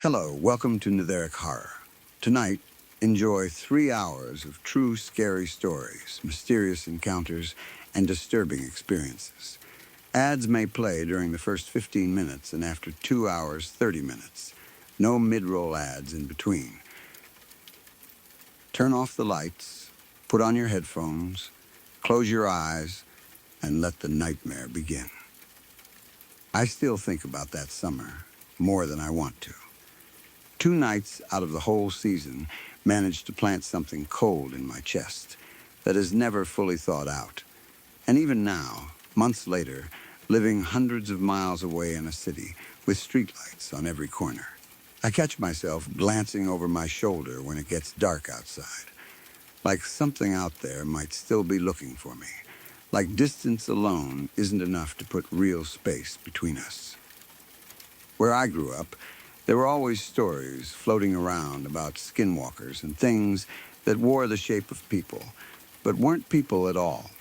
Hello, welcome to Nytheric Horror. Tonight, enjoy 3 hours of true scary stories, mysterious encounters, and disturbing experiences. Ads may play during the first 15 minutes and after 2 hours, 30 minutes. No mid-roll ads in between. Turn off the lights, put on your headphones, close your eyes, and let the nightmare begin. I still think about that summer more than I want to. 2 nights out of the whole season managed to plant something cold in my chest that is never fully thought out. And even now, months later, living hundreds of miles away in a city with streetlights on every corner, I catch myself glancing over my shoulder when it gets dark outside, like something out there might still be looking for me, like distance alone isn't enough to put real space between us. Where I grew up, there were always stories floating around about skinwalkers and things that wore the shape of people, but weren't people at all.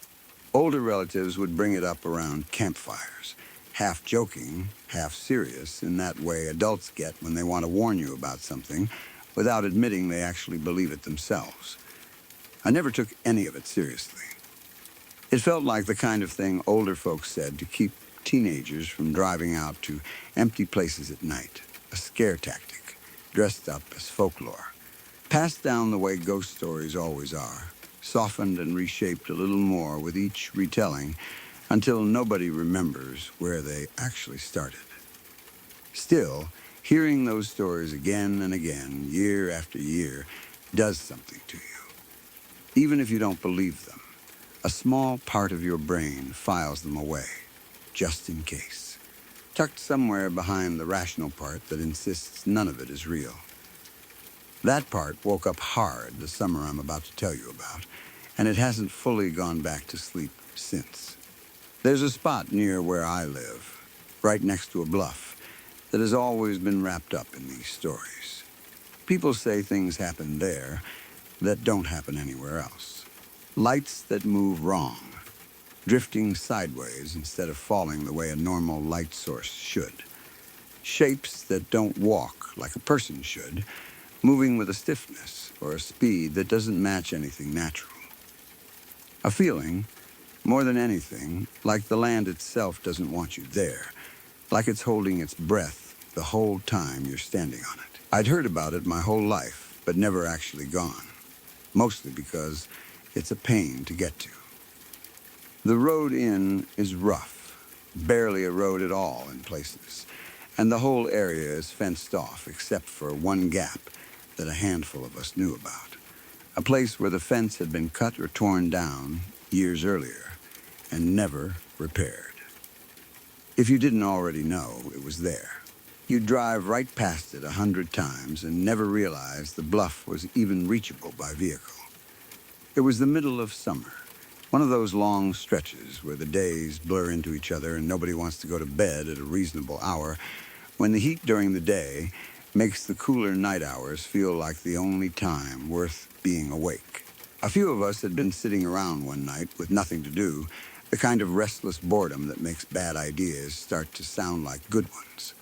Older relatives would bring it up around campfires, half joking, half serious, in that way adults get when they want to warn you about something without admitting they actually believe it themselves. I never took any of it seriously. It felt like the kind of thing older folks said to keep teenagers from driving out to empty places at night, a scare tactic, dressed up as folklore. Passed down the way ghost stories always are, softened and reshaped a little more with each retelling until nobody remembers where they actually started. Still, hearing those stories again and again, year after year, does something to you. Even if you don't believe them, a small part of your brain files them away, just in case, tucked somewhere behind the rational part that insists none of it is real. That part woke up hard the summer I'm about to tell you about, and it hasn't fully gone back to sleep since. There's a spot near where I live, right next to a bluff, that has always been wrapped up in these stories. People say things happen there that don't happen anywhere else. Lights that move wrong, drifting sideways instead of falling the way a normal light source should. Shapes that don't walk like a person should, moving with a stiffness or a speed that doesn't match anything natural. A feeling, more than anything, like the land itself doesn't want you there, like it's holding its breath the whole time you're standing on it. I'd heard about it my whole life, but never actually gone, mostly because it's a pain to get to. The road in is rough, barely a road at all in places, and the whole area is fenced off except for one gap that a handful of us knew about, a place where the fence had been cut or torn down years earlier and never repaired. If you didn't already know, it was there. You'd drive right past it 100 times and never realize the bluff was even reachable by vehicle. It was the middle of summer, one of those long stretches where the days blur into each other and nobody wants to go to bed at a reasonable hour, when the heat during the day makes the cooler night hours feel like the only time worth being awake. A few of us had been sitting around one night with nothing to do, the kind of restless boredom that makes bad ideas start to sound like good ones.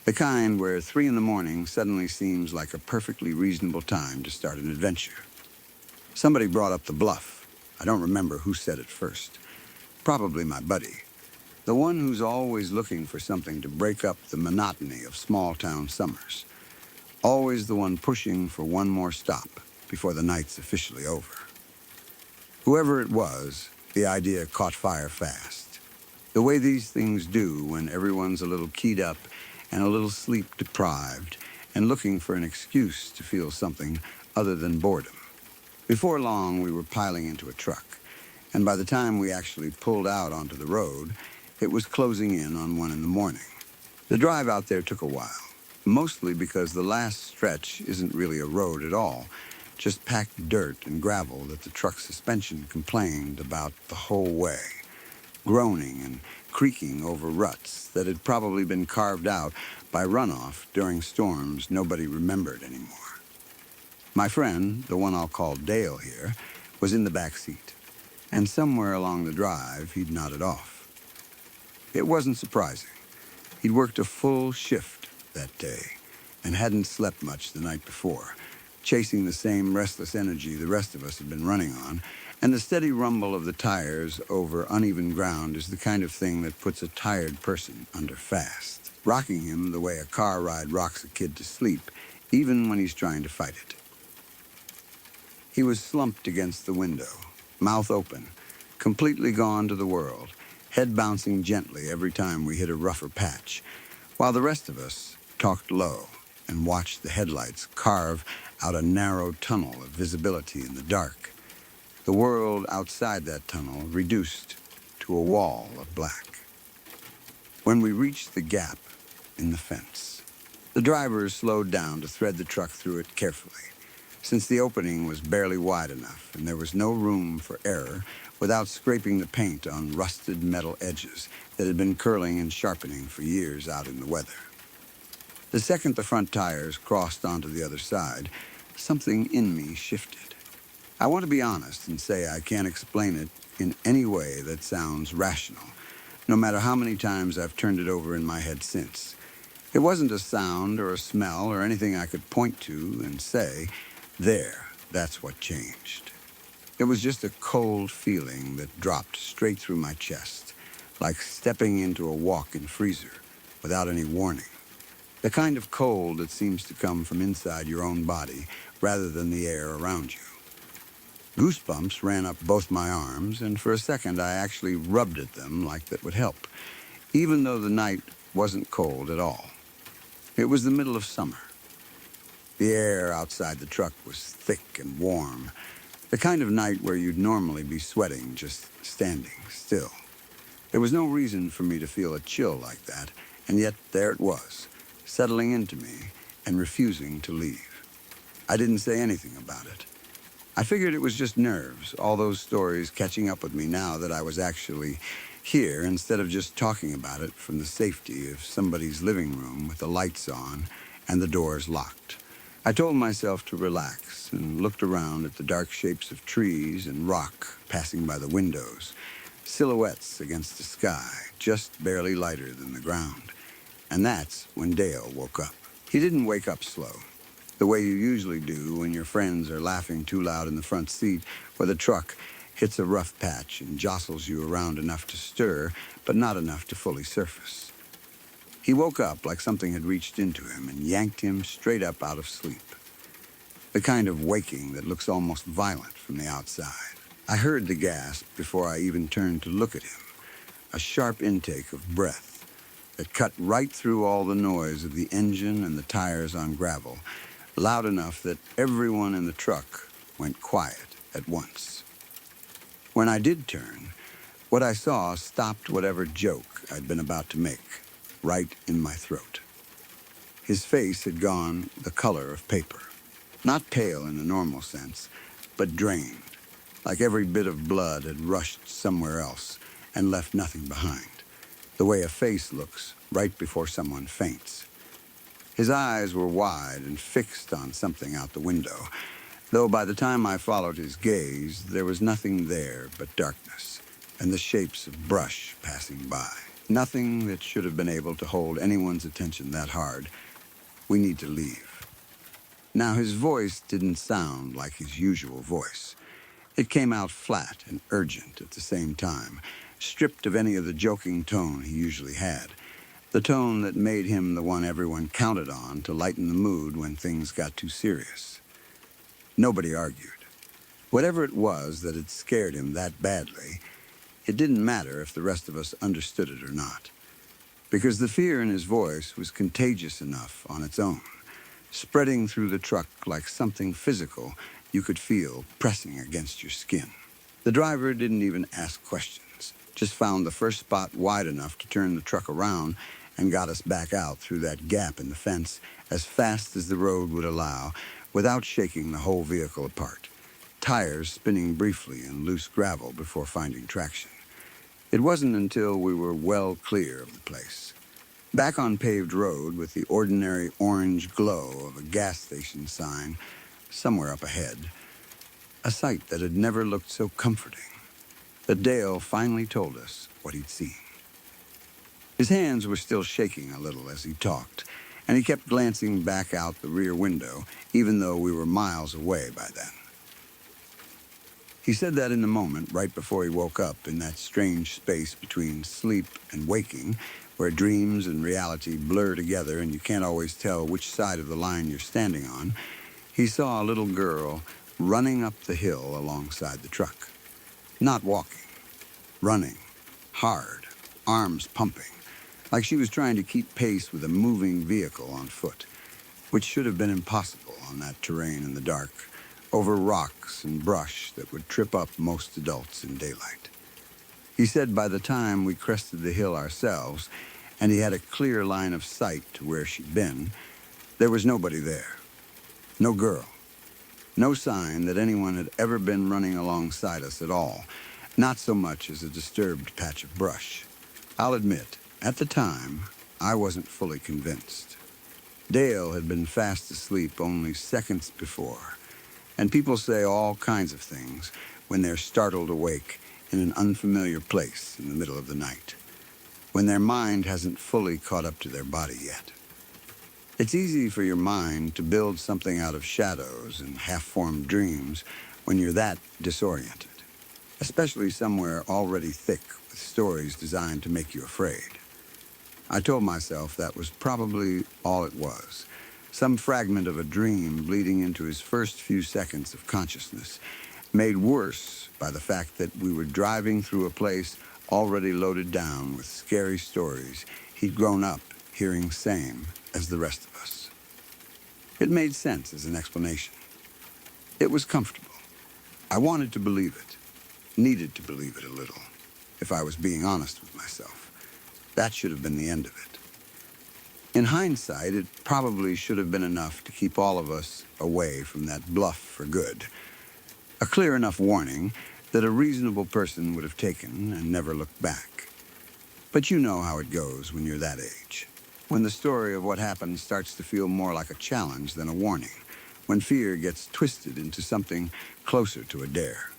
The kind where 3 a.m. suddenly seems like a perfectly reasonable time to start an adventure. Somebody brought up the bluff. I don't remember who said it first. Probably my buddy. The one who's always looking for something to break up the monotony of small-town summers. Always the one pushing for one more stop before the night's officially over. Whoever it was, the idea caught fire fast. The way these things do when everyone's a little keyed up and a little sleep-deprived and looking for an excuse to feel something other than boredom. Before long, we were piling into a truck, and by the time we actually pulled out onto the road, it was closing in on 1 a.m. The drive out there took a while, mostly because the last stretch isn't really a road at all, just packed dirt and gravel that the truck's suspension complained about the whole way, groaning and creaking over ruts that had probably been carved out by runoff during storms nobody remembered anymore. My friend, the one I'll call Dale here, was in the back seat, and somewhere along the drive he'd nodded off. It wasn't surprising. He'd worked a full shift that day, and hadn't slept much the night before, chasing the same restless energy the rest of us had been running on, and the steady rumble of the tires over uneven ground is the kind of thing that puts a tired person under fast, rocking him the way a car ride rocks a kid to sleep, even when he's trying to fight it. He was slumped against the window, mouth open, completely gone to the world, head bouncing gently every time we hit a rougher patch, while the rest of us talked low and watched the headlights carve out a narrow tunnel of visibility in the dark, the world outside that tunnel reduced to a wall of black. When we reached the gap in the fence, the drivers slowed down to thread the truck through it carefully, since the opening was barely wide enough and there was no room for error without scraping the paint on rusted metal edges that had been curling and sharpening for years out in the weather. The second the front tires crossed onto the other side, something in me shifted. I want to be honest and say I can't explain it in any way that sounds rational, no matter how many times I've turned it over in my head since. It wasn't a sound or a smell or anything I could point to and say, there, that's what changed. It was just a cold feeling that dropped straight through my chest, like stepping into a walk-in freezer without any warning. The kind of cold that seems to come from inside your own body rather than the air around you. Goosebumps ran up both my arms, and for a second I actually rubbed at them like that would help, even though the night wasn't cold at all. It was the middle of summer. The air outside the truck was thick and warm, the kind of night where you'd normally be sweating just standing still. There was no reason for me to feel a chill like that, and yet there it was, settling into me and refusing to leave. I didn't say anything about it. I figured it was just nerves, all those stories catching up with me now that I was actually here instead of just talking about it from the safety of somebody's living room with the lights on and the doors locked. I told myself to relax and looked around at the dark shapes of trees and rock passing by the windows, silhouettes against the sky, just barely lighter than the ground. And that's when Dale woke up. He didn't wake up slow, the way you usually do when your friends are laughing too loud in the front seat or the truck hits a rough patch and jostles you around enough to stir, but not enough to fully surface. He woke up like something had reached into him and yanked him straight up out of sleep. The kind of waking that looks almost violent from the outside. I heard the gasp before I even turned to look at him, a sharp intake of breath that cut right through all the noise of the engine and the tires on gravel, loud enough that everyone in the truck went quiet at once. When I did turn, what I saw stopped whatever joke I'd been about to make, right in my throat. His face had gone the color of paper. Not pale in the normal sense, but drained, like every bit of blood had rushed somewhere else and left nothing behind, the way a face looks right before someone faints. His eyes were wide and fixed on something out the window, though by the time I followed his gaze, there was nothing there but darkness and the shapes of brush passing by. Nothing that should have been able to hold anyone's attention that hard. We need to leave. Now, his voice didn't sound like his usual voice. It came out flat and urgent at the same time, stripped of any of the joking tone he usually had, the tone that made him the one everyone counted on to lighten the mood when things got too serious. Nobody argued. Whatever it was that had scared him that badly, it didn't matter if the rest of us understood it or not, because the fear in his voice was contagious enough on its own, spreading through the truck like something physical you could feel pressing against your skin. The driver didn't even ask questions, just found the first spot wide enough to turn the truck around and got us back out through that gap in the fence as fast as the road would allow without shaking the whole vehicle apart, tires spinning briefly in loose gravel before finding traction. It wasn't until we were well clear of the place, back on paved road with the ordinary orange glow of a gas station sign somewhere up ahead, a sight that had never looked so comforting, that Dale finally told us what he'd seen. His hands were still shaking a little as he talked, and he kept glancing back out the rear window, even though we were miles away by then. He said that in the moment, right before he woke up, in that strange space between sleep and waking, where dreams and reality blur together and you can't always tell which side of the line you're standing on, he saw a little girl running up the hill alongside the truck. Not walking, running, hard, arms pumping, like she was trying to keep pace with a moving vehicle on foot, which should have been impossible on that terrain in the dark, over rocks and brush that would trip up most adults in daylight. He said by the time we crested the hill ourselves, and he had a clear line of sight to where she'd been, there was nobody there. No girl. No sign that anyone had ever been running alongside us at all, not so much as a disturbed patch of brush. I'll admit, at the time, I wasn't fully convinced. Dale had been fast asleep only seconds before, and people say all kinds of things when they're startled awake in an unfamiliar place in the middle of the night, when their mind hasn't fully caught up to their body yet. It's easy for your mind to build something out of shadows and half-formed dreams when you're that disoriented, especially somewhere already thick with stories designed to make you afraid. I told myself that was probably all it was, some fragment of a dream bleeding into his first few seconds of consciousness, made worse by the fact that we were driving through a place already loaded down with scary stories he'd grown up hearing same as the rest of us. It made sense as an explanation. It was comfortable. I wanted to believe it, needed to believe it a little, if I was being honest with myself. That should have been the end of it. In hindsight, it probably should have been enough to keep all of us away from that bluff for good. A clear enough warning that a reasonable person would have taken and never looked back. But you know how it goes when you're that age. When the story of what happened starts to feel more like a challenge than a warning. When fear gets twisted into something closer to a dare.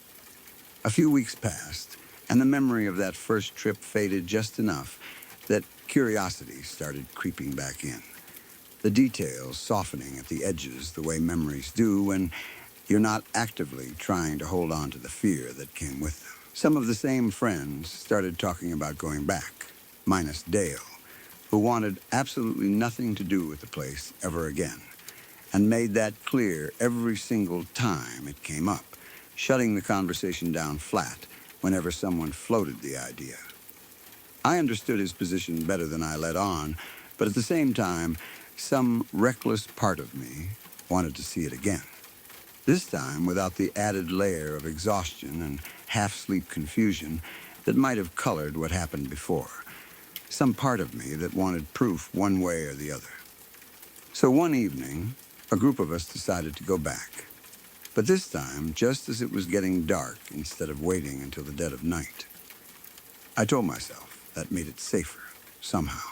A few weeks passed, and the memory of that first trip faded just enough that curiosity started creeping back in. The details softening at the edges the way memories do when you're not actively trying to hold on to the fear that came with them. Some of the same friends started talking about going back, minus Dale, who wanted absolutely nothing to do with the place ever again, and made that clear every single time it came up, shutting the conversation down flat whenever someone floated the idea. I understood his position better than I let on, but at the same time, some reckless part of me wanted to see it again. This time without the added layer of exhaustion and half-sleep confusion that might have colored what happened before. Some part of me that wanted proof one way or the other. So one evening, a group of us decided to go back. But this time, just as it was getting dark instead of waiting until the dead of night. I told myself that made it safer, somehow.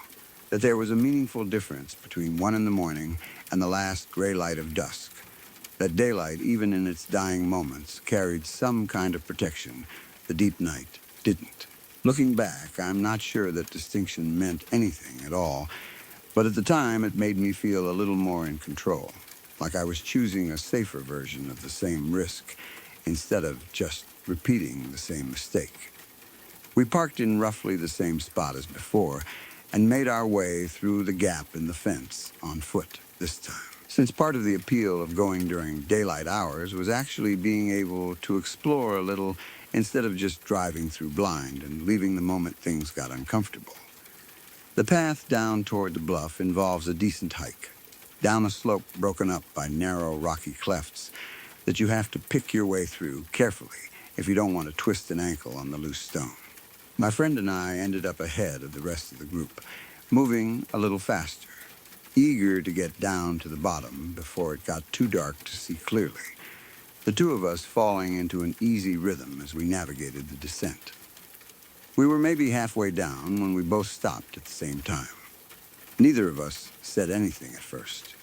That there was a meaningful difference between 1 a.m. and the last gray light of dusk. That daylight, even in its dying moments, carried some kind of protection the deep night didn't. Looking back, I'm not sure that distinction meant anything at all, but at the time it made me feel a little more in control, like I was choosing a safer version of the same risk instead of just repeating the same mistake. We parked in roughly the same spot as before and made our way through the gap in the fence on foot this time. Since part of the appeal of going during daylight hours was actually being able to explore a little instead of just driving through blind and leaving the moment things got uncomfortable. The path down toward the bluff involves a decent hike, down a slope broken up by narrow rocky clefts that you have to pick your way through carefully if you don't want to twist an ankle on the loose stone. My friend and I ended up ahead of the rest of the group, moving a little faster, eager to get down to the bottom before it got too dark to see clearly, the two of us falling into an easy rhythm as we navigated the descent. We were maybe halfway down when we both stopped at the same time. Neither of us said anything at first.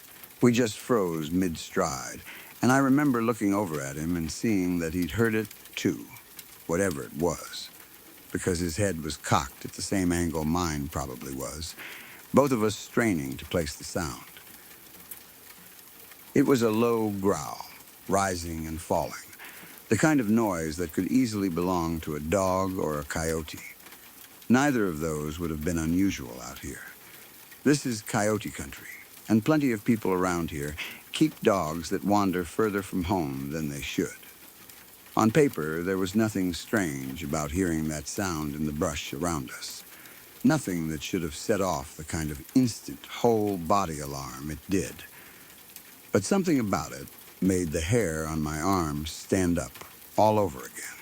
We just froze mid-stride, and I remember looking over at him and seeing that he'd heard it too, whatever it was, because his head was cocked at the same angle mine probably was, both of us straining to place the sound. It was a low growl, rising and falling, the kind of noise that could easily belong to a dog or a coyote. Neither of those would have been unusual out here. This is coyote country, and plenty of people around here keep dogs that wander further from home than they should. On paper, there was nothing strange about hearing that sound in the brush around us. Nothing that should have set off the kind of instant whole-body alarm it did. But something about it made the hair on my arms stand up all over again.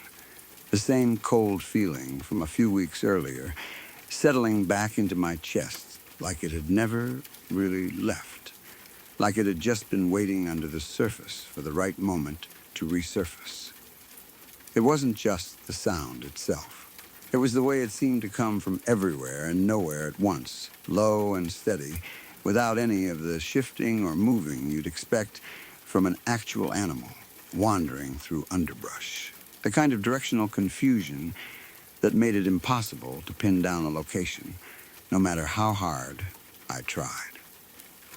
The same cold feeling from a few weeks earlier, settling back into my chest like it had never really left, like it had just been waiting under the surface for the right moment to resurface. It wasn't just the sound itself. It was the way it seemed to come from everywhere and nowhere at once, low and steady, without any of the shifting or moving you'd expect from an actual animal wandering through underbrush. The kind of directional confusion that made it impossible to pin down a location, no matter how hard I tried.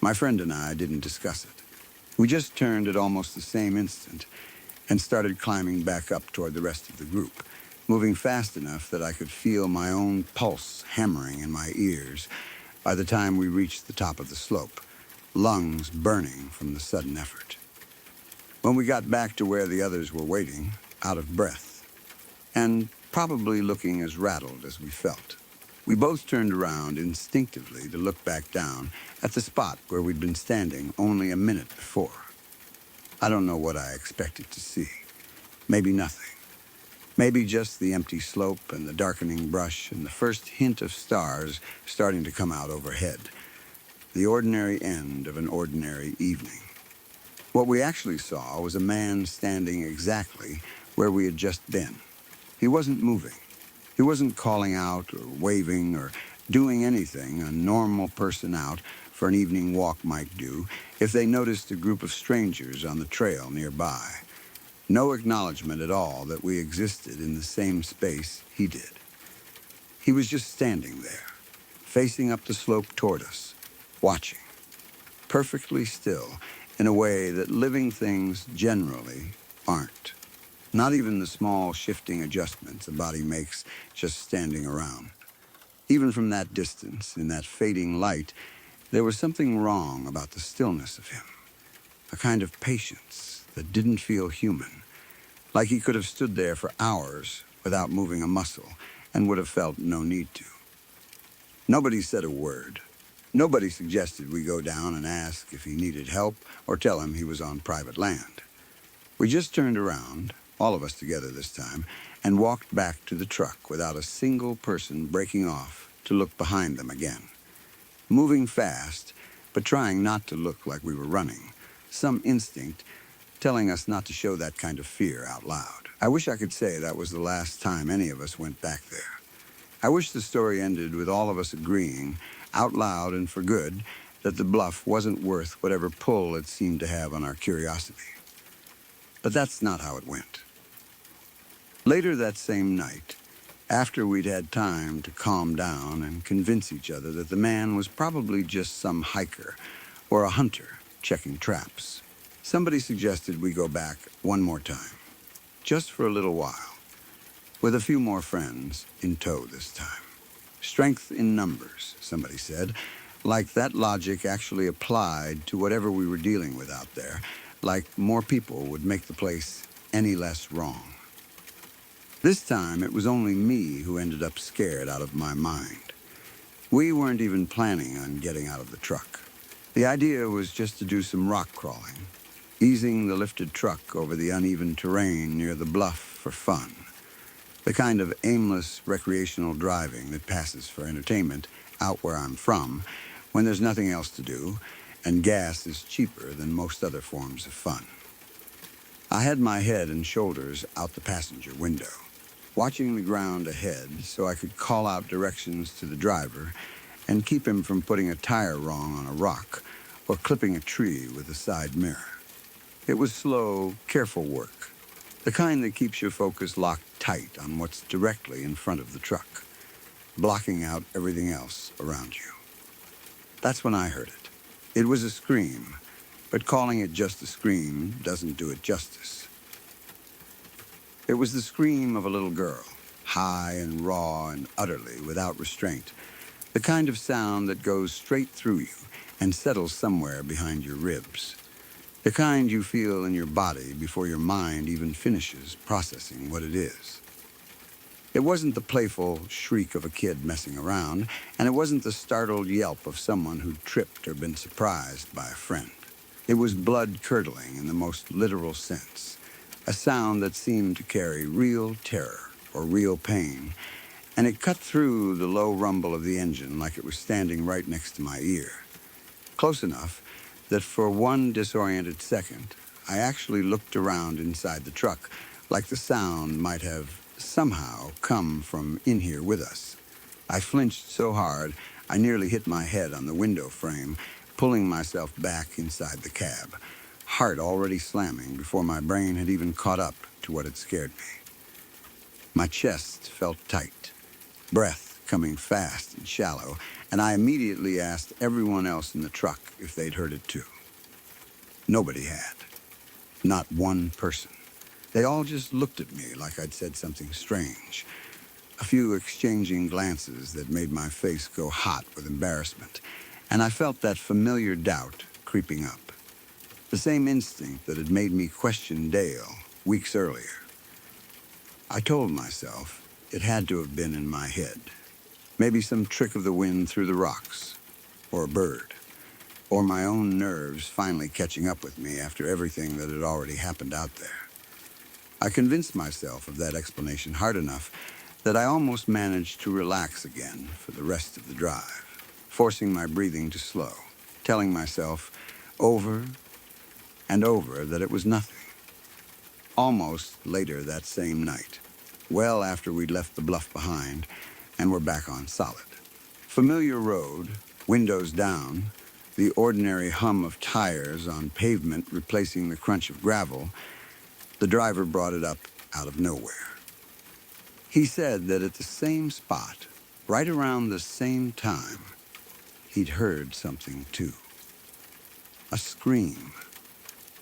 My friend and I didn't discuss it. We just turned at almost the same instant and started climbing back up toward the rest of the group, moving fast enough that I could feel my own pulse hammering in my ears by the time we reached the top of the slope, lungs burning from the sudden effort. When we got back to where the others were waiting, out of breath, and probably looking as rattled as we felt, we both turned around instinctively to look back down at the spot where we'd been standing only a minute before. I don't know what I expected to see. Maybe nothing. Maybe just the empty slope and the darkening brush and the first hint of stars starting to come out overhead. The ordinary end of an ordinary evening. What we actually saw was a man standing exactly where we had just been. He wasn't moving. He wasn't calling out or waving or doing anything a normal person out for an evening walk might do if they noticed a group of strangers on the trail nearby. No acknowledgement at all that we existed in the same space he did. He was just standing there, facing up the slope toward us, watching, perfectly still in a way that living things generally aren't. Not even the small shifting adjustments a body makes just standing around. Even from that distance, in that fading light, there was something wrong about the stillness of him. A kind of patience that didn't feel human, like he could have stood there for hours without moving a muscle and would have felt no need to. Nobody said a word. Nobody suggested we go down and ask if he needed help or tell him he was on private land. We just turned around, all of us together this time, and walked back to the truck without a single person breaking off to look behind them again. Moving fast, but trying not to look like we were running. Some instinct telling us not to show that kind of fear out loud. I wish I could say that was the last time any of us went back there. I wish the story ended with all of us agreeing, out loud and for good, that the bluff wasn't worth whatever pull it seemed to have on our curiosity. But that's not how it went. Later that same night, after we'd had time to calm down and convince each other that the man was probably just some hiker or a hunter checking traps, somebody suggested we go back one more time, just for a little while, with a few more friends in tow this time. Strength in numbers, somebody said, like that logic actually applied to whatever we were dealing with out there, like more people would make the place any less wrong. This time, it was only me who ended up scared out of my mind. We weren't even planning on getting out of the truck. The idea was just to do some rock crawling, easing the lifted truck over the uneven terrain near the bluff for fun. The kind of aimless recreational driving that passes for entertainment out where I'm from when there's nothing else to do and gas is cheaper than most other forms of fun. I had my head and shoulders out the passenger window, watching the ground ahead so I could call out directions to the driver and keep him from putting a tire wrong on a rock or clipping a tree with a side mirror. It was slow, careful work, the kind that keeps your focus locked tight on what's directly in front of the truck, blocking out everything else around you. That's when I heard it. It was a scream, but calling it just a scream doesn't do it justice. It was the scream of a little girl, high and raw and utterly without restraint, the kind of sound that goes straight through you and settles somewhere behind your ribs, the kind you feel in your body before your mind even finishes processing what it is. It wasn't the playful shriek of a kid messing around, and it wasn't the startled yelp of someone who'd tripped or been surprised by a friend. It was blood-curdling in the most literal sense, a sound that seemed to carry real terror or real pain, and it cut through the low rumble of the engine like it was standing right next to my ear, close enough that for one disoriented second, I actually looked around inside the truck like the sound might have somehow come from in here with us. I flinched so hard, I nearly hit my head on the window frame, pulling myself back inside the cab, heart already slamming before my brain had even caught up to what had scared me. My chest felt tight, breath coming fast and shallow, and I immediately asked everyone else in the truck if they'd heard it too. Nobody had. Not one person. They all just looked at me like I'd said something strange, a few exchanging glances that made my face go hot with embarrassment, and I felt that familiar doubt creeping up, the same instinct that had made me question Dale weeks earlier. I told myself it had to have been in my head, maybe some trick of the wind through the rocks, or a bird, or my own nerves finally catching up with me after everything that had already happened out there. I convinced myself of that explanation hard enough that I almost managed to relax again for the rest of the drive, forcing my breathing to slow, telling myself over and over that it was nothing. Almost later that same night, well after we'd left the bluff behind and were back on solid. Familiar road, windows down, the ordinary hum of tires on pavement replacing the crunch of gravel. The driver brought it up out of nowhere. He said that at the same spot, right around the same time, he'd heard something too. A scream.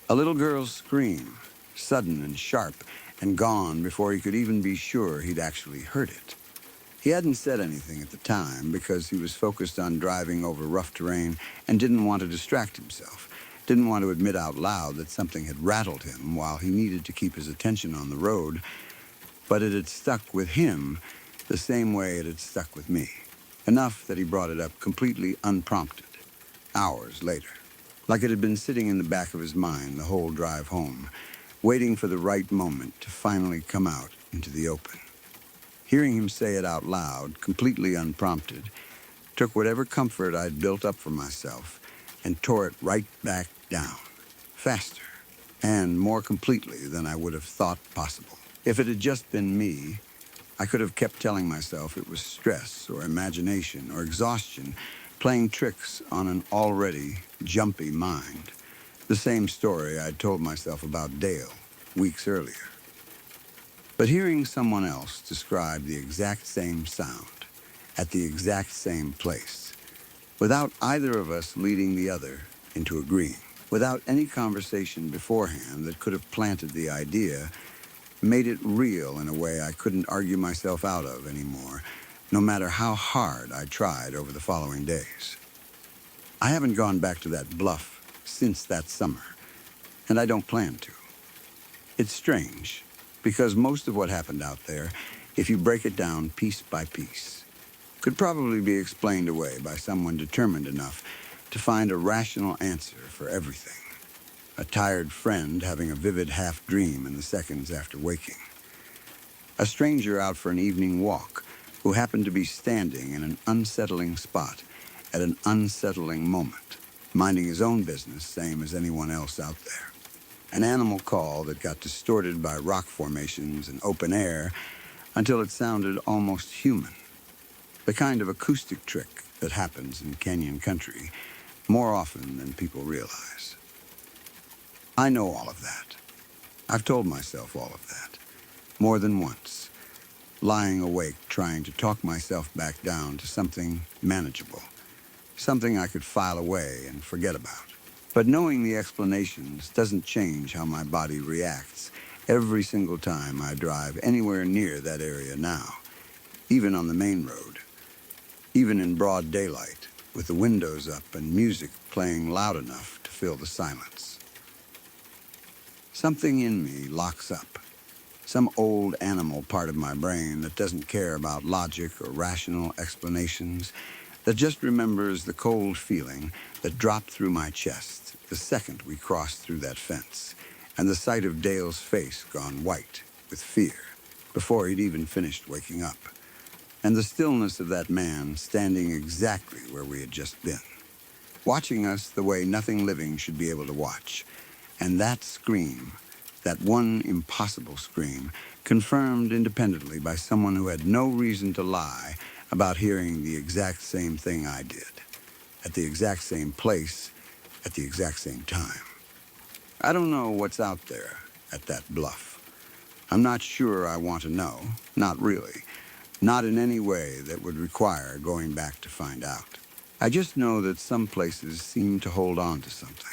A little girl's scream, sudden and sharp, and gone before he could even be sure he'd actually heard it. He hadn't said anything at the time because he was focused on driving over rough terrain and didn't want to distract himself. Didn't want to admit out loud that something had rattled him while he needed to keep his attention on the road, but it had stuck with him the same way it had stuck with me, enough that he brought it up completely unprompted, hours later, like it had been sitting in the back of his mind the whole drive home, waiting for the right moment to finally come out into the open. Hearing him say it out loud, completely unprompted, took whatever comfort I'd built up for myself and tore it right back down, faster, and more completely than I would have thought possible. If it had just been me, I could have kept telling myself it was stress or imagination or exhaustion playing tricks on an already jumpy mind. The same story I'd told myself about Dale weeks earlier. But hearing someone else describe the exact same sound at the exact same place, without either of us leading the other into agreeing, without any conversation beforehand that could have planted the idea, made it real in a way I couldn't argue myself out of anymore, no matter how hard I tried over the following days. I haven't gone back to that bluff since that summer, and I don't plan to. It's strange, because most of what happened out there, if you break it down piece by piece, could probably be explained away by someone determined enough to find a rational answer for everything. A tired friend having a vivid half-dream in the seconds after waking. A stranger out for an evening walk who happened to be standing in an unsettling spot at an unsettling moment, minding his own business, same as anyone else out there. An animal call that got distorted by rock formations and open air until it sounded almost human. The kind of acoustic trick that happens in canyon country more often than people realize. I know all of that. I've told myself all of that, more than once, lying awake trying to talk myself back down to something manageable, something I could file away and forget about. But knowing the explanations doesn't change how my body reacts every single time I drive anywhere near that area now, even on the main road, even in broad daylight, with the windows up and music playing loud enough to fill the silence. Something in me locks up. Some old animal part of my brain that doesn't care about logic or rational explanations, that just remembers the cold feeling that dropped through my chest the second we crossed through that fence, and the sight of Dale's face gone white with fear before he'd even finished waking up, and the stillness of that man standing exactly where we had just been, watching us the way nothing living should be able to watch. And that scream, that one impossible scream, confirmed independently by someone who had no reason to lie about hearing the exact same thing I did, at the exact same place, at the exact same time. I don't know what's out there at that bluff. I'm not sure I want to know, not really, not in any way that would require going back to find out. I just know that some places seem to hold on to something.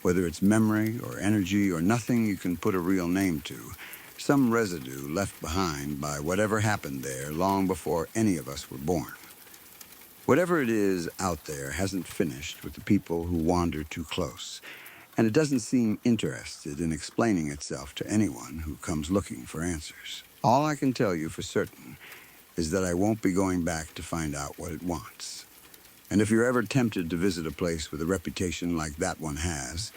Whether it's memory or energy or nothing you can put a real name to, some residue left behind by whatever happened there long before any of us were born. Whatever it is out there hasn't finished with the people who wander too close, and it doesn't seem interested in explaining itself to anyone who comes looking for answers. All I can tell you for certain is that I won't be going back to find out what it wants. And if you're ever tempted to visit a place with a reputation like that one has,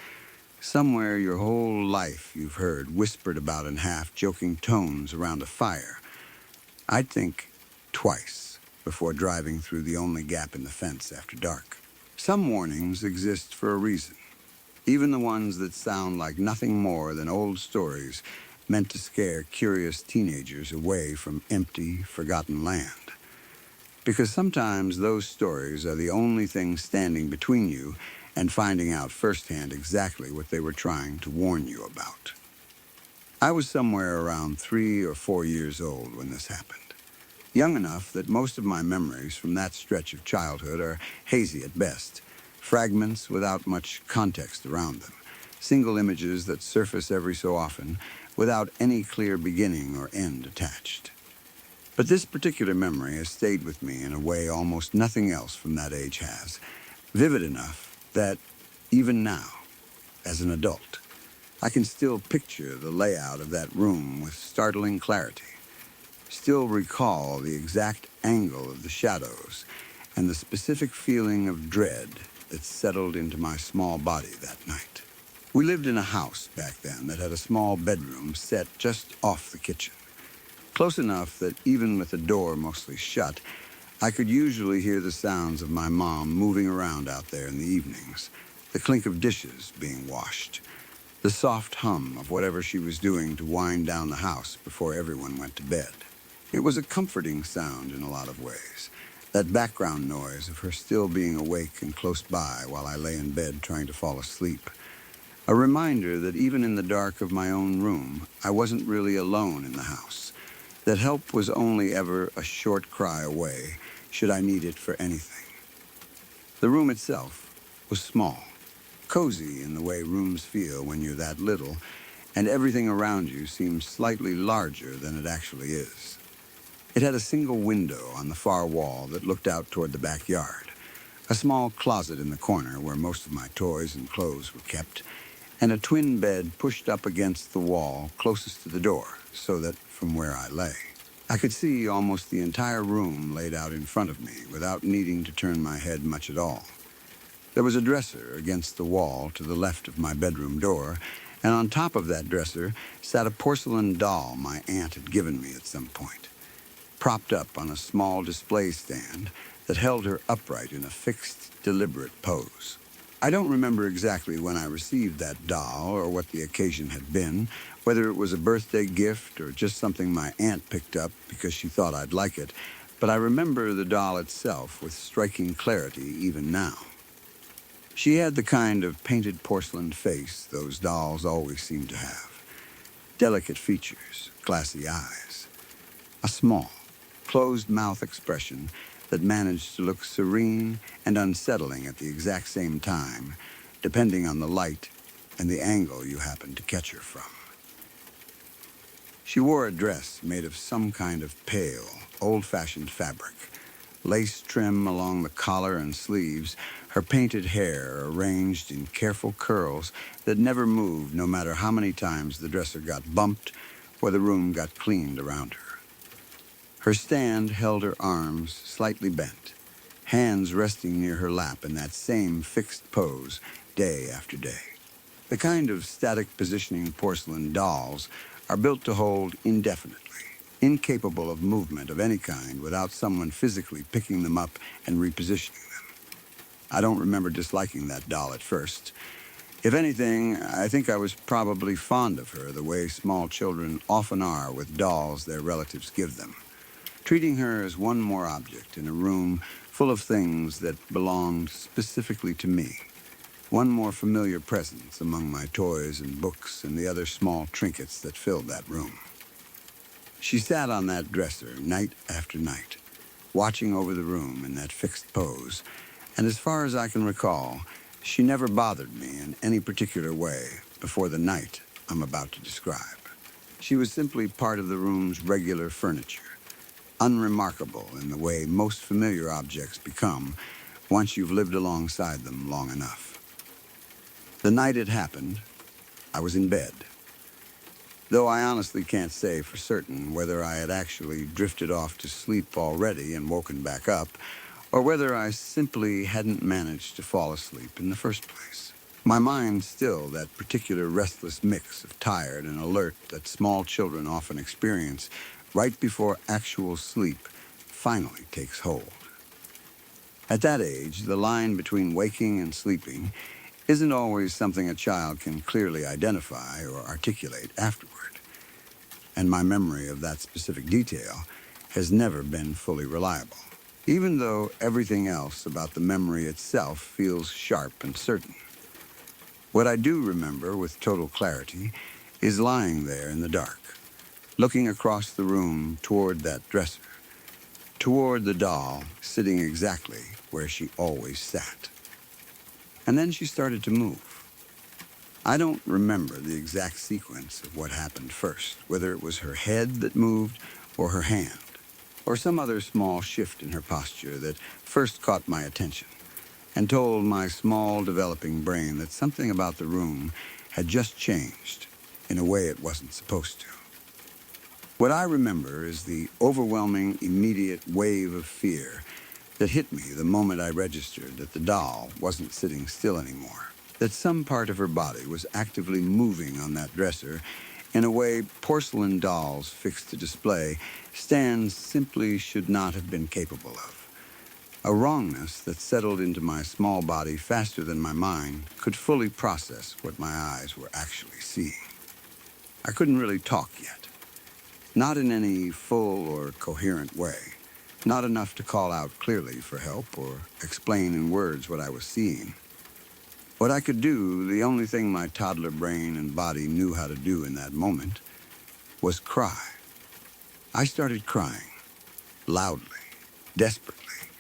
somewhere your whole life you've heard whispered about in half-joking tones around a fire, I'd think twice before driving through the only gap in the fence after dark. Some warnings exist for a reason, even the ones that sound like nothing more than old stories meant to scare curious teenagers away from empty, forgotten land. Because sometimes those stories are the only thing standing between you and finding out firsthand exactly what they were trying to warn you about. I was somewhere around 3 or 4 years old when this happened. Young enough that most of my memories from that stretch of childhood are hazy at best, fragments without much context around them, single images that surface every so often without any clear beginning or end attached. But this particular memory has stayed with me in a way almost nothing else from that age has, vivid enough that, even now, as an adult, I can still picture the layout of that room with startling clarity, still recall the exact angle of the shadows and the specific feeling of dread that settled into my small body that night. We lived in a house back then that had a small bedroom set just off the kitchen, close enough that even with the door mostly shut, I could usually hear the sounds of my mom moving around out there in the evenings, the clink of dishes being washed, the soft hum of whatever she was doing to wind down the house before everyone went to bed. It was a comforting sound in a lot of ways, that background noise of her still being awake and close by while I lay in bed trying to fall asleep. A reminder that even in the dark of my own room, I wasn't really alone in the house, that help was only ever a short cry away, should I need it for anything. The room itself was small, cozy in the way rooms feel when you're that little, and everything around you seems slightly larger than it actually is. It had a single window on the far wall that looked out toward the backyard, a small closet in the corner where most of my toys and clothes were kept, and a twin bed pushed up against the wall closest to the door, so that from where I lay, I could see almost the entire room laid out in front of me without needing to turn my head much at all. There was a dresser against the wall to the left of my bedroom door, and on top of that dresser sat a porcelain doll my aunt had given me at some point, propped up on a small display stand that held her upright in a fixed, deliberate pose. I don't remember exactly when I received that doll or what the occasion had been, whether it was a birthday gift or just something my aunt picked up because she thought I'd like it, but I remember the doll itself with striking clarity even now. She had the kind of painted porcelain face those dolls always seem to have. Delicate features, glassy eyes, a small, closed-mouth expression that managed to look serene and unsettling at the exact same time, depending on the light and the angle you happened to catch her from. She wore a dress made of some kind of pale, old-fashioned fabric, lace trim along the collar and sleeves, her painted hair arranged in careful curls that never moved no matter how many times the dresser got bumped or the room got cleaned around her. Her stand held her arms slightly bent, hands resting near her lap in that same fixed pose day after day. The kind of static positioning porcelain dolls are built to hold indefinitely, incapable of movement of any kind without someone physically picking them up and repositioning them. I don't remember disliking that doll at first. If anything, I think I was probably fond of her the way small children often are with dolls their relatives give them, treating her as one more object in a room full of things that belonged specifically to me. One more familiar presence among my toys and books and the other small trinkets that filled that room. She sat on that dresser night after night, watching over the room in that fixed pose, and as far as I can recall, she never bothered me in any particular way before the night I'm about to describe. She was simply part of the room's regular furniture, unremarkable in the way most familiar objects become once you've lived alongside them long enough. The night it happened, I was in bed, though I honestly can't say for certain whether I had actually drifted off to sleep already and woken back up, or whether I simply hadn't managed to fall asleep in the first place. My mind still that particular restless mix of tired and alert that small children often experience right before actual sleep finally takes hold. At that age, the line between waking and sleeping isn't always something a child can clearly identify or articulate afterward, and my memory of that specific detail has never been fully reliable, even though everything else about the memory itself feels sharp and certain. What I do remember with total clarity is lying there in the dark, looking across the room toward that dresser, toward the doll sitting exactly where she always sat. And then she started to move. I don't remember the exact sequence of what happened first, whether it was her head that moved or her hand, or some other small shift in her posture that first caught my attention and told my small developing brain that something about the room had just changed in a way it wasn't supposed to. What I remember is the overwhelming, immediate wave of fear that hit me the moment I registered that the doll wasn't sitting still anymore, that some part of her body was actively moving on that dresser in a way porcelain dolls fixed to display stands simply should not have been capable of. A wrongness that settled into my small body faster than my mind could fully process what my eyes were actually seeing. I couldn't really talk yet, not in any full or coherent way. Not enough to call out clearly for help or explain in words what I was seeing. What I could do, the only thing my toddler brain and body knew how to do in that moment, was cry. I started crying, loudly, desperately,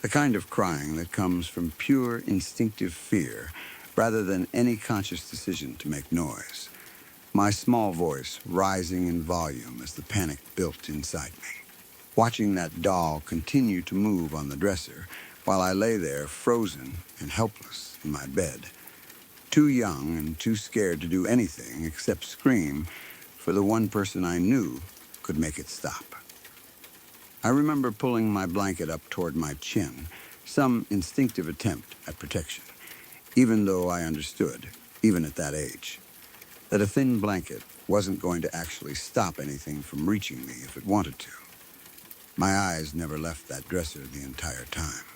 the kind of crying that comes from pure instinctive fear rather than any conscious decision to make noise, my small voice rising in volume as the panic built inside me. Watching that doll continue to move on the dresser while I lay there frozen and helpless in my bed, too young and too scared to do anything except scream for the one person I knew could make it stop. I remember pulling my blanket up toward my chin, some instinctive attempt at protection, even though I understood, even at that age, that a thin blanket wasn't going to actually stop anything from reaching me if it wanted to. My eyes never left that dresser the entire time,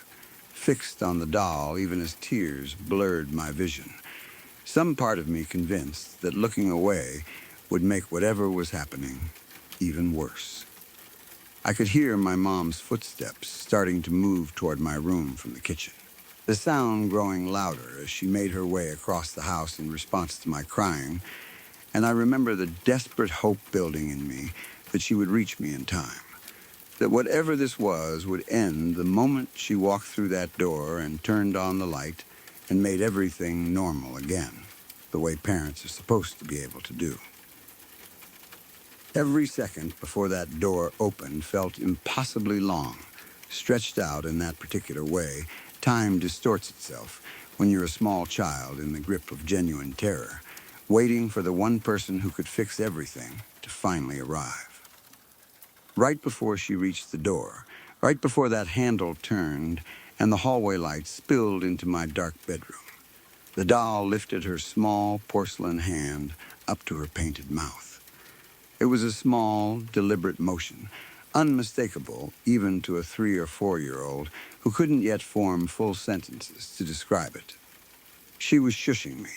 fixed on the doll even as tears blurred my vision, some part of me convinced that looking away would make whatever was happening even worse. I could hear my mom's footsteps starting to move toward my room from the kitchen, the sound growing louder as she made her way across the house in response to my crying, and I remember the desperate hope building in me that she would reach me in time. that whatever this was would end the moment she walked through that door and turned on the light and made everything normal again, the way parents are supposed to be able to do. Every second before that door opened felt impossibly long. Stretched out in that particular way, time distorts itself when you're a small child in the grip of genuine terror, waiting for the one person who could fix everything to finally arrive. Right before she reached the door, right before that handle turned and the hallway light spilled into my dark bedroom, the doll lifted her small porcelain hand up to her painted mouth. It was a small, deliberate motion, unmistakable even to a 3 or 4-year-old who couldn't yet form full sentences to describe it. She was shushing me,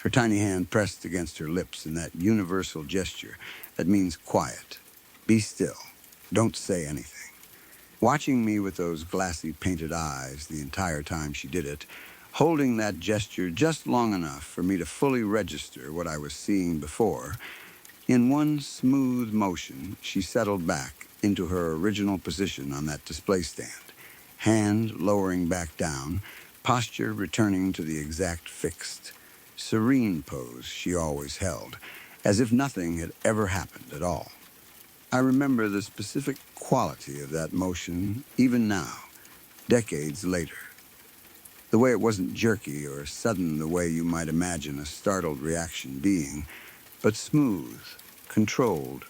her tiny hand pressed against her lips in that universal gesture that means quiet. Be still. Don't say anything. Watching me with those glassy painted eyes the entire time she did it, holding that gesture just long enough for me to fully register what I was seeing before, in one smooth motion, she settled back into her original position on that display stand, hand lowering back down, posture returning to the exact fixed, serene pose she always held, as if nothing had ever happened at all. I remember the specific quality of that motion even now, decades later. The way it wasn't jerky or sudden the way you might imagine a startled reaction being, but smooth, controlled,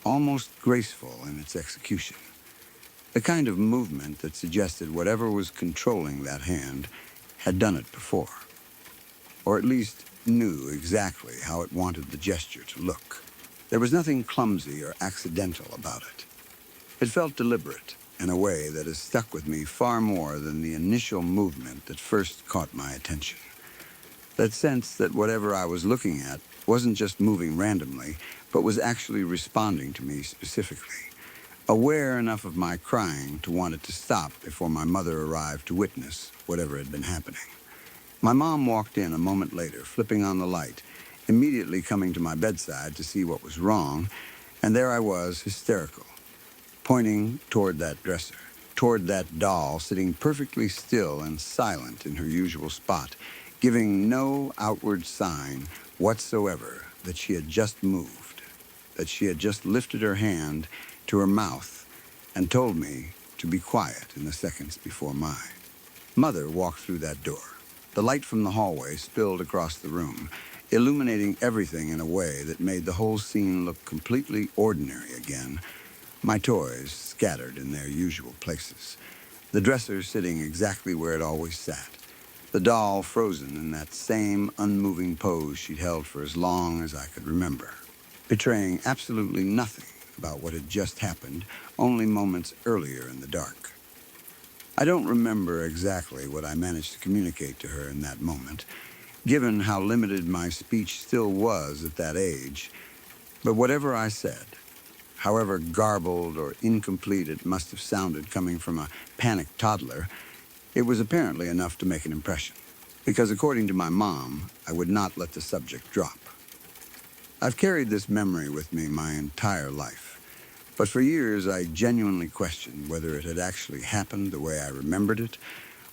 almost graceful in its execution. The kind of movement that suggested whatever was controlling that hand had done it before, or at least knew exactly how it wanted the gesture to look. There was nothing clumsy or accidental about it. It felt deliberate in a way that has stuck with me far more than the initial movement that first caught my attention. That sense that whatever I was looking at wasn't just moving randomly, but was actually responding to me specifically, aware enough of my crying to want it to stop before my mother arrived to witness whatever had been happening. My mom walked in a moment later, flipping on the light, immediately coming to my bedside to see what was wrong, and there I was, hysterical, pointing toward that dresser, toward that doll sitting perfectly still and silent in her usual spot, giving no outward sign whatsoever that she had just moved, that she had just lifted her hand to her mouth and told me to be quiet in the seconds before mine. Mother walked through that door. The light from the hallway spilled across the room, illuminating everything in a way that made the whole scene look completely ordinary again. My toys scattered in their usual places, the dresser sitting exactly where it always sat, the doll frozen in that same unmoving pose she'd held for as long as I could remember, betraying absolutely nothing about what had just happened only moments earlier in the dark. I don't remember exactly what I managed to communicate to her in that moment, given how limited my speech still was at that age, but whatever I said, however garbled or incomplete it must have sounded coming from a panicked toddler, it was apparently enough to make an impression, because according to my mom, I would not let the subject drop. I've carried this memory with me my entire life, but for years I genuinely questioned whether it had actually happened the way I remembered it,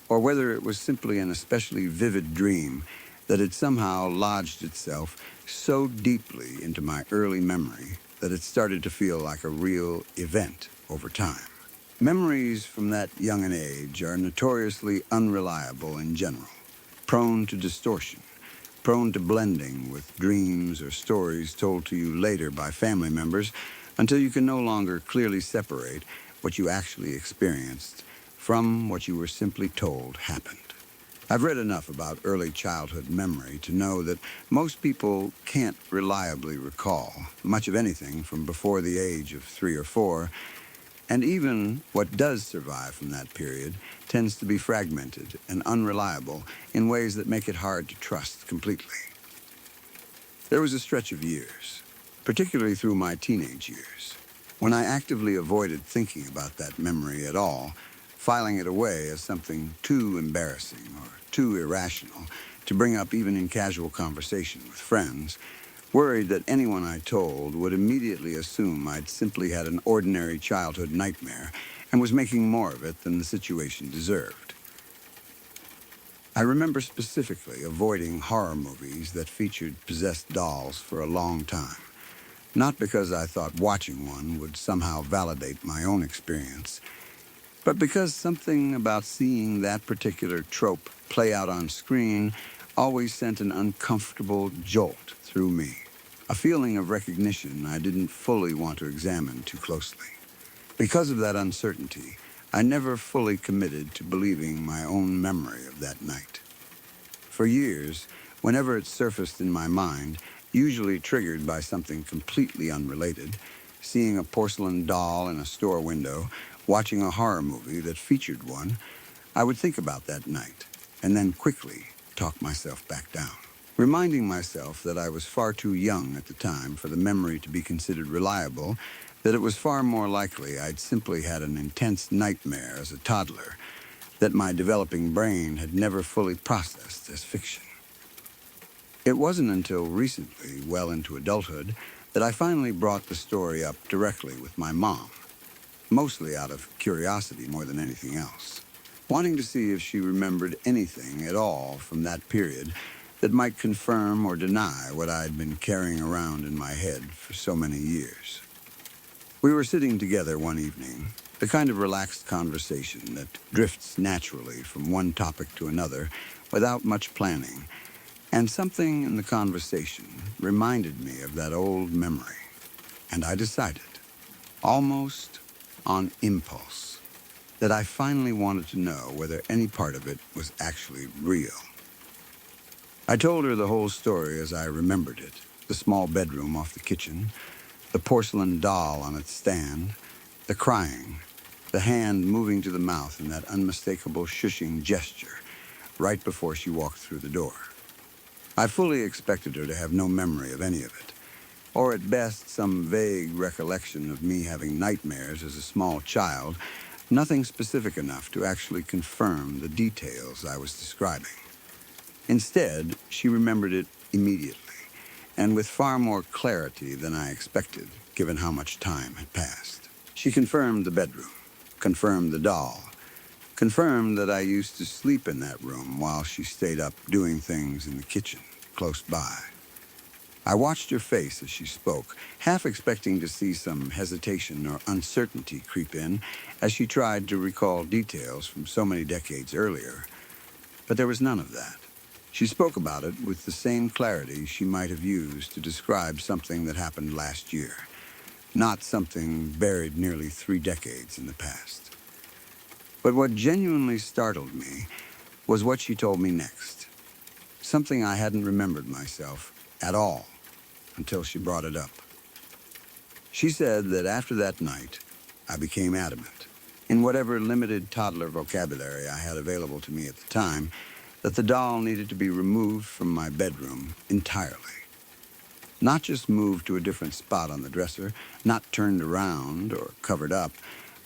or whether it was simply an especially vivid dream that had somehow lodged itself so deeply into my early memory that it started to feel like a real event over time. Memories from that young an age are notoriously unreliable in general, prone to distortion, prone to blending with dreams or stories told to you later by family members until you can no longer clearly separate what you actually experienced from what you were simply told happened. I've read enough about early childhood memory to know that most people can't reliably recall much of anything from before the age of 3 or 4, and even what does survive from that period tends to be fragmented and unreliable in ways that make it hard to trust completely. There was a stretch of years, particularly through my teenage years, when I actively avoided thinking about that memory at all, filing it away as something too embarrassing or too irrational to bring up even in casual conversation with friends, worried that anyone I told would immediately assume I'd simply had an ordinary childhood nightmare and was making more of it than the situation deserved. I remember specifically avoiding horror movies that featured possessed dolls for a long time, not because I thought watching one would somehow validate my own experience, but because something about seeing that particular trope play out on screen always sent an uncomfortable jolt through me, a feeling of recognition I didn't fully want to examine too closely. Because of that uncertainty, I never fully committed to believing my own memory of that night. For years, whenever it surfaced in my mind, usually triggered by something completely unrelated, seeing a porcelain doll in a store window, watching a horror movie that featured one, I would think about that night and then quickly talk myself back down, reminding myself that I was far too young at the time for the memory to be considered reliable, that it was far more likely I'd simply had an intense nightmare as a toddler that my developing brain had never fully processed as fiction. It wasn't until recently, well into adulthood, that I finally brought the story up directly with my mom, mostly out of curiosity more than anything else, wanting to see if she remembered anything at all from that period that might confirm or deny what I'd been carrying around in my head for so many years. We were sitting together one evening, the kind of relaxed conversation that drifts naturally from one topic to another without much planning, and something in the conversation reminded me of that old memory, and I decided, almost on impulse, that I finally wanted to know whether any part of it was actually real. I told her the whole story as I remembered it, the small bedroom off the kitchen, the porcelain doll on its stand, the crying, the hand moving to the mouth in that unmistakable shushing gesture right before she walked through the door. I fully expected her to have no memory of any of it, or at best some vague recollection of me having nightmares as a small child, nothing specific enough to actually confirm the details I was describing. Instead, she remembered it immediately, and with far more clarity than I expected, given how much time had passed. She confirmed the bedroom, confirmed the doll, confirmed that I used to sleep in that room while she stayed up doing things in the kitchen, close by. I watched her face as she spoke, half expecting to see some hesitation or uncertainty creep in as she tried to recall details from so many decades earlier, but there was none of that. She spoke about it with the same clarity she might have used to describe something that happened last year, not something buried nearly 3 decades in the past. But what genuinely startled me was what she told me next, something I hadn't remembered myself at all until she brought it up. She said that after that night, I became adamant, in whatever limited toddler vocabulary I had available to me at the time, that the doll needed to be removed from my bedroom entirely. Not just moved to a different spot on the dresser, not turned around or covered up,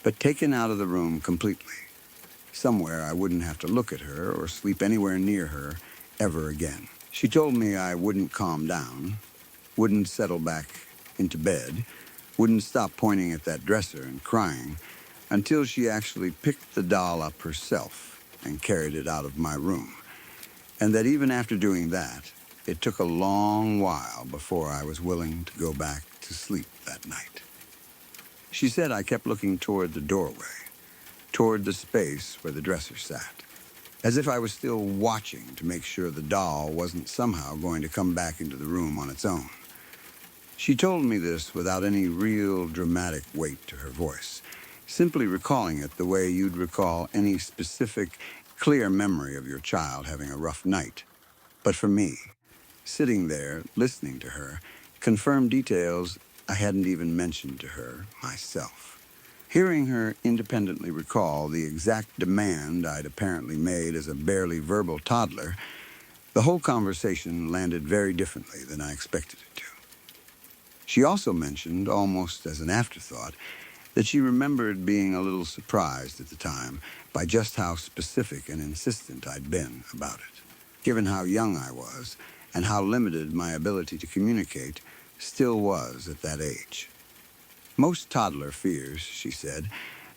but taken out of the room completely. Somewhere I wouldn't have to look at her or sleep anywhere near her ever again. She told me I wouldn't calm down, wouldn't settle back into bed, wouldn't stop pointing at that dresser and crying until she actually picked the doll up herself and carried it out of my room. And that even after doing that, it took a long while before I was willing to go back to sleep that night. She said I kept looking toward the doorway, toward the space where the dresser sat, as if I was still watching to make sure the doll wasn't somehow going to come back into the room on its own. She told me this without any real dramatic weight to her voice, simply recalling it the way you'd recall any specific, clear memory of your child having a rough night. But for me, sitting there, listening to her, confirmed details I hadn't even mentioned to her myself. Hearing her independently recall the exact demand I'd apparently made as a barely verbal toddler, the whole conversation landed very differently than I expected it to. She also mentioned, almost as an afterthought, that she remembered being a little surprised at the time by just how specific and insistent I'd been about it, given how young I was and how limited my ability to communicate still was at that age. Most toddler fears, she said,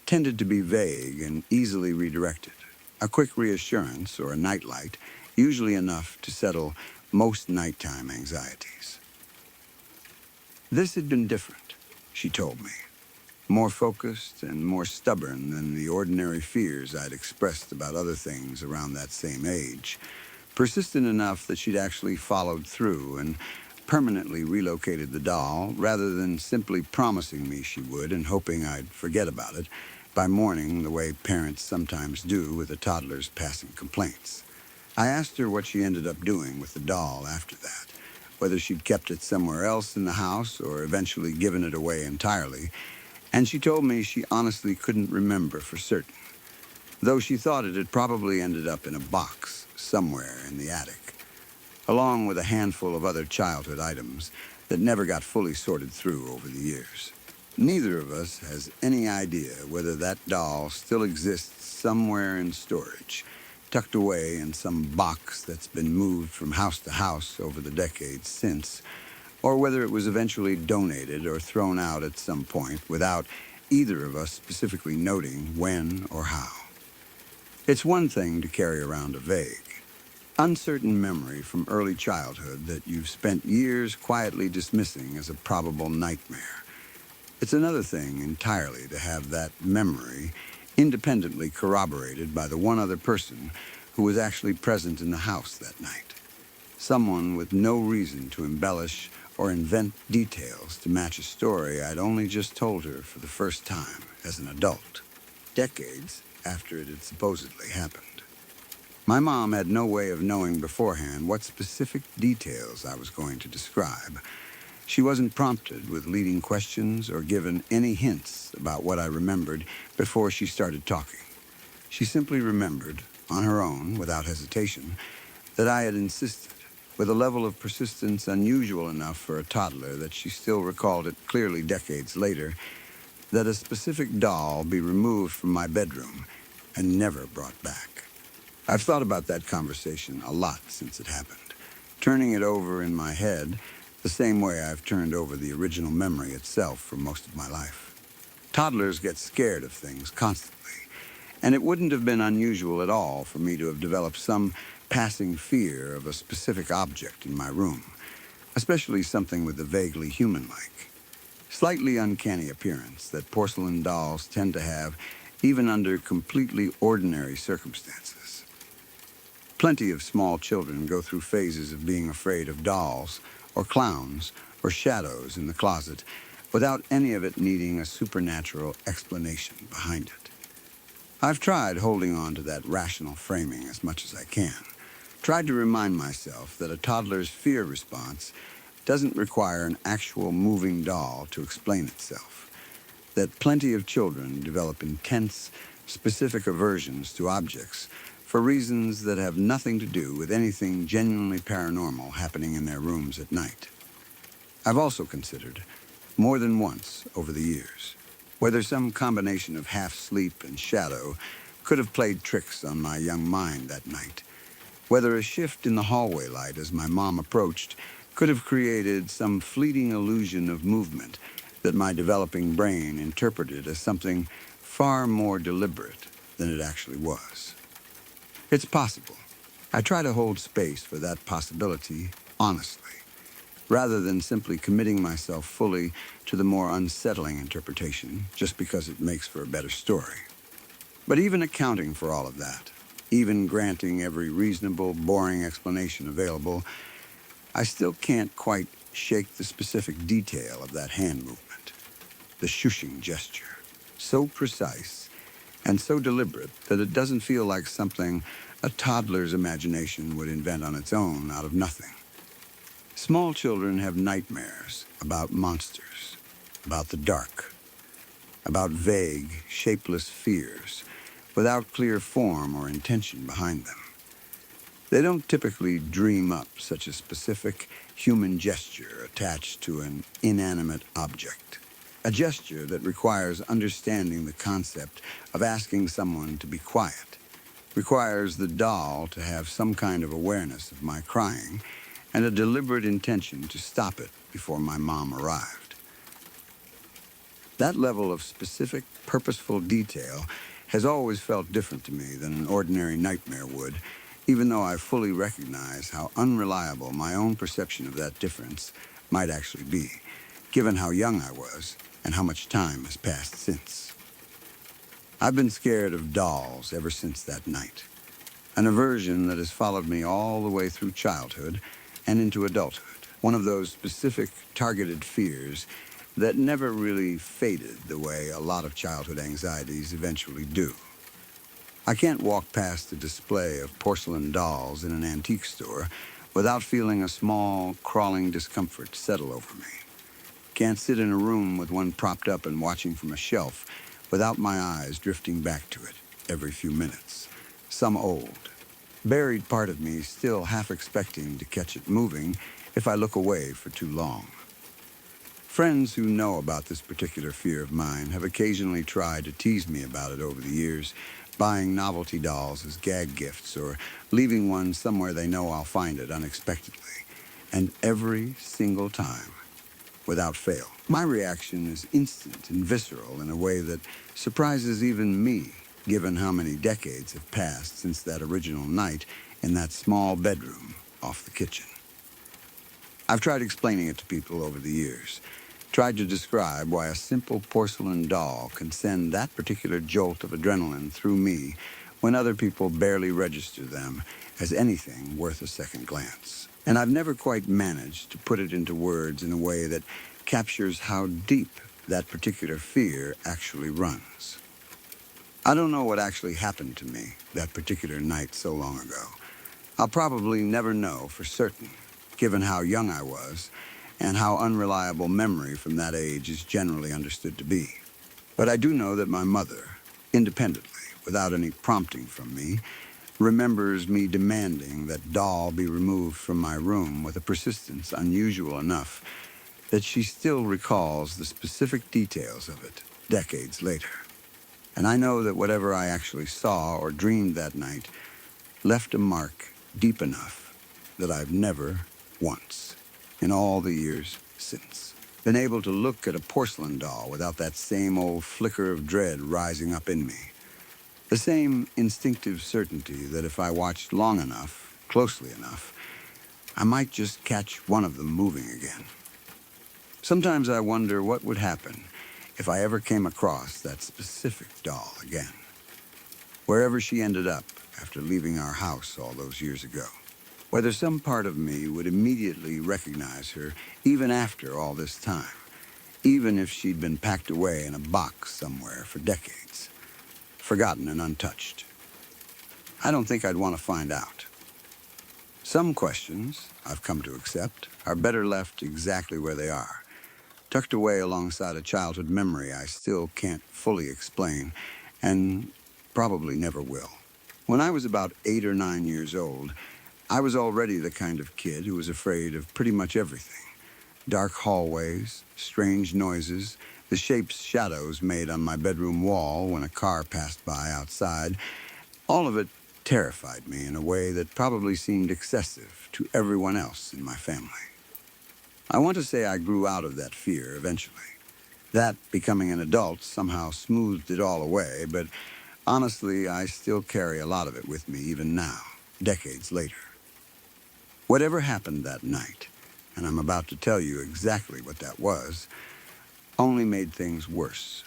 tended to be vague and easily redirected. A quick reassurance or a nightlight, usually enough to settle most nighttime anxieties. This had been different, she told me. More focused and more stubborn than the ordinary fears I'd expressed about other things around that same age. Persistent enough that she'd actually followed through and permanently relocated the doll rather than simply promising me she would and hoping I'd forget about it by morning the way parents sometimes do with a toddler's passing complaints. I asked her what she ended up doing with the doll after that, whether she'd kept it somewhere else in the house or eventually given it away entirely, and she told me she honestly couldn't remember for certain, though she thought it had probably ended up in a box somewhere in the attic, along with a handful of other childhood items that never got fully sorted through over the years. Neither of us has any idea whether that doll still exists somewhere in storage, tucked away in some box that's been moved from house to house over the decades since, or whether it was eventually donated or thrown out at some point without either of us specifically noting when or how. It's one thing to carry around a vague, uncertain memory from early childhood that you've spent years quietly dismissing as a probable nightmare. It's another thing entirely to have that memory independently corroborated by the one other person who was actually present in the house that night. Someone with no reason to embellish or invent details to match a story I'd only just told her for the first time as an adult, decades after it had supposedly happened. My mom had no way of knowing beforehand what specific details I was going to describe. She wasn't prompted with leading questions or given any hints about what I remembered before she started talking. She simply remembered, on her own, without hesitation, that I had insisted, with a level of persistence unusual enough for a toddler that she still recalled it clearly decades later, that a specific doll be removed from my bedroom and never brought back. I've thought about that conversation a lot since it happened, turning it over in my head the same way I've turned over the original memory itself for most of my life. Toddlers get scared of things constantly, and it wouldn't have been unusual at all for me to have developed some passing fear of a specific object in my room, especially something with a vaguely human-like, slightly uncanny appearance that porcelain dolls tend to have even under completely ordinary circumstances. Plenty of small children go through phases of being afraid of dolls or clowns or shadows in the closet without any of it needing a supernatural explanation behind it. I've tried holding on to that rational framing as much as I can, tried to remind myself that a toddler's fear response doesn't require an actual moving doll to explain itself, that plenty of children develop intense, specific aversions to objects for reasons that have nothing to do with anything genuinely paranormal happening in their rooms at night. I've also considered, more than once over the years, whether some combination of half-sleep and shadow could have played tricks on my young mind that night, whether a shift in the hallway light as my mom approached could have created some fleeting illusion of movement that my developing brain interpreted as something far more deliberate than it actually was. It's possible. I try to hold space for that possibility honestly, rather than simply committing myself fully to the more unsettling interpretation just because it makes for a better story. But even accounting for all of that, even granting every reasonable, boring explanation available, I still can't quite shake the specific detail of that hand movement, the shushing gesture, so precise and so deliberate that it doesn't feel like something a toddler's imagination would invent on its own out of nothing. Small children have nightmares about monsters, about the dark, about vague, shapeless fears without clear form or intention behind them. They don't typically dream up such a specific human gesture attached to an inanimate object, a gesture that requires understanding the concept of asking someone to be quiet, requires the doll to have some kind of awareness of my crying, and a deliberate intention to stop it before my mom arrived. That level of specific, purposeful detail has always felt different to me than an ordinary nightmare would, even though I fully recognize how unreliable my own perception of that difference might actually be, given how young I was and how much time has passed since. I've been scared of dolls ever since that night, an aversion that has followed me all the way through childhood and into adulthood, one of those specific, targeted fears that never really faded the way a lot of childhood anxieties eventually do. I can't walk past a display of porcelain dolls in an antique store without feeling a small, crawling discomfort settle over me. Can't sit in a room with one propped up and watching from a shelf without my eyes drifting back to it every few minutes. Some old, buried part of me still half expecting to catch it moving if I look away for too long. Friends who know about this particular fear of mine have occasionally tried to tease me about it over the years, buying novelty dolls as gag gifts or leaving one somewhere they know I'll find it unexpectedly. And every single time, without fail, my reaction is instant and visceral in a way that surprises even me, given how many decades have passed since that original night in that small bedroom off the kitchen. I've tried explaining it to people over the years, tried to describe why a simple porcelain doll can send that particular jolt of adrenaline through me when other people barely register them as anything worth a second glance. And I've never quite managed to put it into words in a way that captures how deep that particular fear actually runs. I don't know what actually happened to me that particular night so long ago. I'll probably never know for certain, given how young I was and how unreliable memory from that age is generally understood to be. But I do know that my mother, independently, without any prompting from me, remembers me demanding that doll be removed from my room with a persistence unusual enough that she still recalls the specific details of it decades later. And I know that whatever I actually saw or dreamed that night left a mark deep enough that I've never once, in all the years since, been able to look at a porcelain doll without that same old flicker of dread rising up in me. The same instinctive certainty that if I watched long enough, closely enough, I might just catch one of them moving again. Sometimes I wonder what would happen if I ever came across that specific doll again, wherever she ended up after leaving our house all those years ago. Whether some part of me would immediately recognize her even after all this time, even if she'd been packed away in a box somewhere for decades, forgotten and untouched. I don't think I'd want to find out. Some questions, I've come to accept, are better left exactly where they are, tucked away alongside a childhood memory I still can't fully explain, and probably never will. When I was about 8 or 9 years old, I was already the kind of kid who was afraid of pretty much everything. Dark hallways, strange noises, the shapes shadows made on my bedroom wall when a car passed by outside, all of it terrified me in a way that probably seemed excessive to everyone else in my family. I want to say I grew out of that fear eventually. That, becoming an adult, somehow smoothed it all away, but honestly, I still carry a lot of it with me even now, decades later. Whatever happened that night, and I'm about to tell you exactly what that was, only made things worse,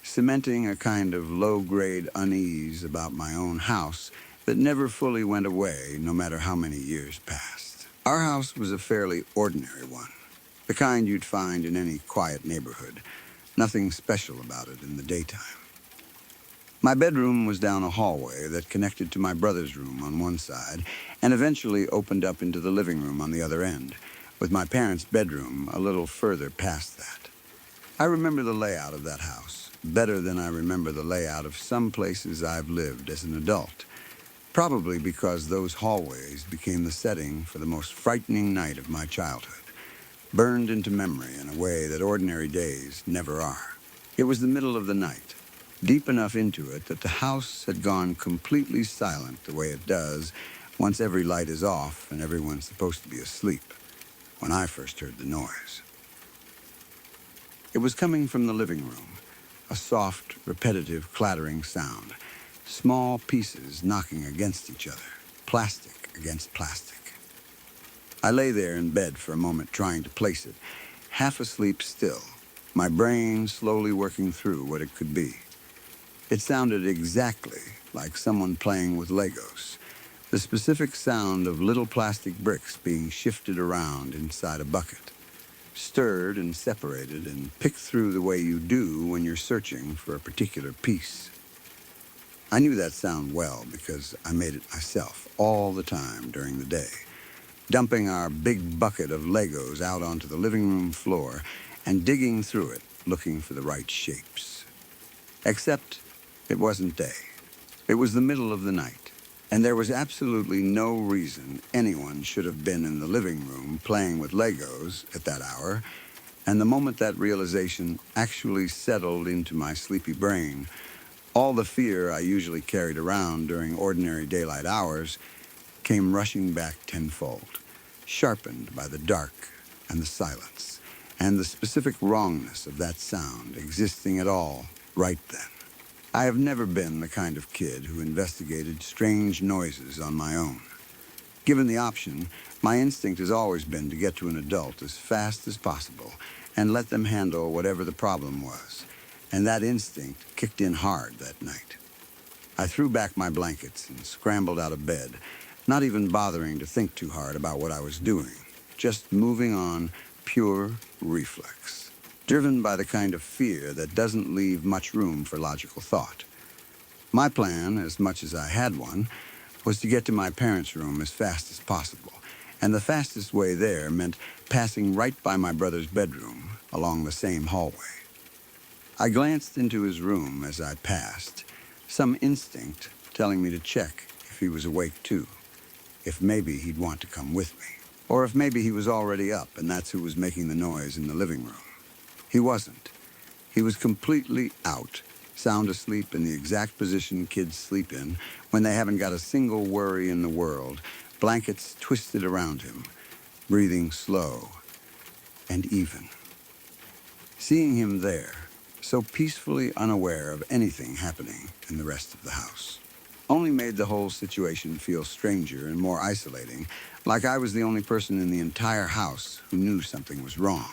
cementing a kind of low-grade unease about my own house that never fully went away no matter how many years passed. Our house was a fairly ordinary one, the kind you'd find in any quiet neighborhood, nothing special about it in the daytime. My bedroom was down a hallway that connected to my brother's room on one side and eventually opened up into the living room on the other end, with my parents' bedroom a little further past that. I remember the layout of that house better than I remember the layout of some places I've lived as an adult, probably because those hallways became the setting for the most frightening night of my childhood, burned into memory in a way that ordinary days never are. It was the middle of the night, deep enough into it that the house had gone completely silent the way it does once every light is off and everyone's supposed to be asleep, when I first heard the noise. It was coming from the living room, a soft, repetitive, clattering sound, small pieces knocking against each other, plastic against plastic. I lay there in bed for a moment trying to place it, half asleep still, my brain slowly working through what it could be. It sounded exactly like someone playing with Legos, the specific sound of little plastic bricks being shifted around inside a bucket, stirred and separated and picked through the way you do when you're searching for a particular piece. I knew that sound well because I made it myself all the time during the day, dumping our big bucket of Legos out onto the living room floor and digging through it, looking for the right shapes. Except it wasn't day. It was the middle of the night, and there was absolutely no reason anyone should have been in the living room playing with Legos at that hour, and the moment that realization actually settled into my sleepy brain, all the fear I usually carried around during ordinary daylight hours came rushing back tenfold, sharpened by the dark and the silence, and the specific wrongness of that sound existing at all right then. I have never been the kind of kid who investigated strange noises on my own. Given the option, my instinct has always been to get to an adult as fast as possible and let them handle whatever the problem was, and that instinct kicked in hard that night. I threw back my blankets and scrambled out of bed, not even bothering to think too hard about what I was doing, just moving on, pure reflex, driven by the kind of fear that doesn't leave much room for logical thought. My plan, as much as I had one, was to get to my parents' room as fast as possible, and the fastest way there meant passing right by my brother's bedroom along the same hallway. I glanced into his room as I passed, some instinct telling me to check if he was awake too, if maybe he'd want to come with me, or if maybe he was already up and that's who was making the noise in the living room. He wasn't. He was completely out, sound asleep in the exact position kids sleep in when they haven't got a single worry in the world, blankets twisted around him, breathing slow and even. Seeing him there, so peacefully unaware of anything happening in the rest of the house, only made the whole situation feel stranger and more isolating, like I was the only person in the entire house who knew something was wrong.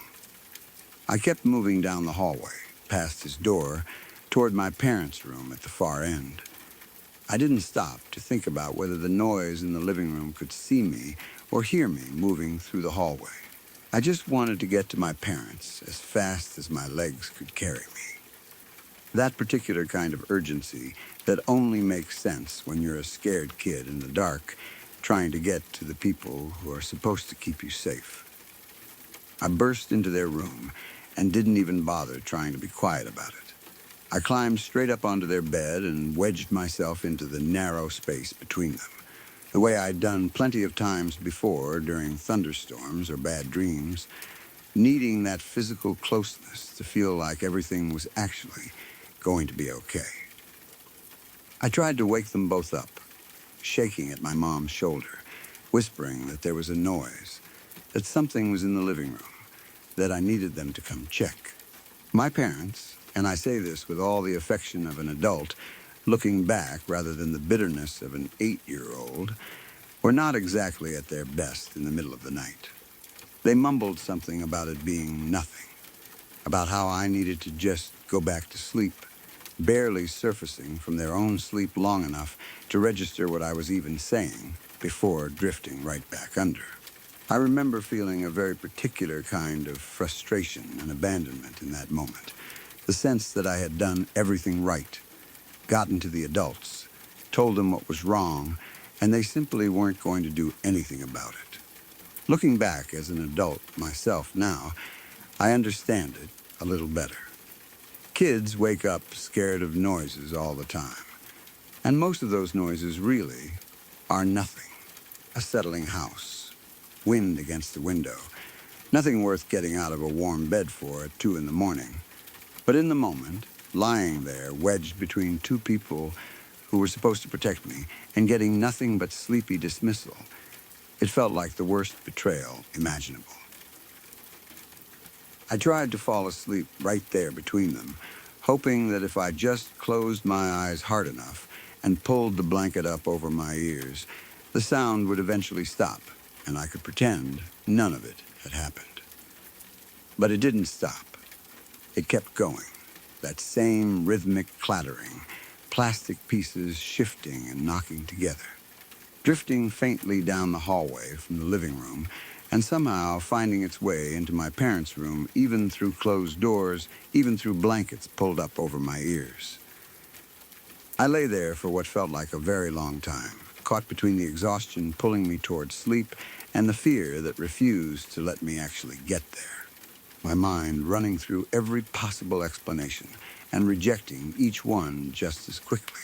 I kept moving down the hallway, past his door, toward my parents' room at the far end. I didn't stop to think about whether the noise in the living room could see me or hear me moving through the hallway. I just wanted to get to my parents as fast as my legs could carry me. That particular kind of urgency that only makes sense when you're a scared kid in the dark, trying to get to the people who are supposed to keep you safe. I burst into their room and didn't even bother trying to be quiet about it. I climbed straight up onto their bed and wedged myself into the narrow space between them, the way I'd done plenty of times before during thunderstorms or bad dreams, needing that physical closeness to feel like everything was actually going to be okay. I tried to wake them both up, shaking at my mom's shoulder, whispering that there was a noise, that something was in the living room, that I needed them to come check. My parents, and I say this with all the affection of an adult, looking back rather than the bitterness of an 8-year-old, were not exactly at their best in the middle of the night. They mumbled something about it being nothing, about how I needed to just go back to sleep, barely surfacing from their own sleep long enough to register what I was even saying before drifting right back under. I remember feeling a very particular kind of frustration and abandonment in that moment, the sense that I had done everything right, gotten to the adults, told them what was wrong, and they simply weren't going to do anything about it. Looking back as an adult myself now, I understand it a little better. Kids wake up scared of noises all the time, and most of those noises really are nothing. A settling house, wind against the window, nothing worth getting out of a warm bed for at 2 a.m. But in the moment, lying there wedged between two people who were supposed to protect me, and getting nothing but sleepy dismissal. It felt like the worst betrayal imaginable. I tried to fall asleep right there between them, hoping that if I just closed my eyes hard enough and pulled the blanket up over my ears, the sound would eventually stop, and I could pretend none of it had happened. But it didn't stop. It kept going, that same rhythmic clattering, plastic pieces shifting and knocking together, drifting faintly down the hallway from the living room, and somehow finding its way into my parents' room, even through closed doors, even through blankets pulled up over my ears. I lay there for what felt like a very long time, caught between the exhaustion pulling me toward sleep and the fear that refused to let me actually get there. My mind running through every possible explanation and rejecting each one just as quickly.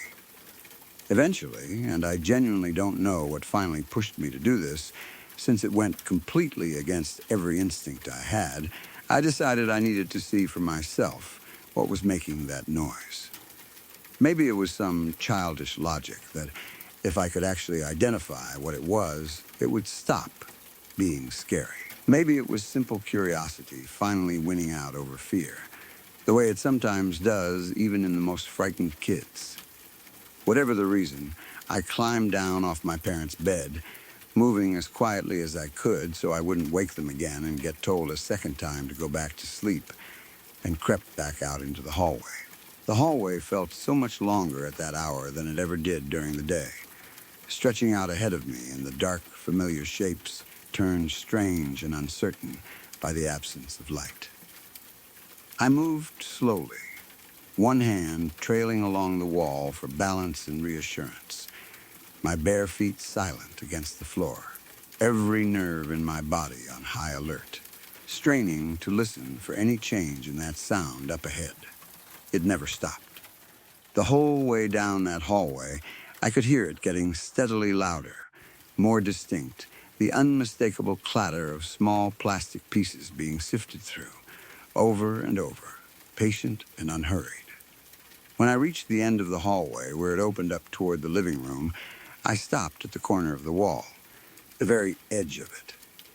Eventually, and I genuinely don't know what finally pushed me to do this, since it went completely against every instinct I had, I decided I needed to see for myself what was making that noise. Maybe it was some childish logic that if I could actually identify what it would stop being scary. Maybe it was simple curiosity finally winning out over fear, the way it sometimes does even in the most frightened kids. Whatever the reason, I climbed down off my parents' bed, moving as quietly as I could so I wouldn't wake them again and get told a second time to go back to sleep, and crept back out into the hallway. The hallway felt so much longer at that hour than it ever did during the day, stretching out ahead of me in the dark, familiar shapes turned strange and uncertain by the absence of light. I moved slowly, one hand trailing along the wall for balance and reassurance, my bare feet silent against the floor, every nerve in my body on high alert, straining to listen for any change in that sound up ahead. It never stopped. The whole way down that hallway, I could hear it getting steadily louder, more distinct, the unmistakable clatter of small plastic pieces being sifted through, over and over, patient and unhurried. When I reached the end of the hallway, where it opened up toward the living room, I stopped at the corner of the wall, the very edge of it,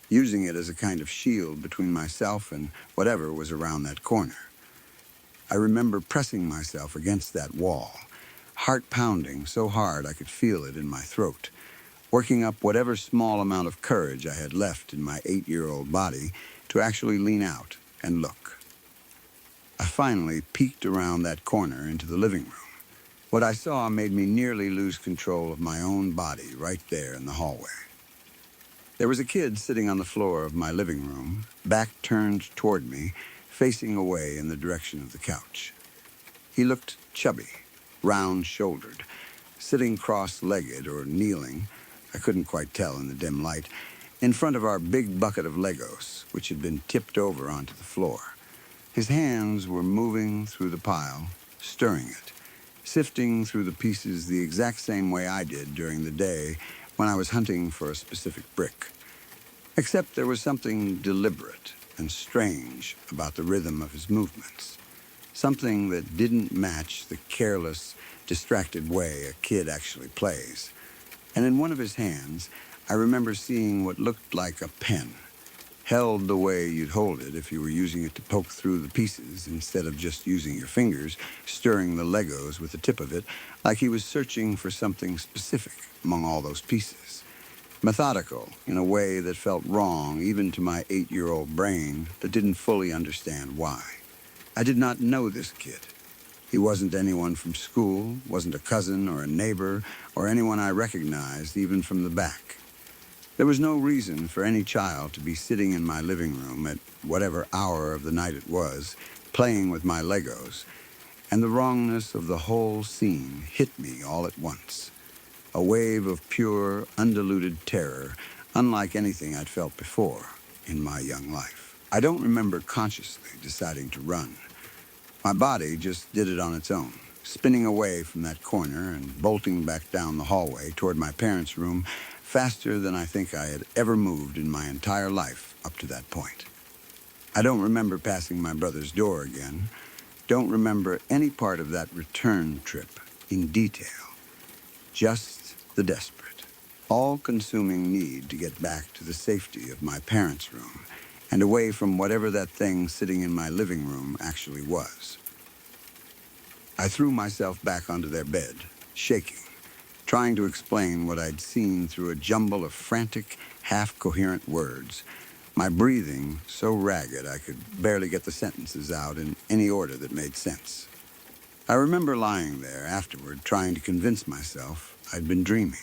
using it as a kind of shield between myself and whatever was around that corner. I remember pressing myself against that wall, heart pounding so hard I could feel it in my throat, working up whatever small amount of courage I had left in my 8-year-old body to actually lean out and look. I finally peeked around that corner into the living room. What I saw made me nearly lose control of my own body right there in the hallway. There was a kid sitting on the floor of my living room, back turned toward me, facing away in the direction of the couch. He looked chubby, round-shouldered, sitting cross-legged or kneeling, I couldn't quite tell in the dim light, in front of our big bucket of Legos, which had been tipped over onto the floor. His hands were moving through the pile, stirring it, sifting through the pieces the exact same way I did during the day when I was hunting for a specific brick. Except there was something deliberate and strange about the rhythm of his movements. Something that didn't match the careless, distracted way a kid actually plays. And in one of his hands, I remember seeing what looked like a pen, held the way you'd hold it if you were using it to poke through the pieces instead of just using your fingers, stirring the Legos with the tip of it, like he was searching for something specific among all those pieces. Methodical in a way that felt wrong even to my 8-year-old brain that didn't fully understand why. I did not know this kid. He wasn't anyone from school, wasn't a cousin or a neighbor, or anyone I recognized even from the back. There was no reason for any child to be sitting in my living room at whatever hour of the night it was, playing with my Legos, and the wrongness of the whole scene hit me all at once. A wave of pure, undiluted terror, unlike anything I'd felt before in my young life. I don't remember consciously deciding to run. My body just did it on its own, spinning away from that corner and bolting back down the hallway toward my parents' room faster than I think I had ever moved in my entire life up to that point. I don't remember passing my brother's door again, don't remember any part of that return trip in detail. just the desperate, all-consuming need to get back to the safety of my parents' room and away from whatever that thing sitting in my living room actually was. I threw myself back onto their bed, shaking, trying to explain what I'd seen through a jumble of frantic, half-coherent words, my breathing so ragged I could barely get the sentences out in any order that made sense. I remember lying there afterward trying to convince myself I'd been dreaming,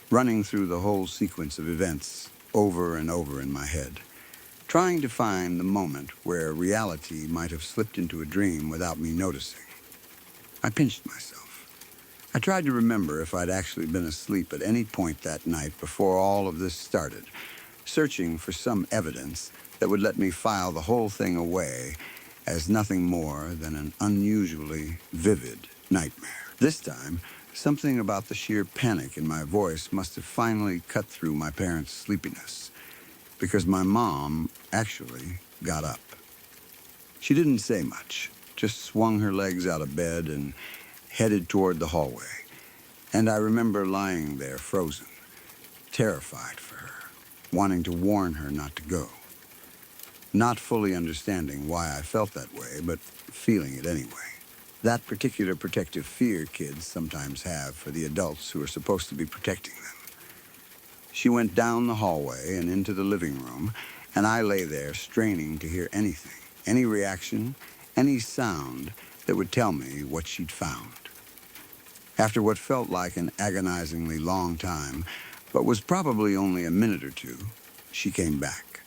running through the whole sequence of events over and over in my head, trying to find the moment where reality might have slipped into a dream without me noticing. I pinched myself. I tried to remember if I'd actually been asleep at any point that night before all of this started, searching for some evidence that would let me file the whole thing away as nothing more than an unusually vivid nightmare. This time, something about the sheer panic in my voice must have finally cut through my parents' sleepiness, because my mom actually got up. She didn't say much, just swung her legs out of bed and headed toward the hallway. And I remember lying there frozen, terrified for her, wanting to warn her not to go. Not fully understanding why I felt that way, but feeling it anyway. That particular protective fear kids sometimes have for the adults who are supposed to be protecting them. She went down the hallway and into the living room, and I lay there straining to hear anything, any reaction, any sound that would tell me what she'd found. After what felt like an agonizingly long time, but was probably only a minute or two, she came back.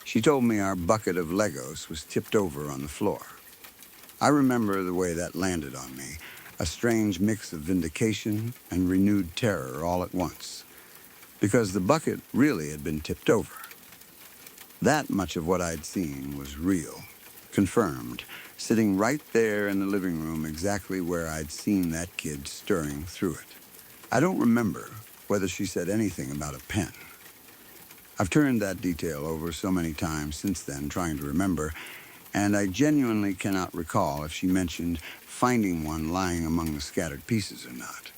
She told me our bucket of Legos was tipped over on the floor. I remember the way that landed on me, a strange mix of vindication and renewed terror all at once, because the bucket really had been tipped over. That much of what I'd seen was real, confirmed, sitting right there in the living room exactly where I'd seen that kid stirring through it. I don't remember whether she said anything about a pen. I've turned that detail over so many times since then, trying to remember, and I genuinely cannot recall if she mentioned finding one lying among the scattered pieces or not,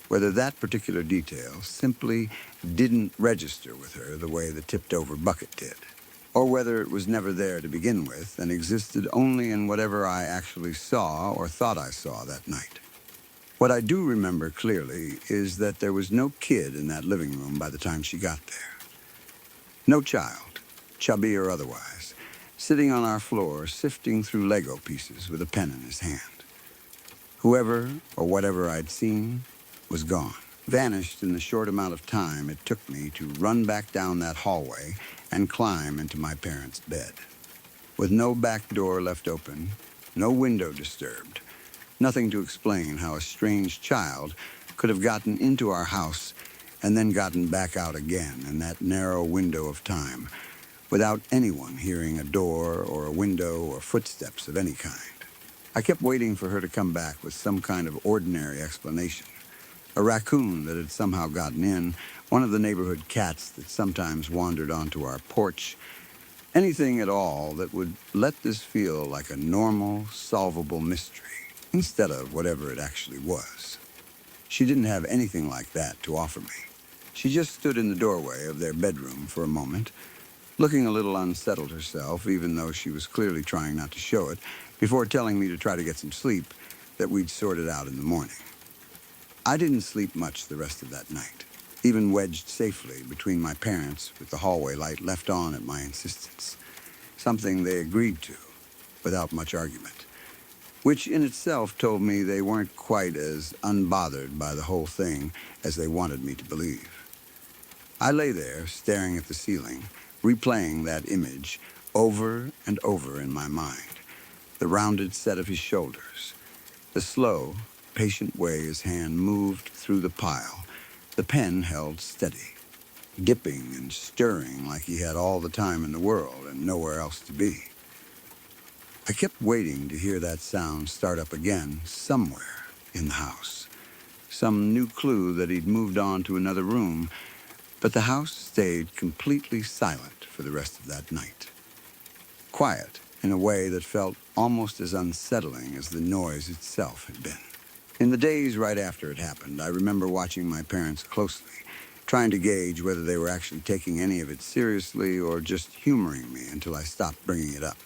whether that particular detail simply didn't register with her the way the tipped-over bucket did, or whether it was never there to begin with and existed only in whatever I actually saw or thought I saw that night. What I do remember clearly is that there was no kid in that living room by the time she got there. No child, chubby or otherwise, sitting on our floor sifting through Lego pieces with a pen in his hand. Whoever or whatever I'd seen was gone, vanished in the short amount of time it took me to run back down that hallway and climb into my parents' bed. With no back door left open, no window disturbed, nothing to explain how a strange child could have gotten into our house and then gotten back out again in that narrow window of time, without anyone hearing a door or a window or footsteps of any kind. I kept waiting for her to come back with some kind of ordinary explanation. A raccoon that had somehow gotten in, one of the neighborhood cats that sometimes wandered onto our porch, anything at all that would let this feel like a normal, solvable mystery, instead of whatever it actually was. She didn't have anything like that to offer me. She just stood in the doorway of their bedroom for a moment, looking a little unsettled herself, even though she was clearly trying not to show it, before telling me to try to get some sleep, that we'd sort it out in the morning. I didn't sleep much the rest of that night, even wedged safely between my parents with the hallway light left on at my insistence, something they agreed to without much argument, which in itself told me they weren't quite as unbothered by the whole thing as they wanted me to believe. I lay there, staring at the ceiling, replaying that image over and over in my mind, the rounded set of his shoulders, the slow, patient way his hand moved through the pile, the pen held steady, dipping and stirring like he had all the time in the world and nowhere else to be. I kept waiting to hear that sound start up again somewhere in the house, some new clue that he'd moved on to another room, but the house stayed completely silent for the rest of that night. Quiet in a way that felt almost as unsettling as the noise itself had been. In the days right after it happened, I remember watching my parents closely, trying to gauge whether they were actually taking any of it seriously or just humoring me until I stopped bringing it up.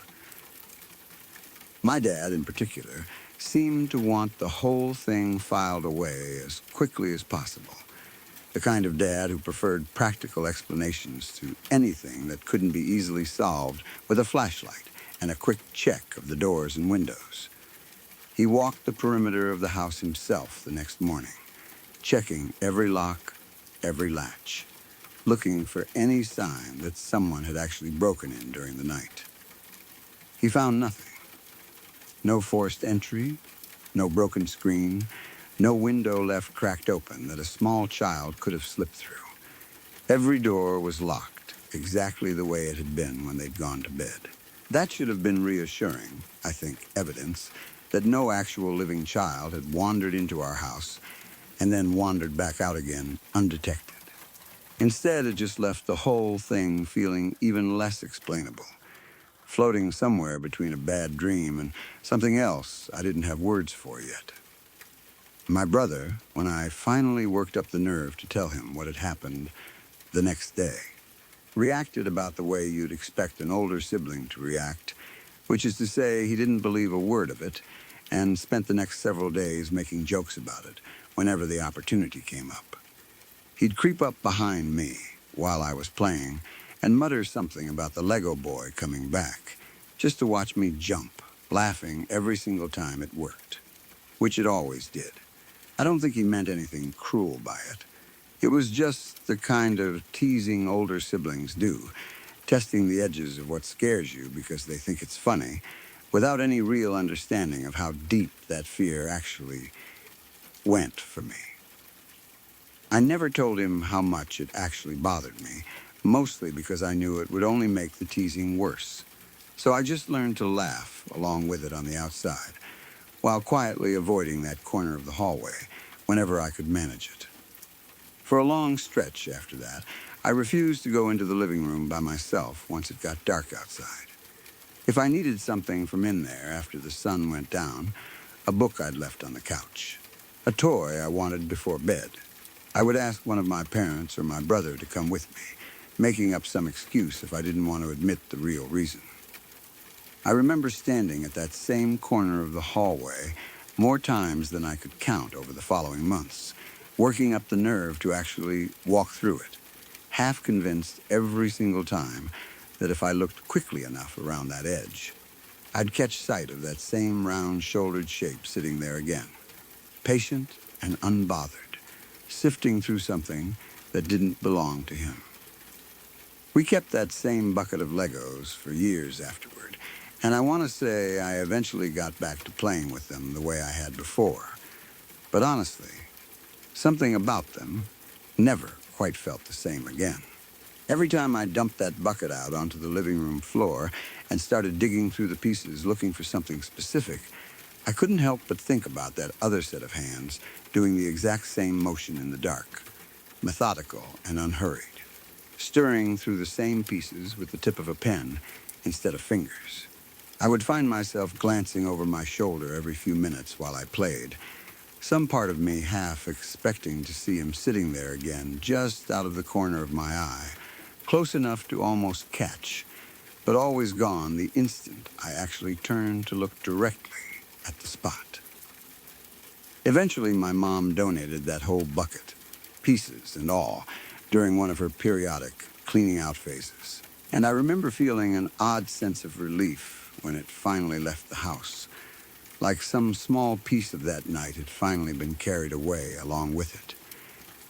My dad, in particular, seemed to want the whole thing filed away as quickly as possible. The kind of dad who preferred practical explanations to anything that couldn't be easily solved with a flashlight and a quick check of the doors and windows. He walked the perimeter of the house himself the next morning, checking every lock, every latch, looking for any sign that someone had actually broken in during the night. He found nothing. No forced entry, no broken screen, no window left cracked open that a small child could have slipped through. Every door was locked, exactly the way it had been when they'd gone to bed. That should have been reassuring, I think, evidence that no actual living child had wandered into our house and then wandered back out again undetected. Instead, it just left the whole thing feeling even less explainable, floating somewhere between a bad dream and something else I didn't have words for yet. My brother, when I finally worked up the nerve to tell him what had happened the next day, reacted about the way you'd expect an older sibling to react, which is to say he didn't believe a word of it and spent the next several days making jokes about it whenever the opportunity came up. He'd creep up behind me while I was playing and mutter something about the Lego boy coming back, just to watch me jump, laughing every single time it worked, which it always did. I don't think he meant anything cruel by it. It was just the kind of teasing older siblings do, testing the edges of what scares you because they think it's funny, without any real understanding of how deep that fear actually went for me. I never told him how much it actually bothered me, mostly because I knew it would only make the teasing worse. So I just learned to laugh along with it on the outside, while quietly avoiding that corner of the hallway whenever I could manage it. For a long stretch after that, I refused to go into the living room by myself once it got dark outside. If I needed something from in there after the sun went down, a book I'd left on the couch, a toy I wanted before bed, I would ask one of my parents or my brother to come with me, making up some excuse if I didn't want to admit the real reason. I remember standing at that same corner of the hallway more times than I could count over the following months, working up the nerve to actually walk through it, half convinced every single time that if I looked quickly enough around that edge, I'd catch sight of that same round-shouldered shape sitting there again, patient and unbothered, sifting through something that didn't belong to him. We kept that same bucket of Legos for years afterward, and I want to say I eventually got back to playing with them the way I had before. But honestly, something about them never quite felt the same again. Every time I dumped that bucket out onto the living room floor and started digging through the pieces looking for something specific, I couldn't help but think about that other set of hands doing the exact same motion in the dark, methodical and unhurried, stirring through the same pieces with the tip of a pen instead of fingers. I would find myself glancing over my shoulder every few minutes while I played, some part of me half expecting to see him sitting there again just out of the corner of my eye, close enough to almost catch, but always gone the instant I actually turned to look directly at the spot. Eventually, my mom donated that whole bucket, pieces and all, during one of her periodic cleaning out phases. And I remember feeling an odd sense of relief when it finally left the house, like some small piece of that night had finally been carried away along with it,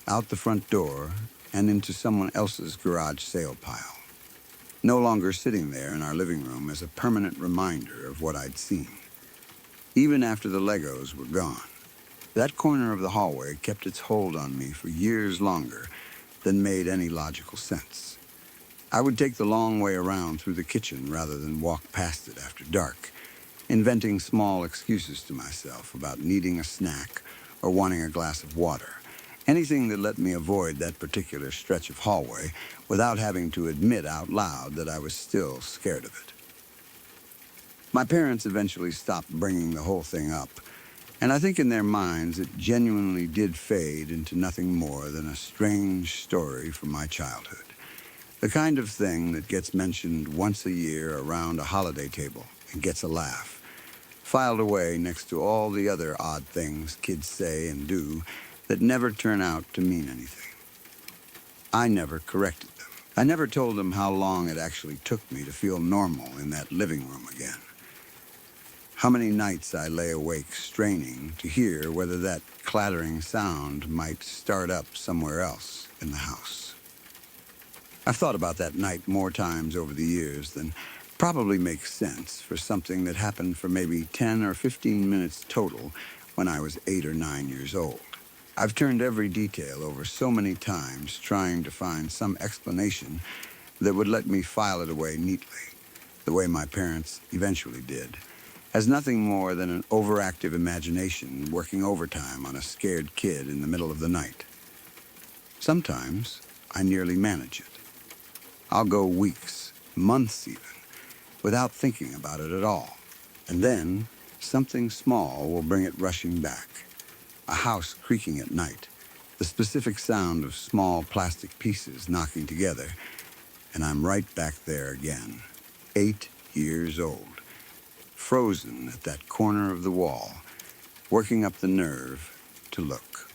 out the front door and into someone else's garage sale pile, no longer sitting there in our living room as a permanent reminder of what I'd seen. Even after the Legos were gone, that corner of the hallway kept its hold on me for years longer than made any logical sense. I would take the long way around through the kitchen rather than walk past it after dark, inventing small excuses to myself about needing a snack or wanting a glass of water, anything that let me avoid that particular stretch of hallway without having to admit out loud that I was still scared of it. My parents eventually stopped bringing the whole thing up, And I think in their minds it genuinely did fade into nothing more than a strange story from my childhood. The kind of thing that gets mentioned once a year around a holiday table and gets a laugh, filed away next to all the other odd things kids say and do that never turn out to mean anything. I never corrected them. I never told them how long it actually took me to feel normal in that living room again. How many nights I lay awake straining to hear whether that clattering sound might start up somewhere else in the house. I've thought about that night more times over the years than probably makes sense for something that happened for maybe 10 or 15 minutes total when I was 8 or 9 years old. I've turned every detail over so many times trying to find some explanation that would let me file it away neatly, the way my parents eventually did, as nothing more than an overactive imagination working overtime on a scared kid in the middle of the night. Sometimes I nearly manage it. I'll go weeks, months even, without thinking about it at all. And then something small will bring it rushing back. A house creaking at night, the specific sound of small plastic pieces knocking together, and I'm right back there again, 8 years old, frozen at that corner of the wall, working up the nerve to look.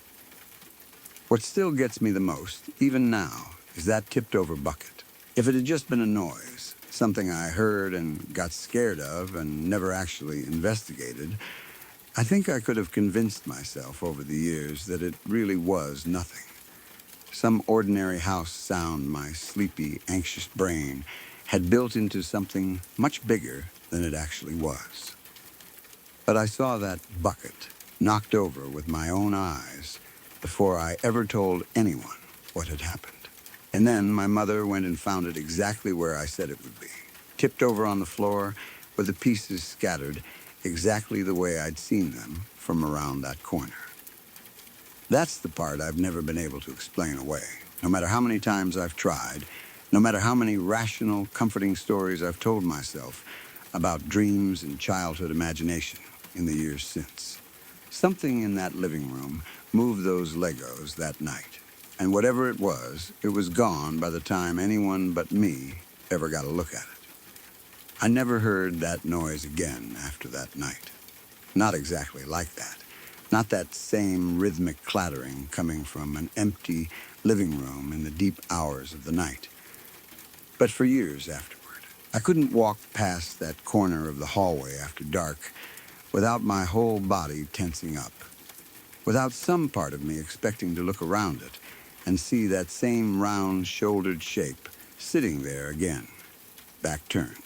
What still gets me the most, even now, is that tipped-over bucket. If it had just been a noise, something I heard and got scared of and never actually investigated, I think I could have convinced myself over the years that it really was nothing. Some ordinary house sound my sleepy, anxious brain had built into something much bigger than it actually was. But I saw that bucket knocked over with my own eyes before I ever told anyone what had happened. And then my mother went and found it exactly where I said it would be, tipped over on the floor with the pieces scattered exactly the way I'd seen them from around that corner. That's the part I've never been able to explain away, no matter how many times I've tried, no matter how many rational, comforting stories I've told myself about dreams and childhood imagination in the years since. Something in that living room moved those Legos that night, and whatever it was gone by the time anyone but me ever got a look at it. I never heard that noise again after that night. Not exactly like that. Not that same rhythmic clattering coming from an empty living room in the deep hours of the night. But for years afterward, I couldn't walk past that corner of the hallway after dark without my whole body tensing up, without some part of me expecting to look around it and see that same round-shouldered shape sitting there again, back turned,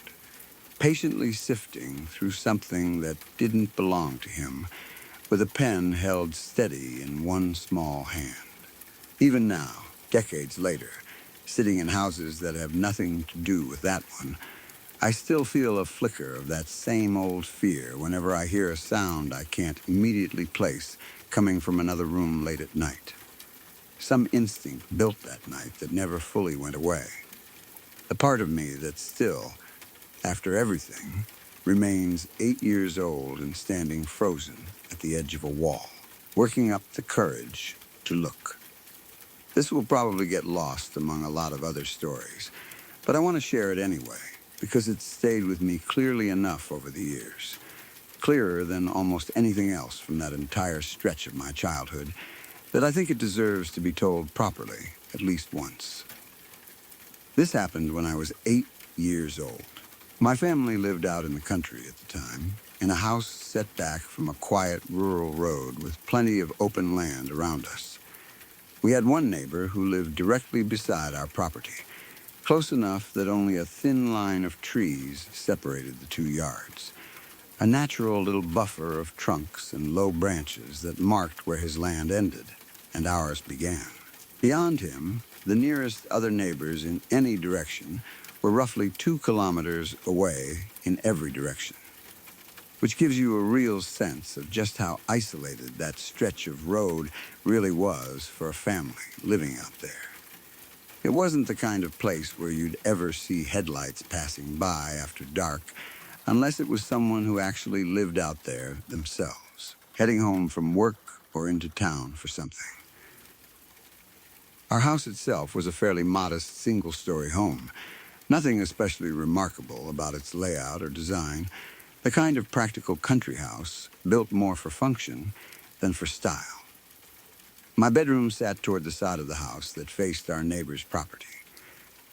patiently sifting through something that didn't belong to him, with a pen held steady in one small hand. Even now, decades later, sitting in houses that have nothing to do with that one, I still feel a flicker of that same old fear whenever I hear a sound I can't immediately place coming from another room late at night. Some instinct built that night that never fully went away. The part of me that still, after everything, remains 8 years old and standing frozen at the edge of a wall, working up the courage to look. This will probably get lost among a lot of other stories, but I want to share it anyway, because it's stayed with me clearly enough over the years, clearer than almost anything else from that entire stretch of my childhood, that I think it deserves to be told properly at least once. This happened when I was 8 years old. My family lived out in the country at the time, in a house set back from a quiet rural road with plenty of open land around us. We had one neighbor who lived directly beside our property, close enough that only a thin line of trees separated the 2 yards, a natural little buffer of trunks and low branches that marked where his land ended and ours began. Beyond him, the nearest other neighbors in any direction were roughly 2 kilometers away in every direction, which gives you a real sense of just how isolated that stretch of road really was for a family living out there. It wasn't the kind of place where you'd ever see headlights passing by after dark unless it was someone who actually lived out there themselves. heading home from work or into town for something. Our house itself was a fairly modest single-story home. Nothing especially remarkable about its layout or design, the kind of practical country house built more for function than for style. My bedroom sat toward the side of the house that faced our neighbor's property.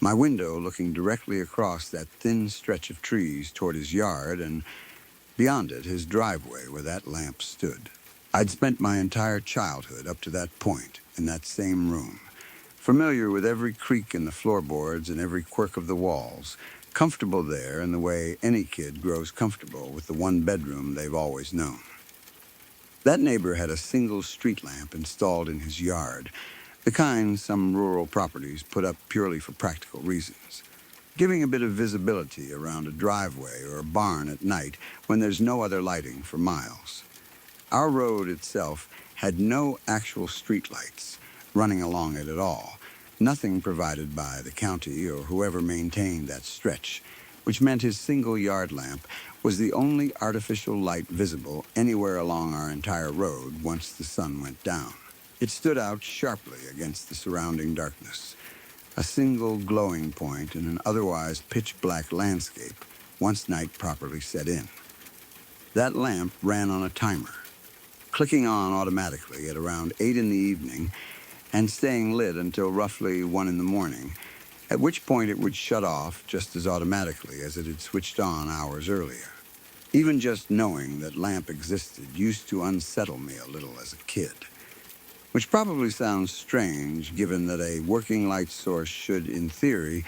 My window looking directly across that thin stretch of trees toward his yard and beyond it his driveway where that lamp stood. I'd spent my entire childhood up to that point in that same room, familiar with every creak in the floorboards and every quirk of the walls, comfortable there in the way any kid grows comfortable with the one bedroom they've always known. That neighbor had a single street lamp installed in his yard, the kind some rural properties put up purely for practical reasons, giving a bit of visibility around a driveway or a barn at night when there's no other lighting for miles. Our road itself had no actual streetlights running along it at all, nothing provided by the county or whoever maintained that stretch, which meant his single yard lamp was the only artificial light visible anywhere along our entire road once the sun went down. It stood out sharply against the surrounding darkness, a single glowing point in an otherwise pitch-black landscape once night properly set in. That lamp ran on a timer, clicking on automatically at around 8 in the evening and staying lit until roughly 1 in the morning, at which point it would shut off just as automatically as it had switched on hours earlier. Even just knowing that lamp existed used to unsettle me a little as a kid, which probably sounds strange given that a working light source should, in theory,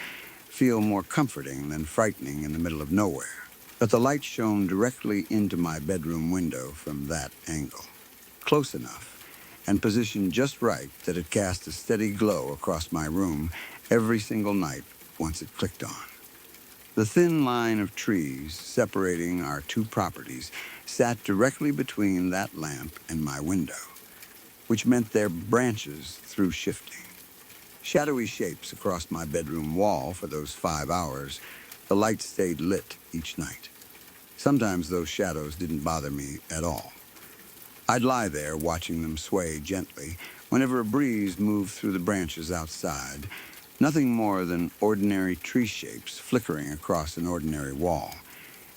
feel more comforting than frightening in the middle of nowhere. But the light shone directly into my bedroom window from that angle, close enough and positioned just right that it cast a steady glow across my room every single night once it clicked on. The thin line of trees separating our two properties sat directly between that lamp and my window, which meant their branches through shifting. Shadowy shapes across my bedroom wall for those 5 hours, the light stayed lit each night. Sometimes those shadows didn't bother me at all. I'd lie there watching them sway gently whenever a breeze moved through the branches outside, nothing more than ordinary tree shapes flickering across an ordinary wall,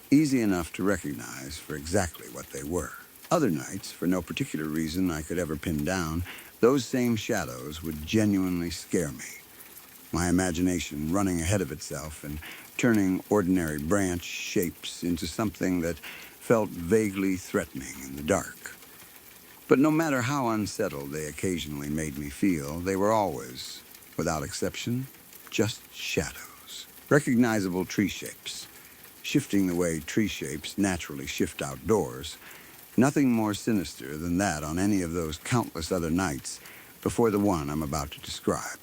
easy enough to recognize for exactly what they were. Other nights, for no particular reason I could ever pin down, those same shadows would genuinely scare me, my imagination running ahead of itself and turning ordinary branch shapes into something that felt vaguely threatening in the dark. But no matter how unsettled they occasionally made me feel, they were always, without exception, just shadows. Recognizable tree shapes, shifting the way tree shapes naturally shift outdoors. Nothing more sinister than that on any of those countless other nights before the one I'm about to describe.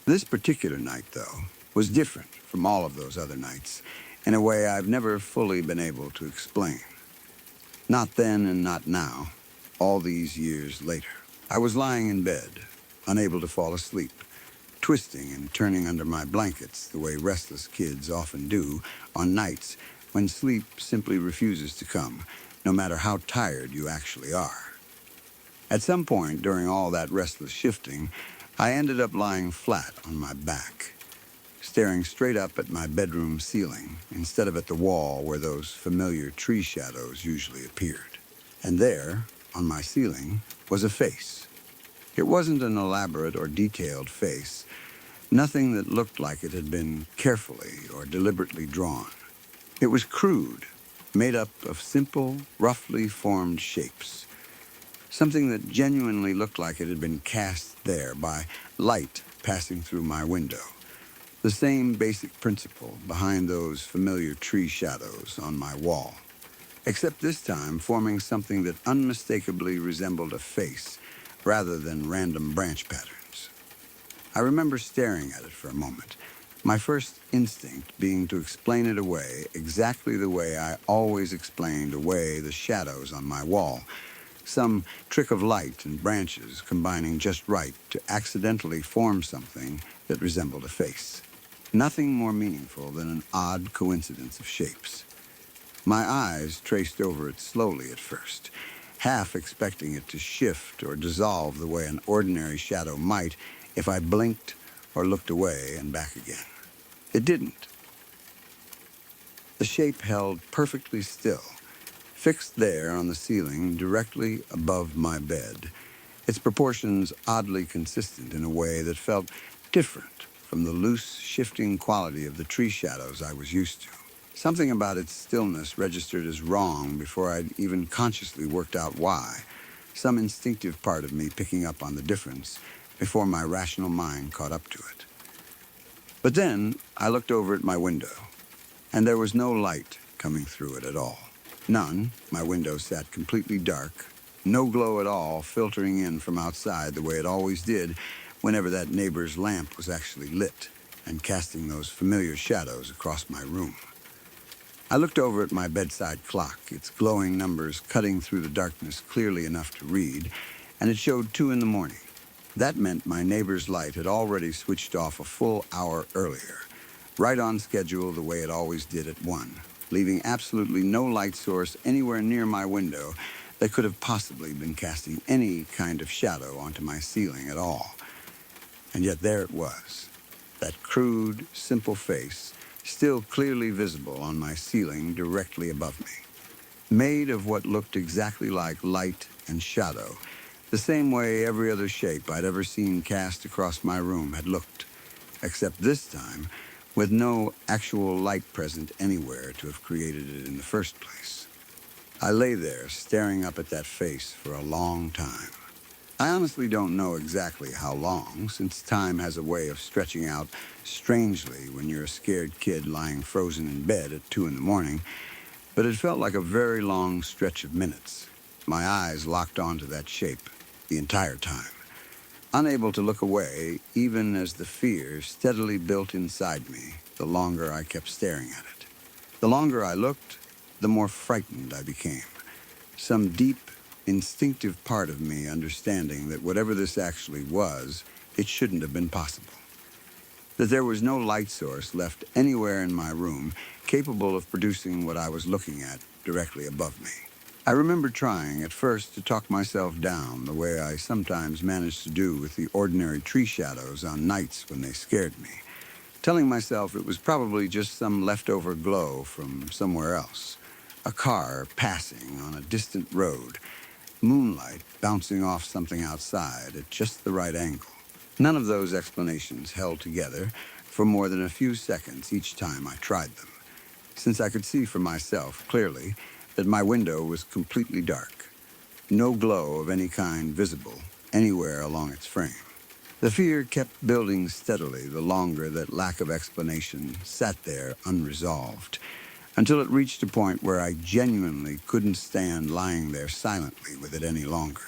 This particular night, though, was different from all of those other nights in a way I've never fully been able to explain. Not then and not now, all these years later. I was lying in bed, unable to fall asleep, twisting and turning under my blankets the way restless kids often do on nights when sleep simply refuses to come, no matter how tired you actually are. At some point during all that restless shifting, I ended up lying flat on my back, staring straight up at my bedroom ceiling instead of at the wall where those familiar tree shadows usually appeared. And there, on my ceiling, was a face. It wasn't an elaborate or detailed face, nothing that looked like it had been carefully or deliberately drawn. It was crude, made up of simple, roughly formed shapes, something that genuinely looked like it had been cast there by light passing through my window. The same basic principle behind those familiar tree shadows on my wall, except this time forming something that unmistakably resembled a face rather than random branch patterns. I remember staring at it for a moment, my first instinct being to explain it away exactly the way I always explained away the shadows on my wall, some trick of light and branches combining just right to accidentally form something that resembled a face. Nothing more meaningful than an odd coincidence of shapes. My eyes traced over it slowly at first, half expecting it to shift or dissolve the way an ordinary shadow might if I blinked or looked away and back again. It didn't. The shape held perfectly still, fixed there on the ceiling directly above my bed, its proportions oddly consistent in a way that felt different from the loose, shifting quality of the tree shadows I was used to. Something about its stillness registered as wrong before I'd even consciously worked out why, some instinctive part of me picking up on the difference before my rational mind caught up to it. But then I looked over at my window, and there was no light coming through it at all. None. My window sat completely dark, no glow at all filtering in from outside the way it always did whenever that neighbor's lamp was actually lit and casting those familiar shadows across my room. I looked over at my bedside clock, its glowing numbers cutting through the darkness clearly enough to read, and it showed 2 in the morning. That meant my neighbor's light had already switched off a full hour earlier, right on schedule the way it always did at 1, leaving absolutely no light source anywhere near my window that could have possibly been casting any kind of shadow onto my ceiling at all. And yet there it was, that crude, simple face, still clearly visible on my ceiling directly above me, made of what looked exactly like light and shadow, the same way every other shape I'd ever seen cast across my room had looked, except this time with no actual light present anywhere to have created it in the first place. I lay there staring up at that face for a long time. I honestly don't know exactly how long, since time has a way of stretching out strangely when you're a scared kid lying frozen in bed at 2 in the morning, but it felt like a very long stretch of minutes, my eyes locked onto that shape the entire time, unable to look away even as the fear steadily built inside me the longer I kept staring at it. The longer I looked, the more frightened I became, some deep, instinctive part of me understanding that whatever this actually was, it shouldn't have been possible. That there was no light source left anywhere in my room capable of producing what I was looking at directly above me. I remember trying at first to talk myself down the way I sometimes managed to do with the ordinary tree shadows on nights when they scared me, telling myself it was probably just some leftover glow from somewhere else, a car passing on a distant road, moonlight bouncing off something outside at just the right angle. None of those explanations held together for more than a few seconds each time I tried them, since I could see for myself clearly that my window was completely dark, no glow of any kind visible anywhere along its frame. The fear kept building steadily the longer that lack of explanation sat there unresolved, until it reached a point where I genuinely couldn't stand lying there silently with it any longer.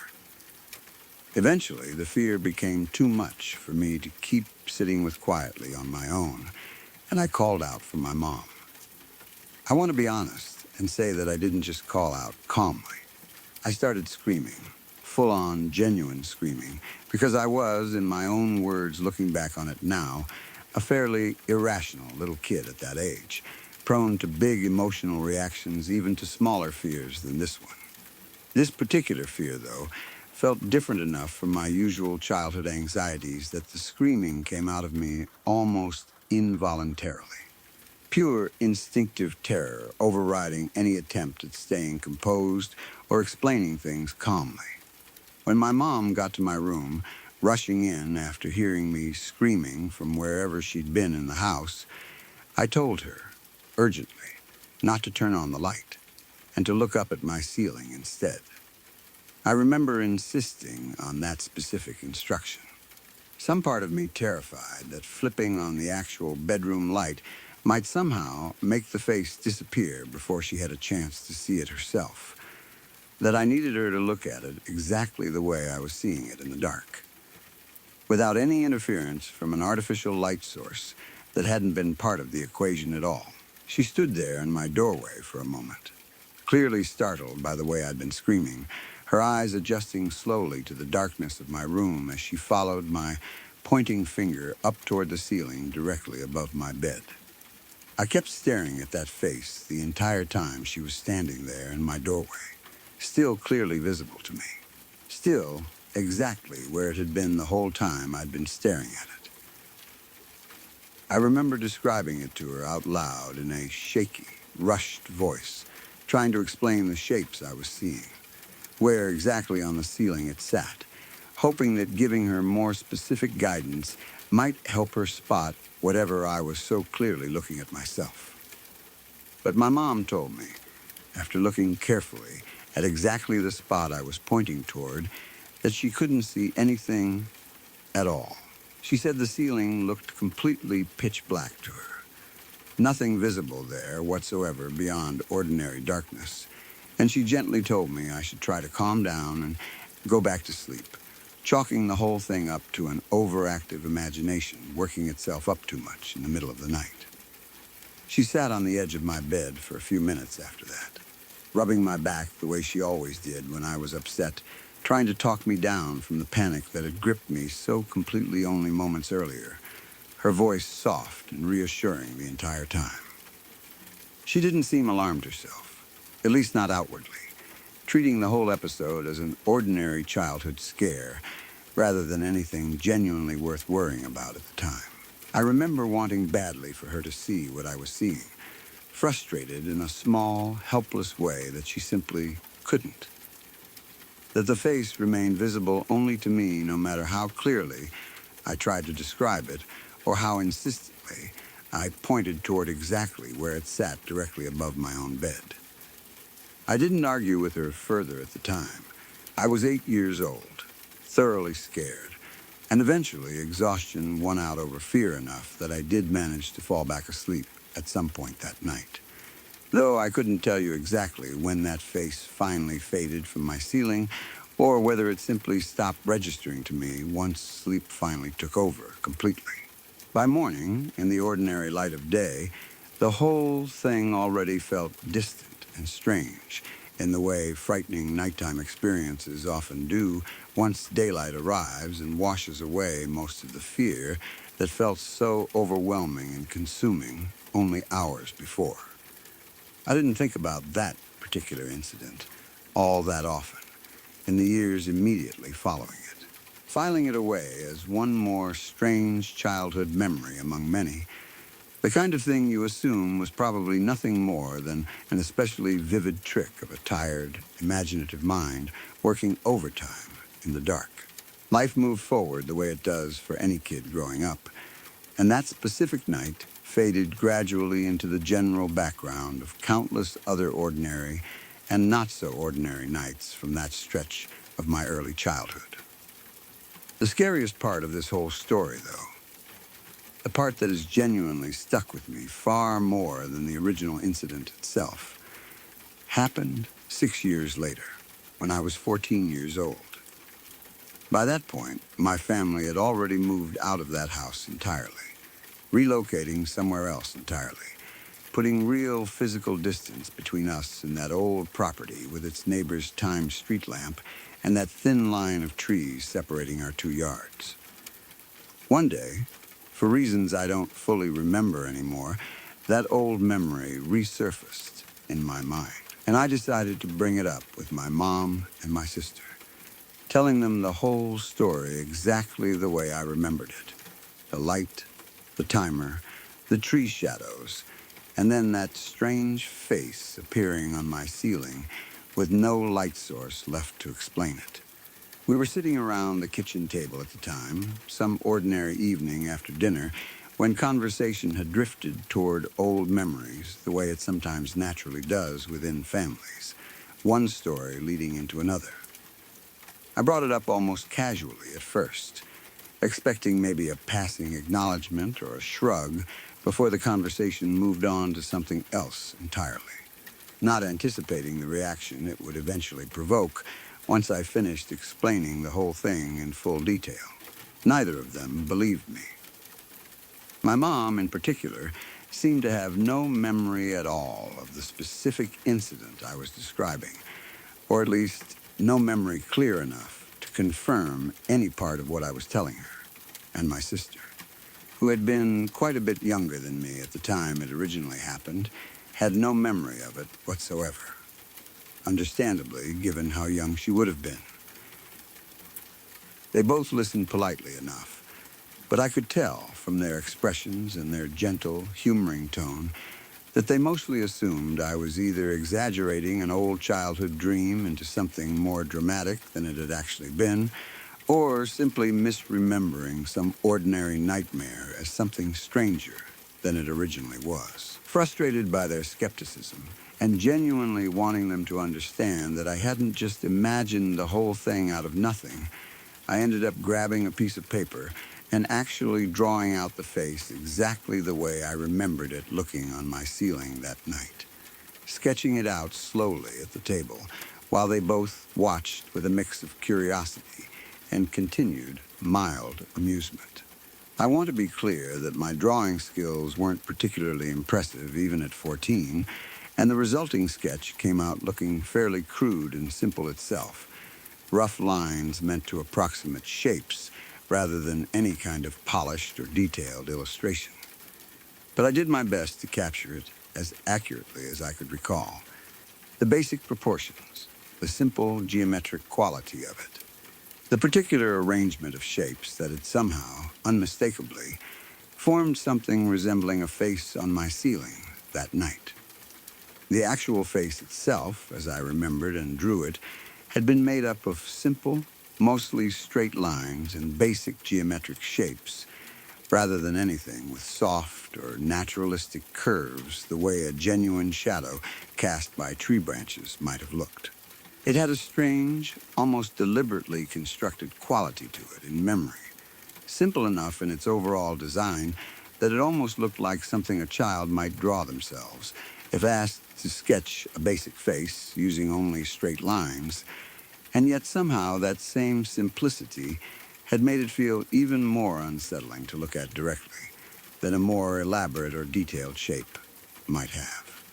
Eventually, the fear became too much for me to keep sitting with quietly on my own, and I called out for my mom. I want to be honest and say that I didn't just call out calmly. I started screaming, full-on, genuine screaming, because I was, in my own words looking back on it now, a fairly irrational little kid at that age, prone to big emotional reactions even to smaller fears than this one. This particular fear, though, felt different enough from my usual childhood anxieties that the screaming came out of me almost involuntarily. Pure instinctive terror overriding any attempt at staying composed or explaining things calmly. When my mom got to my room, rushing in after hearing me screaming from wherever she'd been in the house, I told her, urgently, not to turn on the light, and to look up at my ceiling instead. I remember insisting on that specific instruction. Some part of me terrified that flipping on the actual bedroom light might somehow make the face disappear before she had a chance to see it herself, that I needed her to look at it exactly the way I was seeing it in the dark, without any interference from an artificial light source that hadn't been part of the equation at all. She stood there in my doorway for a moment, clearly startled by the way I'd been screaming, her eyes adjusting slowly to the darkness of my room as she followed my pointing finger up toward the ceiling directly above my bed. I kept staring at that face the entire time she was standing there in my doorway, still clearly visible to me. Still exactly where it had been the whole time I'd been staring at it. I remember describing it to her out loud in a shaky, rushed voice, trying to explain the shapes I was seeing, where exactly on the ceiling it sat, hoping that giving her more specific guidance might help her spot whatever I was so clearly looking at myself. But my mom told me, after looking carefully at exactly the spot I was pointing toward, that she couldn't see anything at all. She said the ceiling looked completely pitch black to her. Nothing visible there whatsoever beyond ordinary darkness, and she gently told me I should try to calm down and go back to sleep, chalking the whole thing up to an overactive imagination working itself up too much in the middle of the night. She sat on the edge of my bed for a few minutes after that, rubbing my back the way she always did when I was upset, trying to talk me down from the panic that had gripped me so completely only moments earlier, her voice soft and reassuring the entire time. She didn't seem alarmed herself, at least not outwardly, treating the whole episode as an ordinary childhood scare rather than anything genuinely worth worrying about at the time. I remember wanting badly for her to see what I was seeing, frustrated in a small, helpless way that she simply couldn't. That the face remained visible only to me no matter how clearly I tried to describe it or how insistently I pointed toward exactly where it sat directly above my own bed. I didn't argue with her further at the time. I was 8 years old, thoroughly scared, and eventually exhaustion won out over fear enough that I did manage to fall back asleep at some point that night. Though I couldn't tell you exactly when that face finally faded from my ceiling or whether it simply stopped registering to me once sleep finally took over completely. By morning, in the ordinary light of day, the whole thing already felt distant and strange in the way frightening nighttime experiences often do once daylight arrives and washes away most of the fear that felt so overwhelming and consuming only hours before. I didn't think about that particular incident all that often in the years immediately following it, filing it away as one more strange childhood memory among many, the kind of thing you assume was probably nothing more than an especially vivid trick of a tired, imaginative mind working overtime in the dark. Life moved forward the way it does for any kid growing up, and that specific night faded gradually into the general background of countless other ordinary and not-so-ordinary nights from that stretch of my early childhood. The scariest part of this whole story, though, the part that has genuinely stuck with me far more than the original incident itself, happened 6 years later, when I was 14 years old. By that point, my family had already moved out of that house entirely, relocating somewhere else entirely, putting real physical distance between us and that old property with its neighbor's timed street lamp and that thin line of trees separating our 2 yards. One day, for reasons I don't fully remember anymore, that old memory resurfaced in my mind, and I decided to bring it up with my mom and my sister, telling them the whole story exactly the way I remembered it. The light, the timer, the tree shadows, and then that strange face appearing on my ceiling with no light source left to explain it. We were sitting around the kitchen table at the time, some ordinary evening after dinner, when conversation had drifted toward old memories the way it sometimes naturally does within families, one story leading into another. I brought it up almost casually at first, expecting maybe a passing acknowledgement or a shrug before the conversation moved on to something else entirely, not anticipating the reaction it would eventually provoke once I finished explaining the whole thing in full detail. Neither of them believed me. My mom, in particular, seemed to have no memory at all of the specific incident I was describing, or at least no memory clear enough to confirm any part of what I was telling her, and my sister, who had been quite a bit younger than me at the time it originally happened, had no memory of it whatsoever. understandably, given how young she would have been. They both listened politely enough, but I could tell from their expressions and their gentle, humoring tone that they mostly assumed I was either exaggerating an old childhood dream into something more dramatic than it had actually been, or simply misremembering some ordinary nightmare as something stranger than it originally was. Frustrated by their skepticism, and genuinely wanting them to understand that I hadn't just imagined the whole thing out of nothing, I ended up grabbing a piece of paper and actually drawing out the face exactly the way I remembered it looking on my ceiling that night, sketching it out slowly at the table while they both watched with a mix of curiosity and continued mild amusement. I want to be clear that my drawing skills weren't particularly impressive even at 14, and the resulting sketch came out looking fairly crude and simple itself. Rough lines meant to approximate shapes rather than any kind of polished or detailed illustration. But I did my best to capture it as accurately as I could recall. The basic proportions, the simple geometric quality of it, the particular arrangement of shapes that had somehow, unmistakably, formed something resembling a face on my ceiling that night. The actual face itself, as I remembered and drew it, had been made up of simple, mostly straight lines and basic geometric shapes, rather than anything with soft or naturalistic curves the way a genuine shadow cast by tree branches might have looked. It had a strange, almost deliberately constructed quality to it in memory, simple enough in its overall design that it almost looked like something a child might draw themselves if asked to sketch a basic face using only straight lines, and yet somehow that same simplicity had made it feel even more unsettling to look at directly than a more elaborate or detailed shape might have.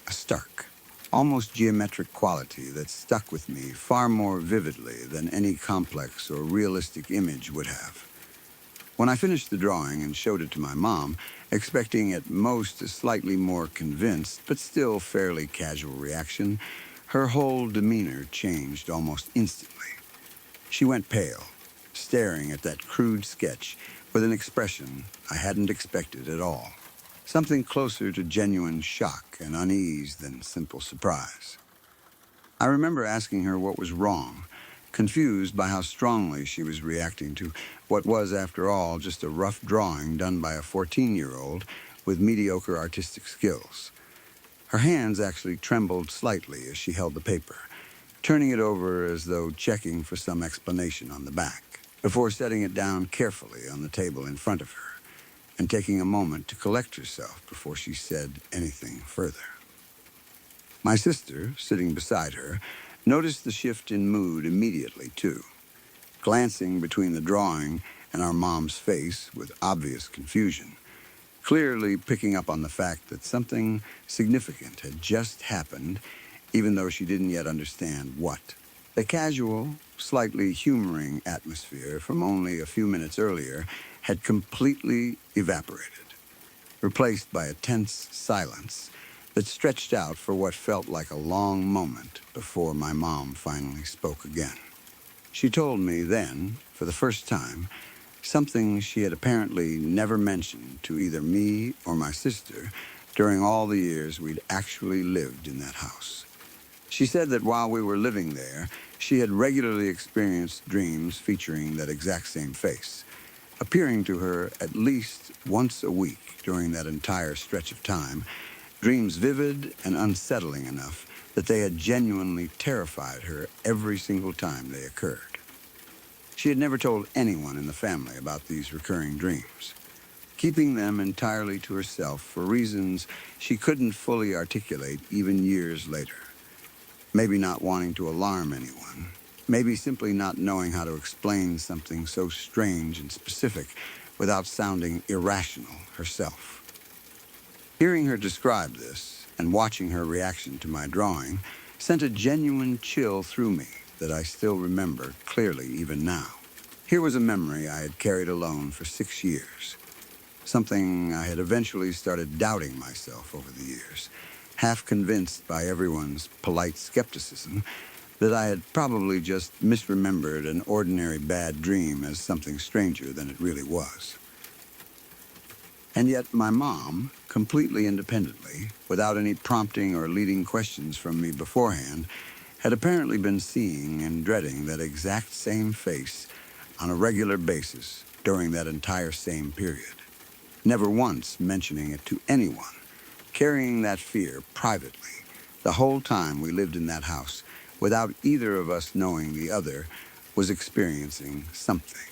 A stark, almost geometric quality that stuck with me far more vividly than any complex or realistic image would have. When I finished the drawing and showed it to my mom, expecting at most a slightly more convinced, but still fairly casual reaction, her whole demeanor changed almost instantly. She went pale, staring at that crude sketch with an expression I hadn't expected at all. Something closer to genuine shock and unease than simple surprise. I remember asking her what was wrong, confused by how strongly she was reacting to what was, after all, just a rough drawing done by a 14-year-old with mediocre artistic skills. Her hands actually trembled slightly as she held the paper, turning it over as though checking for some explanation on the back, before setting it down carefully on the table in front of her, and taking a moment to collect herself before she said anything further. My sister, sitting beside her, noticed the shift in mood immediately, too, glancing between the drawing and our mom's face with obvious confusion, clearly picking up on the fact that something significant had just happened, even though she didn't yet understand what. The casual, slightly humoring atmosphere from only a few minutes earlier had completely evaporated, replaced by a tense silence that stretched out for what felt like a long moment before my mom finally spoke again. She told me then, for the first time, something she had apparently never mentioned to either me or my sister during all the years we'd actually lived in that house. She said that while we were living there, she had regularly experienced dreams featuring that exact same face, appearing to her at least once a week during that entire stretch of time, dreams vivid and unsettling enough that they had genuinely terrified her every single time they occurred. She had never told anyone in the family about these recurring dreams, keeping them entirely to herself for reasons she couldn't fully articulate even years later. Maybe not wanting to alarm anyone, maybe simply not knowing how to explain something so strange and specific without sounding irrational herself. Hearing her describe this and watching her reaction to my drawing sent a genuine chill through me that I still remember clearly even now. Here was a memory I had carried alone for 6 years, something I had eventually started doubting myself over the years, half convinced by everyone's polite skepticism that I had probably just misremembered an ordinary bad dream as something stranger than it really was. And yet my mom, completely independently, without any prompting or leading questions from me beforehand, had apparently been seeing and dreading that exact same face on a regular basis during that entire same period, never once mentioning it to anyone, carrying that fear privately the whole time we lived in that house without either of us knowing the other was experiencing something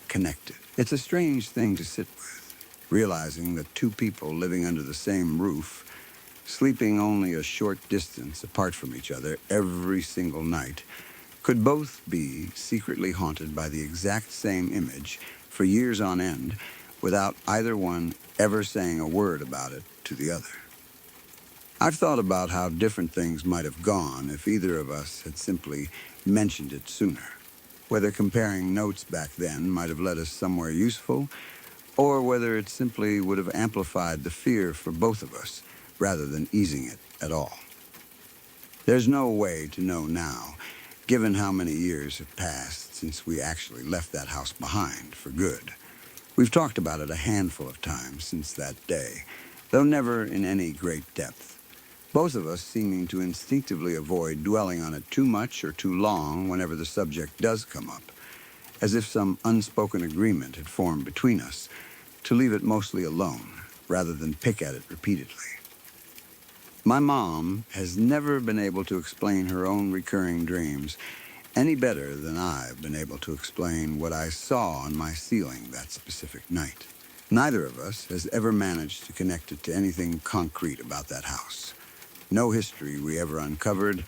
connected. It's a strange thing to sit with, realizing that two people living under the same roof, sleeping only a short distance apart from each other every single night, could both be secretly haunted by the exact same image for years on end without either one ever saying a word about it to the other. I've thought about how different things might have gone if either of us had simply mentioned it sooner, whether comparing notes back then might have led us somewhere useful, or whether it simply would have amplified the fear for both of us rather than easing it at all. There's no way to know now, given how many years have passed since we actually left that house behind for good. We've talked about it a handful of times since that day, though never in any great depth. Both of us seeming to instinctively avoid dwelling on it too much or too long whenever the subject does come up, as if some unspoken agreement had formed between us to leave it mostly alone rather than pick at it repeatedly. My mom has never been able to explain her own recurring dreams any better than I've been able to explain what I saw on my ceiling that specific night. Neither of us has ever managed to connect it to anything concrete about that house. No history we ever uncovered,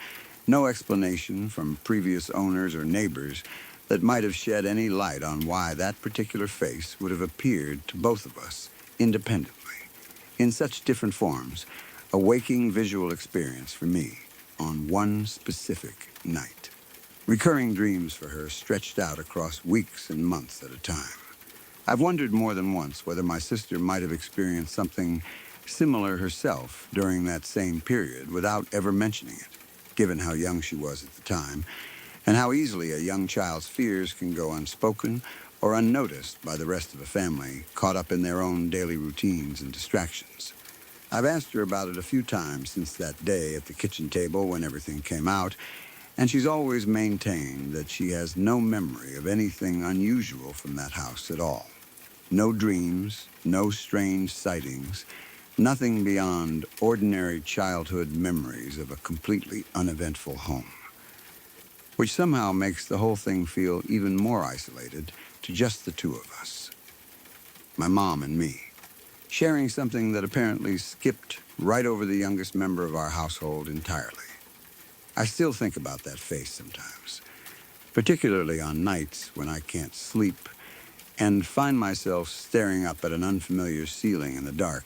no explanation from previous owners or neighbors that might have shed any light on why that particular face would have appeared to both of us independently, in such different forms, a waking visual experience for me on one specific night. Recurring dreams for her stretched out across weeks and months at a time. I've wondered more than once whether my sister might have experienced something similar herself during that same period without ever mentioning it, given how young she was at the time, and how easily a young child's fears can go unspoken or unnoticed by the rest of the family, caught up in their own daily routines and distractions. I've asked her about it a few times since that day at the kitchen table when everything came out, and she's always maintained that she has no memory of anything unusual from that house at all. No dreams, no strange sightings, nothing beyond ordinary childhood memories of a completely uneventful home, which somehow makes the whole thing feel even more isolated to just the two of us, my mom and me, sharing something that apparently skipped right over the youngest member of our household entirely. I still think about that face sometimes, particularly on nights when I can't sleep and find myself staring up at an unfamiliar ceiling in the dark,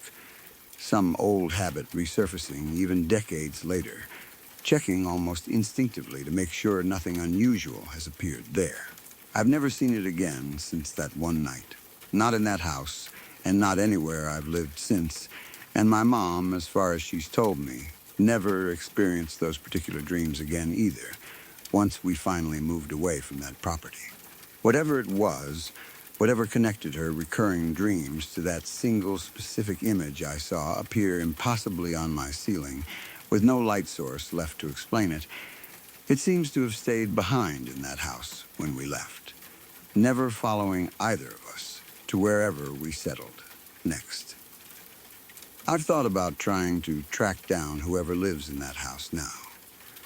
some old habit resurfacing even decades later, checking almost instinctively to make sure nothing unusual has appeared there. I've never seen it again since that one night, not in that house, and not anywhere I've lived since, and my mom, as far as she's told me, never experienced those particular dreams again either, once we finally moved away from that property. Whatever it was, whatever connected her recurring dreams to that single specific image I saw appear impossibly on my ceiling, with no light source left to explain it, it seems to have stayed behind in that house when we left, never following either of us to wherever we settled next. I've thought about trying to track down whoever lives in that house now,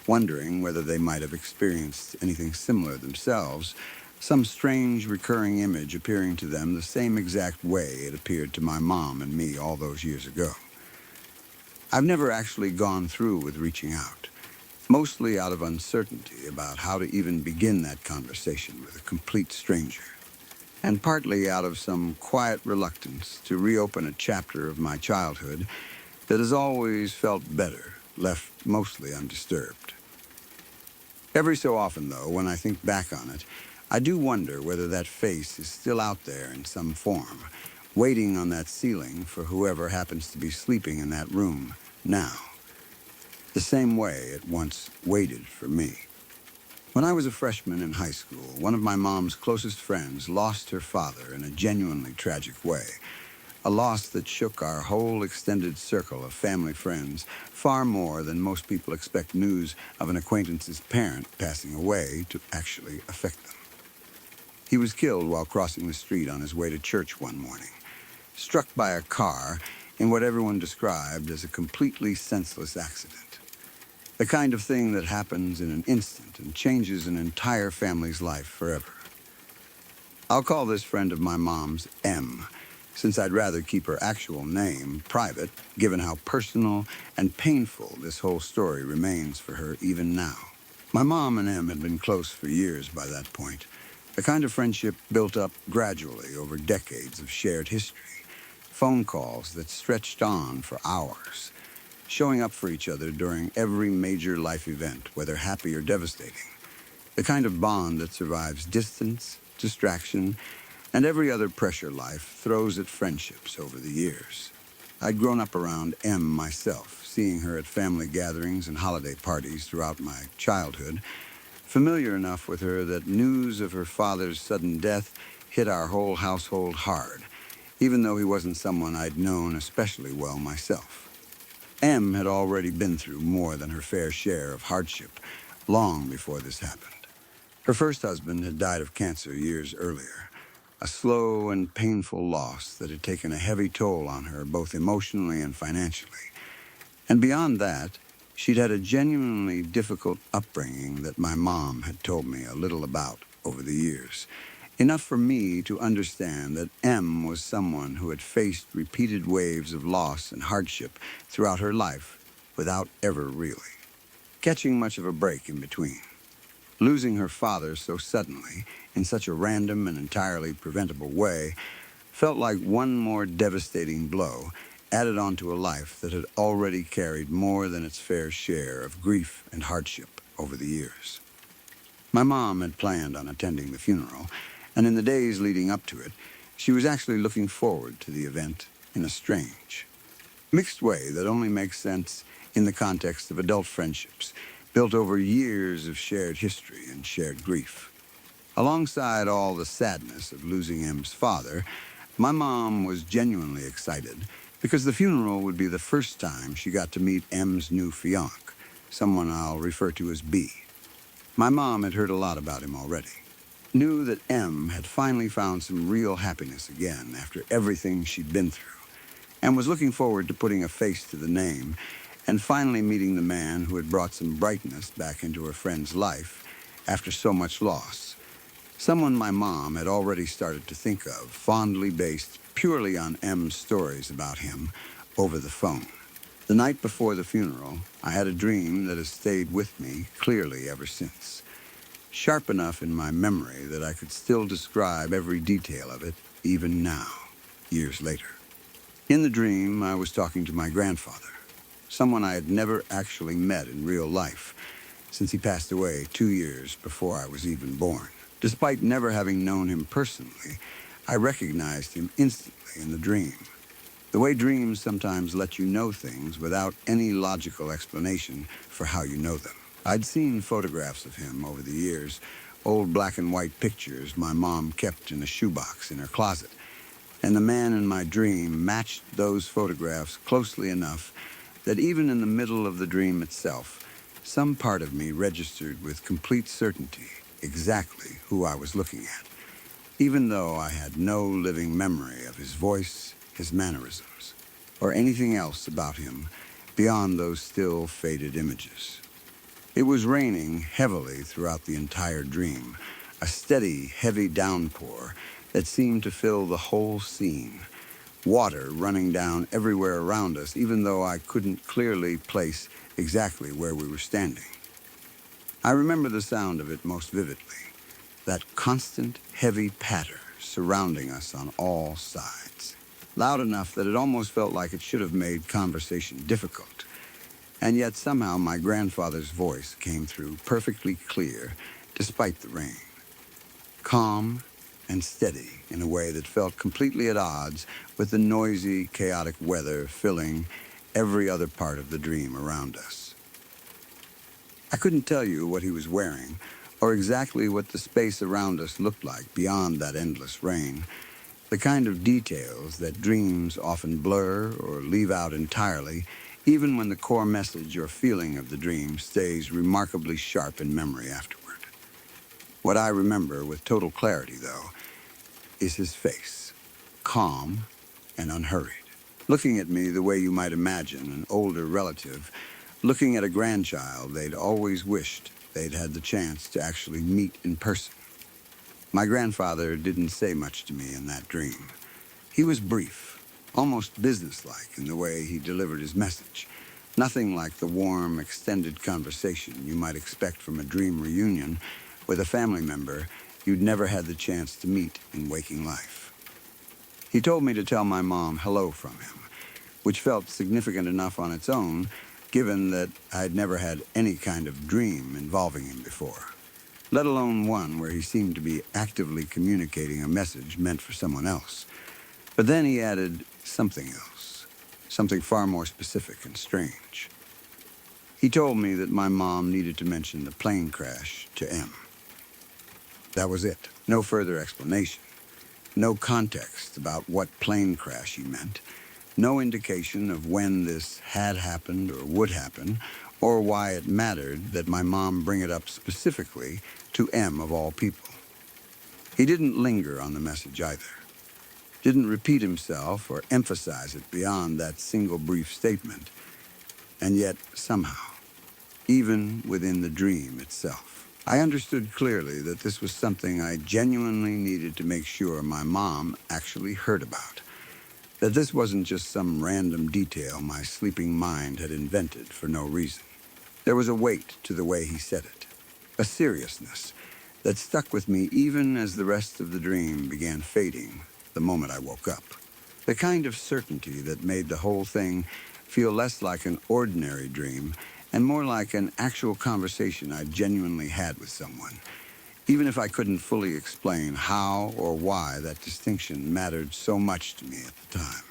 wondering whether they might have experienced anything similar themselves, some strange recurring image appearing to them the same exact way it appeared to my mom and me all those years ago. I've never actually gone through with reaching out, mostly out of uncertainty about how to even begin that conversation with a complete stranger, and partly out of some quiet reluctance to reopen a chapter of my childhood that has always felt better, left mostly undisturbed. Every so often, though, when I think back on it, I do wonder whether that face is still out there in some form, waiting on that ceiling for whoever happens to be sleeping in that room now, the same way it once waited for me. When I was a freshman in high school, one of my mom's closest friends lost her father in a genuinely tragic way, a loss that shook our whole extended circle of family friends far more than most people expect news of an acquaintance's parent passing away to actually affect them. He was killed while crossing the street on his way to church one morning, struck by a car in what everyone described as a completely senseless accident. The kind of thing that happens in an instant and changes an entire family's life forever. I'll call this friend of my mom's M, since I'd rather keep her actual name private, given how personal and painful this whole story remains for her even now. My mom and M had been close for years by that point, the kind of friendship built up gradually over decades of shared history, phone calls that stretched on for hours, showing up for each other during every major life event, whether happy or devastating, the kind of bond that survives distance, distraction, and every other pressure life throws at friendships over the years. I'd grown up around M myself, seeing her at family gatherings and holiday parties throughout my childhood, familiar enough with her that news of her father's sudden death hit our whole household hard, even though he wasn't someone I'd known especially well myself. M had already been through more than her fair share of hardship long before this happened. Her first husband had died of cancer years earlier, a slow and painful loss that had taken a heavy toll on her both emotionally and financially. And beyond that, she'd had a genuinely difficult upbringing that my mom had told me a little about over the years, enough for me to understand that M was someone who had faced repeated waves of loss and hardship throughout her life without ever really catching much of a break in between. Losing her father so suddenly, in such a random and entirely preventable way, felt like one more devastating blow added onto a life that had already carried more than its fair share of grief and hardship over the years. My mom had planned on attending the funeral, and in the days leading up to it, she was actually looking forward to the event in a strange, mixed way that only makes sense in the context of adult friendships, built over years of shared history and shared grief. Alongside all the sadness of losing M's father, my mom was genuinely excited because the funeral would be the first time she got to meet M's new fiancé, someone I'll refer to as B. My mom had heard a lot about him already, knew that M had finally found some real happiness again after everything she'd been through, and was looking forward to putting a face to the name and finally meeting the man who had brought some brightness back into her friend's life after so much loss. Someone my mom had already started to think of, fondly based purely on M's stories about him over the phone. The night before the funeral, I had a dream that has stayed with me clearly ever since, sharp enough in my memory that I could still describe every detail of it, even now, years later. In the dream, I was talking to my grandfather, someone I had never actually met in real life, since he passed away 2 years before I was even born. Despite never having known him personally, I recognized him instantly in the dream. The way dreams sometimes let you know things without any logical explanation for how you know them. I'd seen photographs of him over the years, old black and white pictures my mom kept in a shoebox in her closet, and the man in my dream matched those photographs closely enough that even in the middle of the dream itself, some part of me registered with complete certainty exactly who I was looking at, even though I had no living memory of his voice, his mannerisms, or anything else about him beyond those still faded images. It was raining heavily throughout the entire dream, a steady, heavy downpour that seemed to fill the whole scene, water running down everywhere around us, even though I couldn't clearly place exactly where we were standing. I remember the sound of it most vividly, that constant, heavy patter surrounding us on all sides, loud enough that it almost felt like it should have made conversation difficult. And yet somehow my grandfather's voice came through perfectly clear, despite the rain. Calm and steady in a way that felt completely at odds with the noisy, chaotic weather filling every other part of the dream around us. I couldn't tell you what he was wearing, or exactly what the space around us looked like beyond that endless rain, the kind of details that dreams often blur or leave out entirely, even when the core message or feeling of the dream stays remarkably sharp in memory afterward. What I remember with total clarity, though, is his face, calm and unhurried, looking at me the way you might imagine an older relative looking at a grandchild they'd always wished they'd had the chance to actually meet in person. My grandfather didn't say much to me in that dream. He was brief, almost businesslike in the way he delivered his message. Nothing like the warm, extended conversation you might expect from a dream reunion with a family member you'd never had the chance to meet in waking life. He told me to tell my mom hello from him, which felt significant enough on its own, given that I'd never had any kind of dream involving him before, let alone one where he seemed to be actively communicating a message meant for someone else. But then he added something else, something far more specific and strange. He told me that my mom needed to mention the plane crash to M. That was it. No further explanation. No context about what plane crash he meant. No indication of when this had happened or would happen, or why it mattered that my mom bring it up specifically to M of all people. He didn't linger on the message either. Didn't repeat himself or emphasize it beyond that single brief statement. And yet, somehow, even within the dream itself, I understood clearly that this was something I genuinely needed to make sure my mom actually heard about. That this wasn't just some random detail my sleeping mind had invented for no reason. There was a weight to the way he said it, a seriousness that stuck with me even as the rest of the dream began fading the moment I woke up. The kind of certainty that made the whole thing feel less like an ordinary dream and more like an actual conversation I genuinely had with someone, even if I couldn't fully explain how or why that distinction mattered so much to me at the time.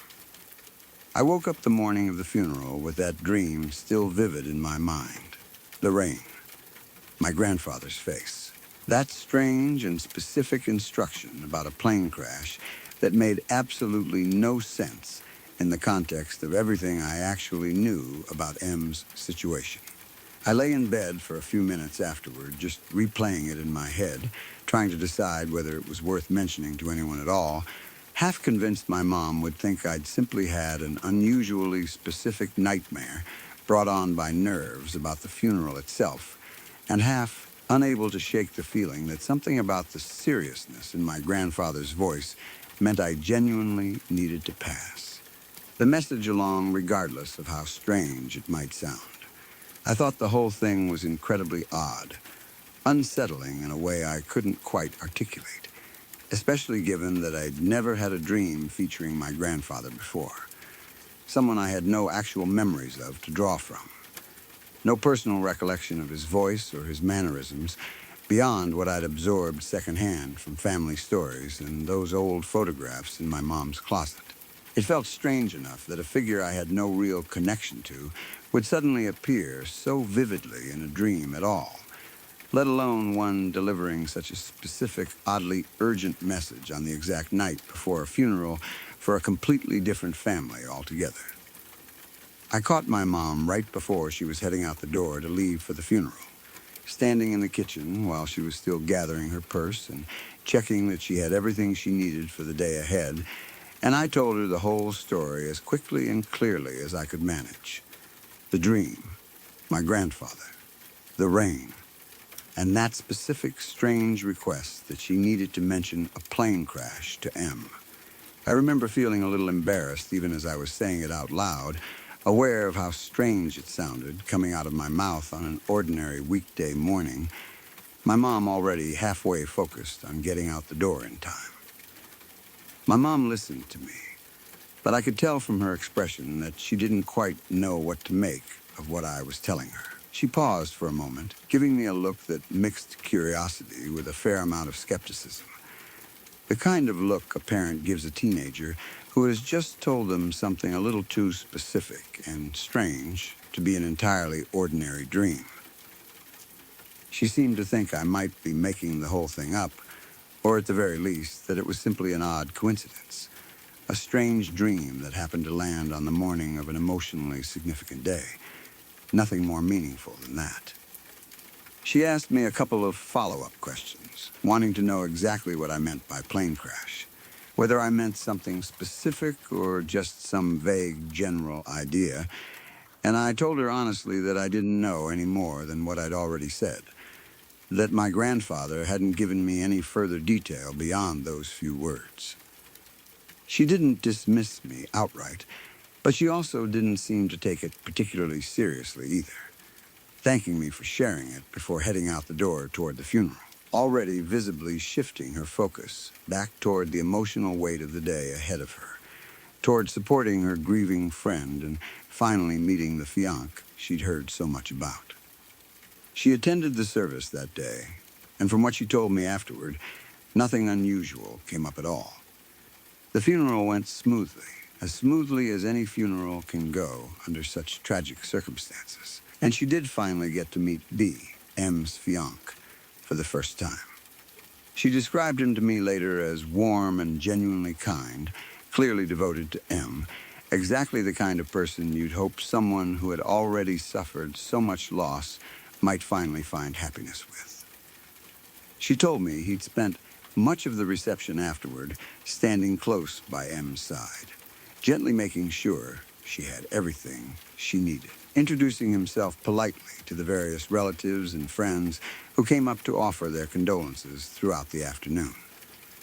I woke up the morning of the funeral with that dream still vivid in my mind. The rain, my grandfather's face, that strange and specific instruction about a plane crash that made absolutely no sense in the context of everything I actually knew about M's situation. I lay in bed for a few minutes afterward, just replaying it in my head, trying to decide whether it was worth mentioning to anyone at all, half convinced my mom would think I'd simply had an unusually specific nightmare brought on by nerves about the funeral itself, and half unable to shake the feeling that something about the seriousness in my grandfather's voice meant I genuinely needed to pass the message along regardless of how strange it might sound. I thought the whole thing was incredibly odd, unsettling in a way I couldn't quite articulate, especially given that I'd never had a dream featuring my grandfather before, someone I had no actual memories of to draw from, no personal recollection of his voice or his mannerisms beyond what I'd absorbed secondhand from family stories and those old photographs in my mom's closet. It felt strange enough that a figure I had no real connection to would suddenly appear so vividly in a dream at all, let alone one delivering such a specific, oddly urgent message on the exact night before a funeral for a completely different family altogether. I caught my mom right before she was heading out the door to leave for the funeral, standing in the kitchen while she was still gathering her purse and checking that she had everything she needed for the day ahead, and I told her the whole story as quickly and clearly as I could manage. The dream, my grandfather, the rain, and that specific strange request that she needed to mention a plane crash to M. I remember feeling a little embarrassed even as I was saying it out loud, aware of how strange it sounded coming out of my mouth on an ordinary weekday morning, my mom already halfway focused on getting out the door in time. My mom listened to me, but I could tell from her expression that she didn't quite know what to make of what I was telling her. She paused for a moment, giving me a look that mixed curiosity with a fair amount of skepticism. The kind of look a parent gives a teenager who has just told them something a little too specific and strange to be an entirely ordinary dream. She seemed to think I might be making the whole thing up, or at the very least, that it was simply an odd coincidence, a strange dream that happened to land on the morning of an emotionally significant day. Nothing more meaningful than that. She asked me a couple of follow-up questions, wanting to know exactly what I meant by plane crash, whether I meant something specific or just some vague general idea, and I told her honestly that I didn't know any more than what I'd already said, that my grandfather hadn't given me any further detail beyond those few words. She didn't dismiss me outright, but she also didn't seem to take it particularly seriously either, thanking me for sharing it before heading out the door toward the funeral, already visibly shifting her focus back toward the emotional weight of the day ahead of her, toward supporting her grieving friend and finally meeting the fiancé she'd heard so much about. She attended the service that day, and from what she told me afterward, nothing unusual came up at all. The funeral went smoothly as any funeral can go under such tragic circumstances. And she did finally get to meet B, M's fiancé, for the first time. She described him to me later as warm and genuinely kind, clearly devoted to M, exactly the kind of person you'd hope someone who had already suffered so much loss might finally find happiness with. She told me he'd spent much of the reception afterward standing close by M's side, gently making sure she had everything she needed, introducing himself politely to the various relatives and friends who came up to offer their condolences throughout the afternoon.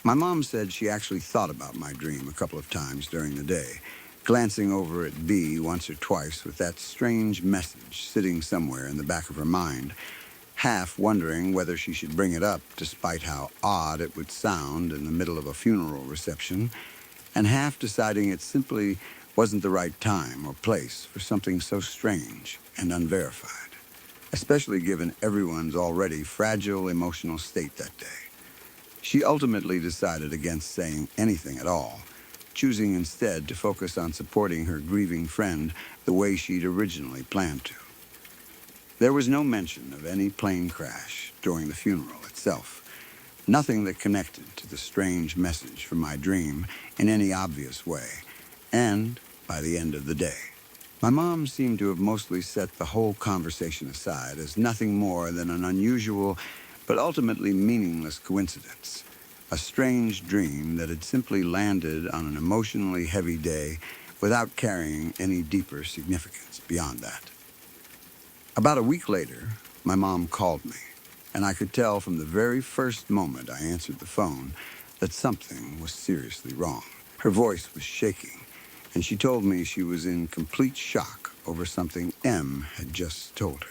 My mom said she actually thought about my dream a couple of times during the day, glancing over at B once or twice with that strange message sitting somewhere in the back of her mind, half wondering whether she should bring it up despite how odd it would sound in the middle of a funeral reception, and half deciding it simply wasn't the right time or place for something so strange and unverified, especially given everyone's already fragile emotional state that day. She ultimately decided against saying anything at all, choosing instead to focus on supporting her grieving friend the way she'd originally planned to. There was no mention of any plane crash during the funeral itself, nothing that connected to the strange message from my dream in any obvious way, and by the end of the day, my mom seemed to have mostly set the whole conversation aside as nothing more than an unusual but ultimately meaningless coincidence, a strange dream that had simply landed on an emotionally heavy day without carrying any deeper significance beyond that. About a week later, my mom called me, and I could tell from the very first moment I answered the phone that something was seriously wrong. Her voice was shaking, and she told me she was in complete shock over something M had just told her.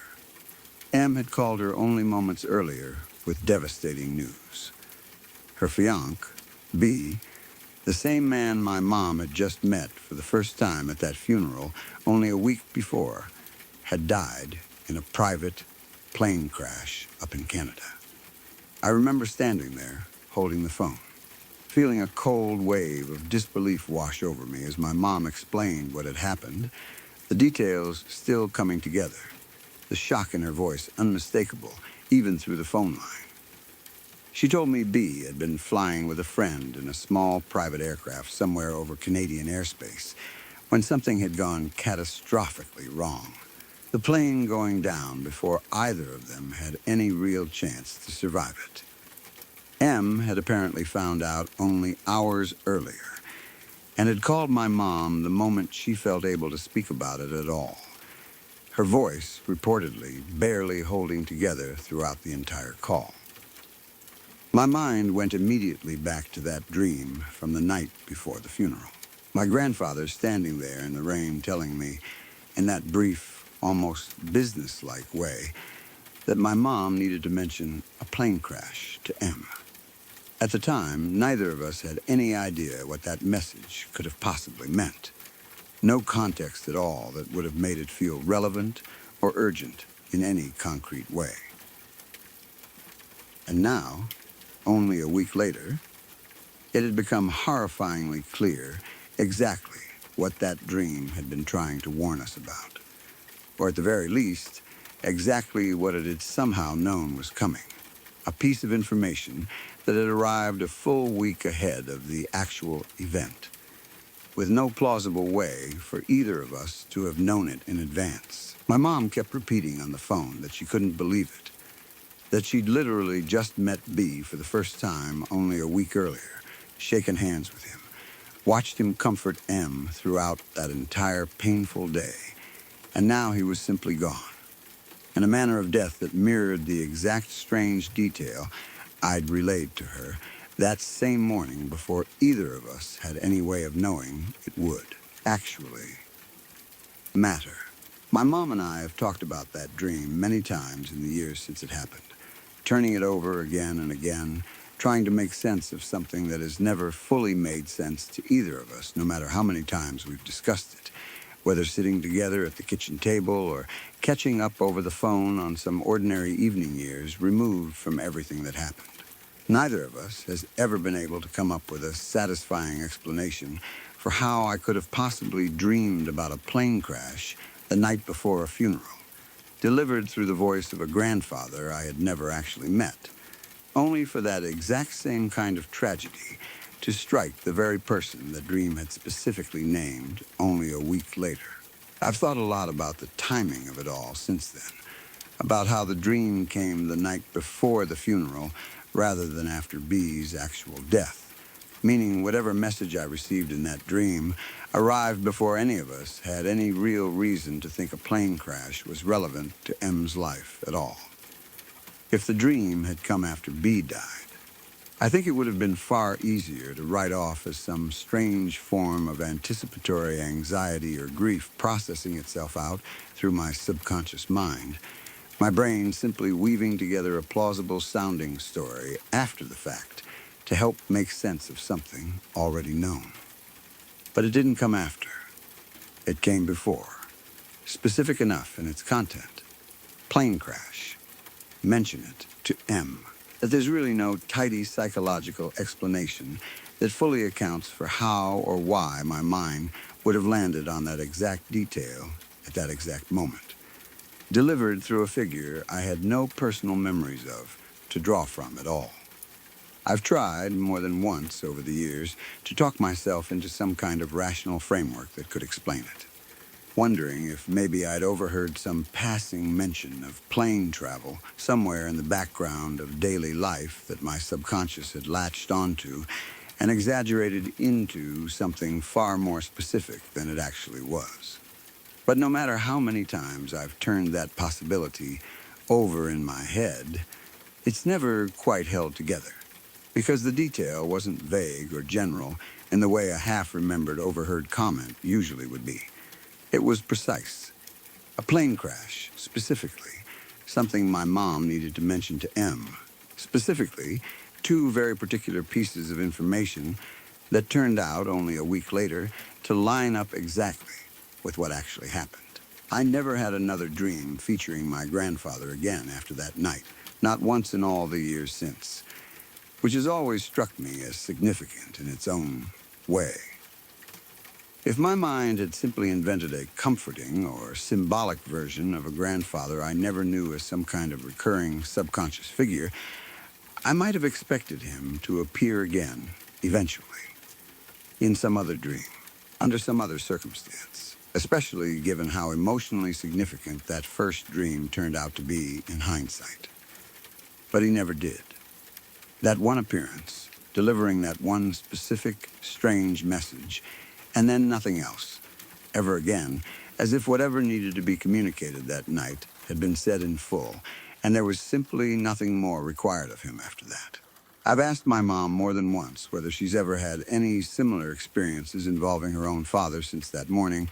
M had called her only moments earlier with devastating news. Her fiancé, B, the same man my mom had just met for the first time at that funeral only a week before, had died in a private plane crash up in Canada. I remember standing there, holding the phone, feeling a cold wave of disbelief wash over me as my mom explained what had happened, the details still coming together, the shock in her voice unmistakable even through the phone line. She told me B had been flying with a friend in a small private aircraft somewhere over Canadian airspace when something had gone catastrophically wrong, the plane going down before either of them had any real chance to survive it. M had apparently found out only hours earlier and had called my mom the moment she felt able to speak about it at all, her voice reportedly barely holding together throughout the entire call. My mind went immediately back to that dream from the night before the funeral. My grandfather standing there in the rain telling me, in that brief, almost business-like way, that my mom needed to mention a plane crash to M. At the time, neither of us had any idea what that message could have possibly meant. No context at all that would have made it feel relevant or urgent in any concrete way. And now, only a week later, it had become horrifyingly clear exactly what that dream had been trying to warn us about, or at the very least, exactly what it had somehow known was coming. A piece of information that had arrived a full week ahead of the actual event, with no plausible way for either of us to have known it in advance. My mom kept repeating on the phone that she couldn't believe it, that she'd literally just met B for the first time only a week earlier, shaken hands with him, watched him comfort M throughout that entire painful day, and now he was simply gone, in a manner of death that mirrored the exact strange detail I'd relayed to her that same morning before either of us had any way of knowing it would actually matter. My mom and I have talked about that dream many times in the years since it happened, turning it over again and again, trying to make sense of something that has never fully made sense to either of us, no matter how many times we've discussed it, whether sitting together at the kitchen table or catching up over the phone on some ordinary evening years removed from everything that happened. Neither of us has ever been able to come up with a satisfying explanation for how I could have possibly dreamed about a plane crash the night before a funeral, delivered through the voice of a grandfather I had never actually met, only for that exact same kind of tragedy to strike the very person the dream had specifically named only a week later. I've thought a lot about the timing of it all since then, about how the dream came the night before the funeral rather than after B's actual death, meaning whatever message I received in that dream arrived before any of us had any real reason to think a plane crash was relevant to M's life at all. If the dream had come after B died, I think it would have been far easier to write off as some strange form of anticipatory anxiety or grief processing itself out through my subconscious mind, my brain simply weaving together a plausible sounding story after the fact to help make sense of something already known. But it didn't come after. It came before, specific enough in its content. Plane crash. Mention it to M. That there's really no tidy psychological explanation that fully accounts for how or why my mind would have landed on that exact detail at that exact moment, delivered through a figure I had no personal memories of to draw from at all. I've tried more than once over the years to talk myself into some kind of rational framework that could explain it, wondering if maybe I'd overheard some passing mention of plane travel somewhere in the background of daily life that my subconscious had latched onto and exaggerated into something far more specific than it actually was. But no matter how many times I've turned that possibility over in my head, it's never quite held together, because the detail wasn't vague or general in the way a half-remembered overheard comment usually would be. It was precise. A plane crash, specifically, something my mom needed to mention to M. Specifically, two very particular pieces of information that turned out only a week later to line up exactly with what actually happened. I never had another dream featuring my grandfather again after that night, not once in all the years since, which has always struck me as significant in its own way. If my mind had simply invented a comforting or symbolic version of a grandfather I never knew as some kind of recurring subconscious figure, I might have expected him to appear again, eventually, in some other dream, under some other circumstance, especially given how emotionally significant that first dream turned out to be in hindsight. But he never did. That one appearance, delivering that one specific, strange message, and then nothing else, ever again, as if whatever needed to be communicated that night had been said in full, and there was simply nothing more required of him after that. I've asked my mom more than once whether she's ever had any similar experiences involving her own father since that morning,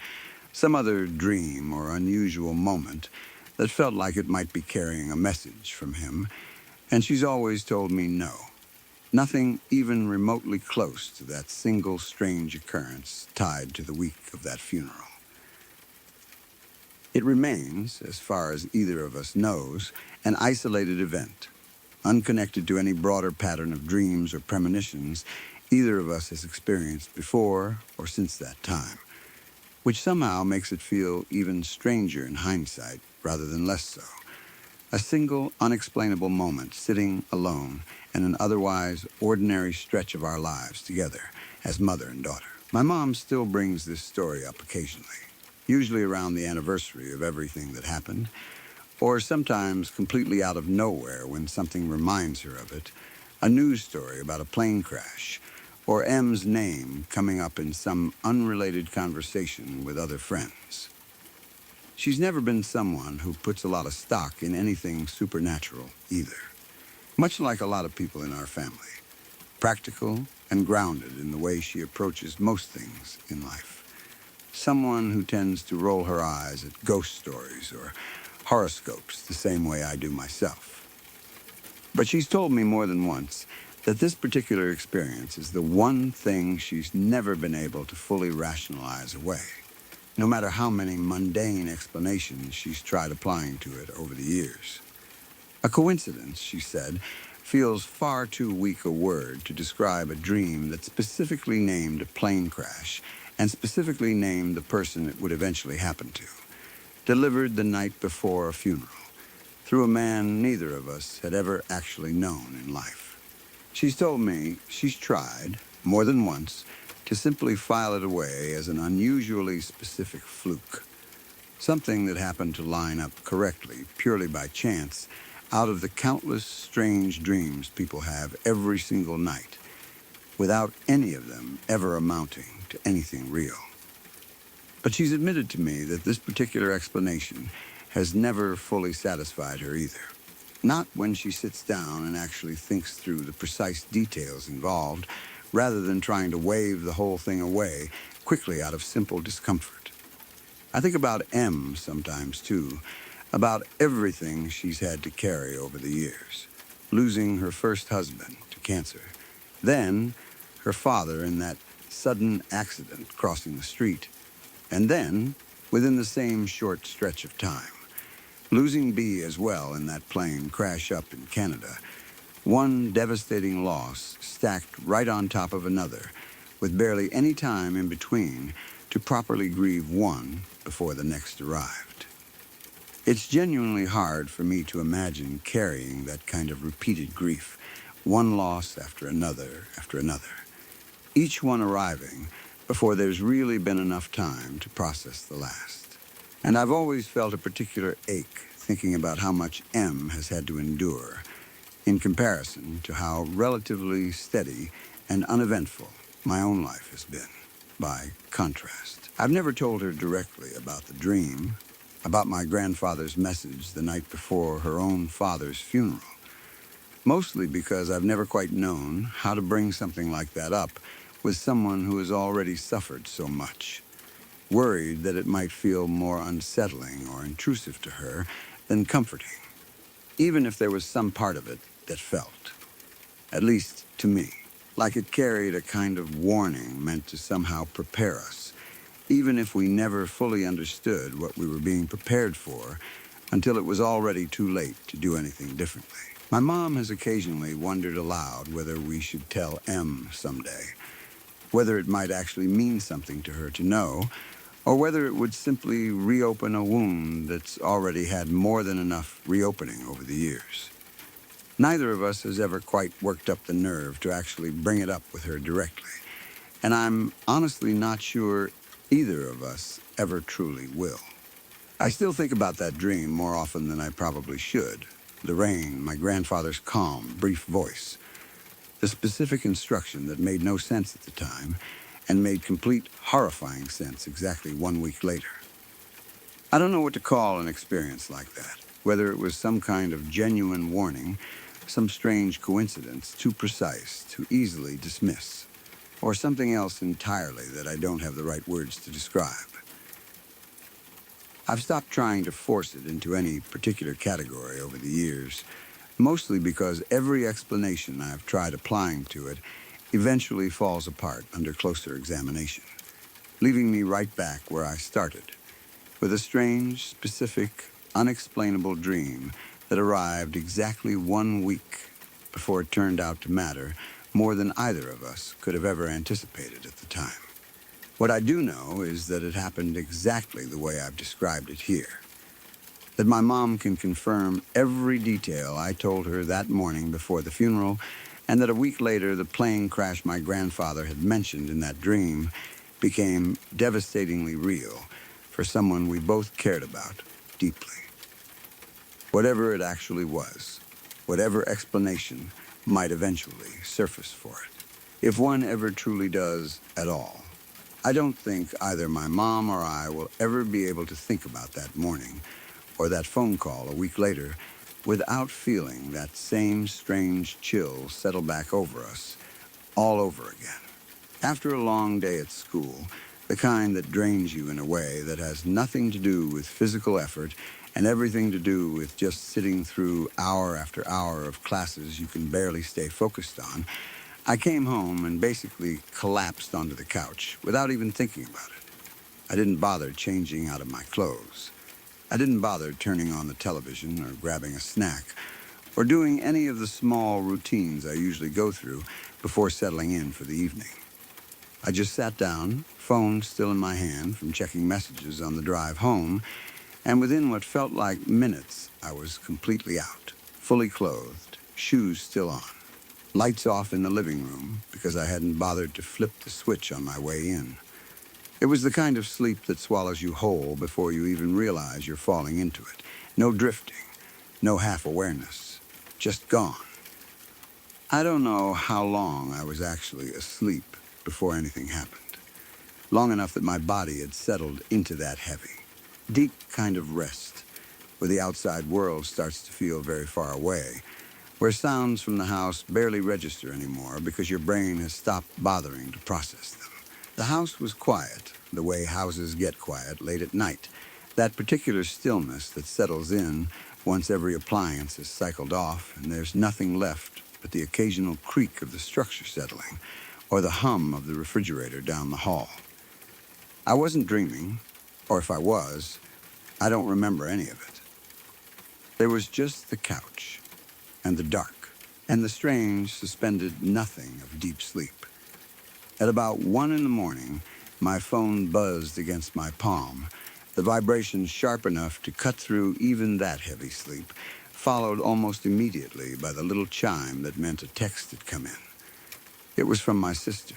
some other dream or unusual moment that felt like it might be carrying a message from him, and she's always told me no. Nothing even remotely close to that single strange occurrence tied to the week of that funeral. It remains, as far as either of us knows, an isolated event, unconnected to any broader pattern of dreams or premonitions either of us has experienced before or since that time, which somehow makes it feel even stranger in hindsight rather than less so, A single, unexplainable moment sitting alone in an otherwise ordinary stretch of our lives together as mother and daughter. My mom still brings this story up occasionally, usually around the anniversary of everything that happened, or sometimes completely out of nowhere when something reminds her of it, a news story about a plane crash, or M's name coming up in some unrelated conversation with other friends. She's never been someone who puts a lot of stock in anything supernatural either. Much like a lot of people in our family, practical and grounded in the way she approaches most things in life. Someone who tends to roll her eyes at ghost stories or horoscopes the same way I do myself. But she's told me more than once that this particular experience is the one thing she's never been able to fully rationalize away, no matter how many mundane explanations she's tried applying to it over the years. A coincidence, she said, feels far too weak a word to describe a dream that specifically named a plane crash and specifically named the person it would eventually happen to, delivered the night before a funeral, through a man neither of us had ever actually known in life. She's told me she's tried, more than once, to simply file it away as an unusually specific fluke, something that happened to line up correctly, purely by chance, out of the countless strange dreams people have every single night, without any of them ever amounting to anything real. But she's admitted to me that this particular explanation has never fully satisfied her either. Not when she sits down and actually thinks through the precise details involved, rather than trying to wave the whole thing away quickly out of simple discomfort. I think about M sometimes, too, about everything she's had to carry over the years. Losing her first husband to cancer, then her father in that sudden accident crossing the street, and then, within the same short stretch of time, losing B as well in that plane crash up in Canada, one devastating loss stacked right on top of another, with barely any time in between to properly grieve one before the next arrived. It's genuinely hard for me to imagine carrying that kind of repeated grief, one loss after another, each one arriving before there's really been enough time to process the last. And I've always felt a particular ache thinking about how much M has had to endure in comparison to how relatively steady and uneventful my own life has been, by contrast. I've never told her directly about the dream, about my grandfather's message the night before her own father's funeral, mostly because I've never quite known how to bring something like that up with someone who has already suffered so much, worried that it might feel more unsettling or intrusive to her than comforting, even if there was some part of it that felt, at least to me, like it carried a kind of warning meant to somehow prepare us, even if we never fully understood what we were being prepared for until it was already too late to do anything differently. My mom has occasionally wondered aloud whether we should tell M someday, whether it might actually mean something to her to know, or whether it would simply reopen a wound that's already had more than enough reopening over the years. Neither of us has ever quite worked up the nerve to actually bring it up with her directly, and I'm honestly not sure either of us ever truly will. I still think about that dream more often than I probably should. The rain, my grandfather's calm, brief voice, the specific instruction that made no sense at the time and made complete, horrifying sense exactly 1 week later. I don't know what to call an experience like that, whether it was some kind of genuine warning, some strange coincidence too precise to easily dismiss, or something else entirely that I don't have the right words to describe. I've stopped trying to force it into any particular category over the years, mostly because every explanation I've tried applying to it eventually falls apart under closer examination, leaving me right back where I started, with a strange, specific, unexplainable dream that arrived exactly 1 week before it turned out to matter more than either of us could have ever anticipated at the time. What I do know is that it happened exactly the way I've described it here. that my mom can confirm every detail I told her that morning before the funeral, and that a week later the plane crash my grandfather had mentioned in that dream became devastatingly real for someone we both cared about deeply. Whatever it actually was, whatever explanation might eventually surface for it, if one ever truly does at all. I don't think either my mom or I will ever be able to think about that morning or that phone call a week later without feeling that same strange chill settle back over us all over again. After a long day at school, the kind that drains you in a way that has nothing to do with physical effort and everything to do with just sitting through hour after hour of classes you can barely stay focused on, I came home and basically collapsed onto the couch without even thinking about it. I didn't bother changing out of my clothes. I didn't bother turning on the television or grabbing a snack or doing any of the small routines I usually go through before settling in for the evening. I just sat down, phone still in my hand from checking messages on the drive home, and within what felt like minutes, I was completely out, fully clothed, shoes still on. Lights off in the living room because I hadn't bothered to flip the switch on my way in. It was the kind of sleep that swallows you whole before you even realize you're falling into it. No drifting, no half-awareness, just gone. I don't know how long I was actually asleep before anything happened. Long enough that my body had settled into that heavy, deep kind of rest, where the outside world starts to feel very far away, where sounds from the house barely register anymore because your brain has stopped bothering to process them. The house was quiet, the way houses get quiet late at night, that particular stillness that settles in once every appliance is cycled off and there's nothing left but the occasional creak of the structure settling or the hum of the refrigerator down the hall. I wasn't dreaming, or if I was, I don't remember any of it. There was just the couch, and the dark, and the strange, suspended nothing of deep sleep. At about 1 in the morning, my phone buzzed against my palm, the vibration sharp enough to cut through even that heavy sleep, followed almost immediately by the little chime that meant a text had come in. It was from my sister,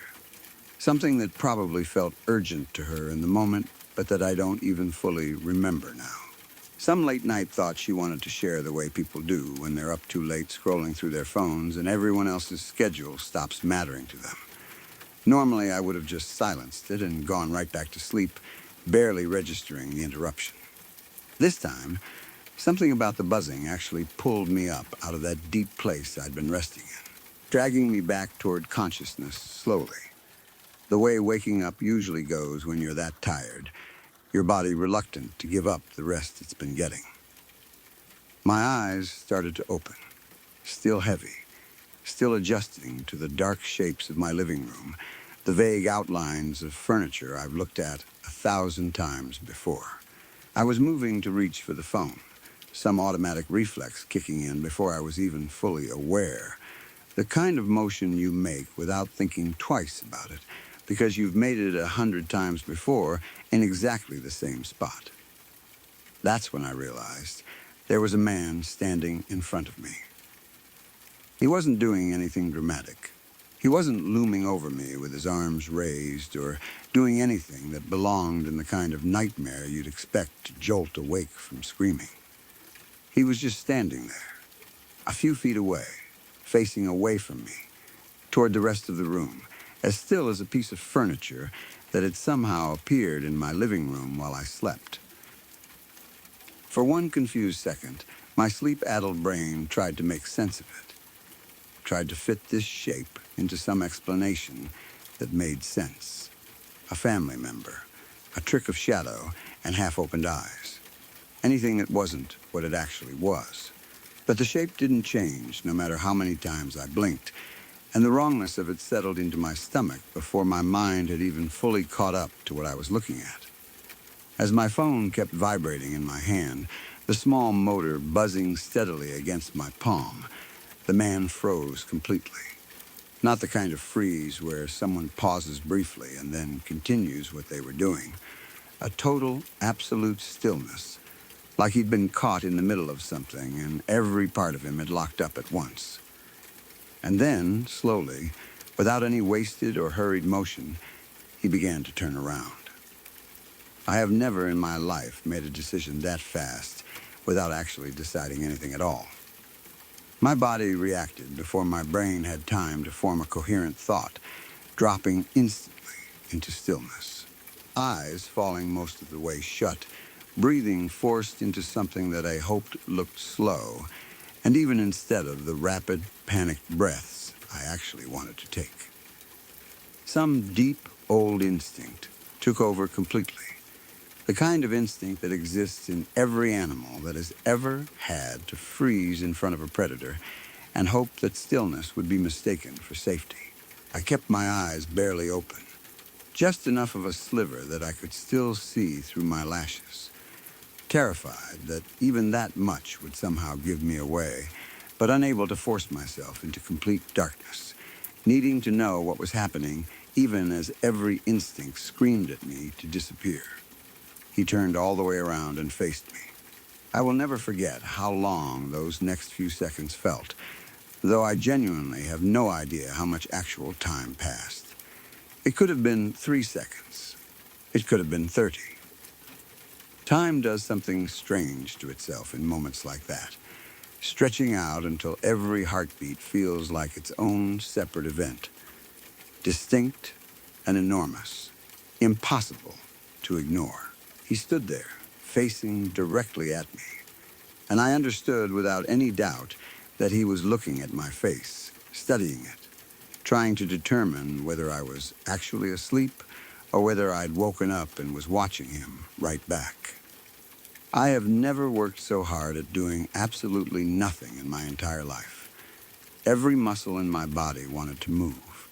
something that probably felt urgent to her in the moment, but that I don't even fully remember now. Some late-night thought she wanted to share the way people do when they're up too late scrolling through their phones and everyone else's schedule stops mattering to them. Normally, I would have just silenced it and gone right back to sleep, barely registering the interruption. This time, something about the buzzing actually pulled me up out of that deep place I'd been resting in, dragging me back toward consciousness slowly. The way waking up usually goes when you're that tired, your body reluctant to give up the rest it's been getting. My eyes started to open, still heavy, still adjusting to the dark shapes of my living room, the vague outlines of furniture I've looked at 1,000 times before. I was moving to reach for the phone, some automatic reflex kicking in before I was even fully aware. The kind of motion you make without thinking twice about it, because you've made it 100 times before in exactly the same spot. That's when I realized there was a man standing in front of me. He wasn't doing anything dramatic. He wasn't looming over me with his arms raised or doing anything that belonged in the kind of nightmare you'd expect to jolt awake from screaming. He was just standing there, a few feet away, facing away from me, toward the rest of the room, as still as a piece of furniture that had somehow appeared in my living room while I slept. For one confused second, my sleep-addled brain tried to make sense of it, tried to fit this shape into some explanation that made sense. A family member, a trick of shadow, and half-opened eyes. Anything that wasn't what it actually was. But the shape didn't change no matter how many times I blinked, and the wrongness of it settled into my stomach before my mind had even fully caught up to what I was looking at. As my phone kept vibrating in my hand, the small motor buzzing steadily against my palm, the man froze completely. Not the kind of freeze where someone pauses briefly and then continues what they were doing. A total, absolute stillness, like he'd been caught in the middle of something and every part of him had locked up at once. And then, slowly, without any wasted or hurried motion, he began to turn around. I have never in my life made a decision that fast without actually deciding anything at all. My body reacted before my brain had time to form a coherent thought, dropping instantly into stillness. Eyes falling most of the way shut, breathing forced into something that I hoped looked slow, and even instead of the rapid, panicked breaths I actually wanted to take. Some deep, old instinct took over completely. The kind of instinct that exists in every animal that has ever had to freeze in front of a predator and hope that stillness would be mistaken for safety. I kept my eyes barely open, just enough of a sliver that I could still see through my lashes, terrified that even that much would somehow give me away, but unable to force myself into complete darkness, needing to know what was happening even as every instinct screamed at me to disappear. He turned all the way around and faced me. I will never forget how long those next few seconds felt, though I genuinely have no idea how much actual time passed. It could have been 3 seconds. It could have been 30. Time does something strange to itself in moments like that, stretching out until every heartbeat feels like its own separate event, distinct and enormous, impossible to ignore. He stood there, facing directly at me, and I understood without any doubt that he was looking at my face, studying it, trying to determine whether I was actually asleep or whether I'd woken up and was watching him right back. I have never worked so hard at doing absolutely nothing in my entire life. Every muscle in my body wanted to move,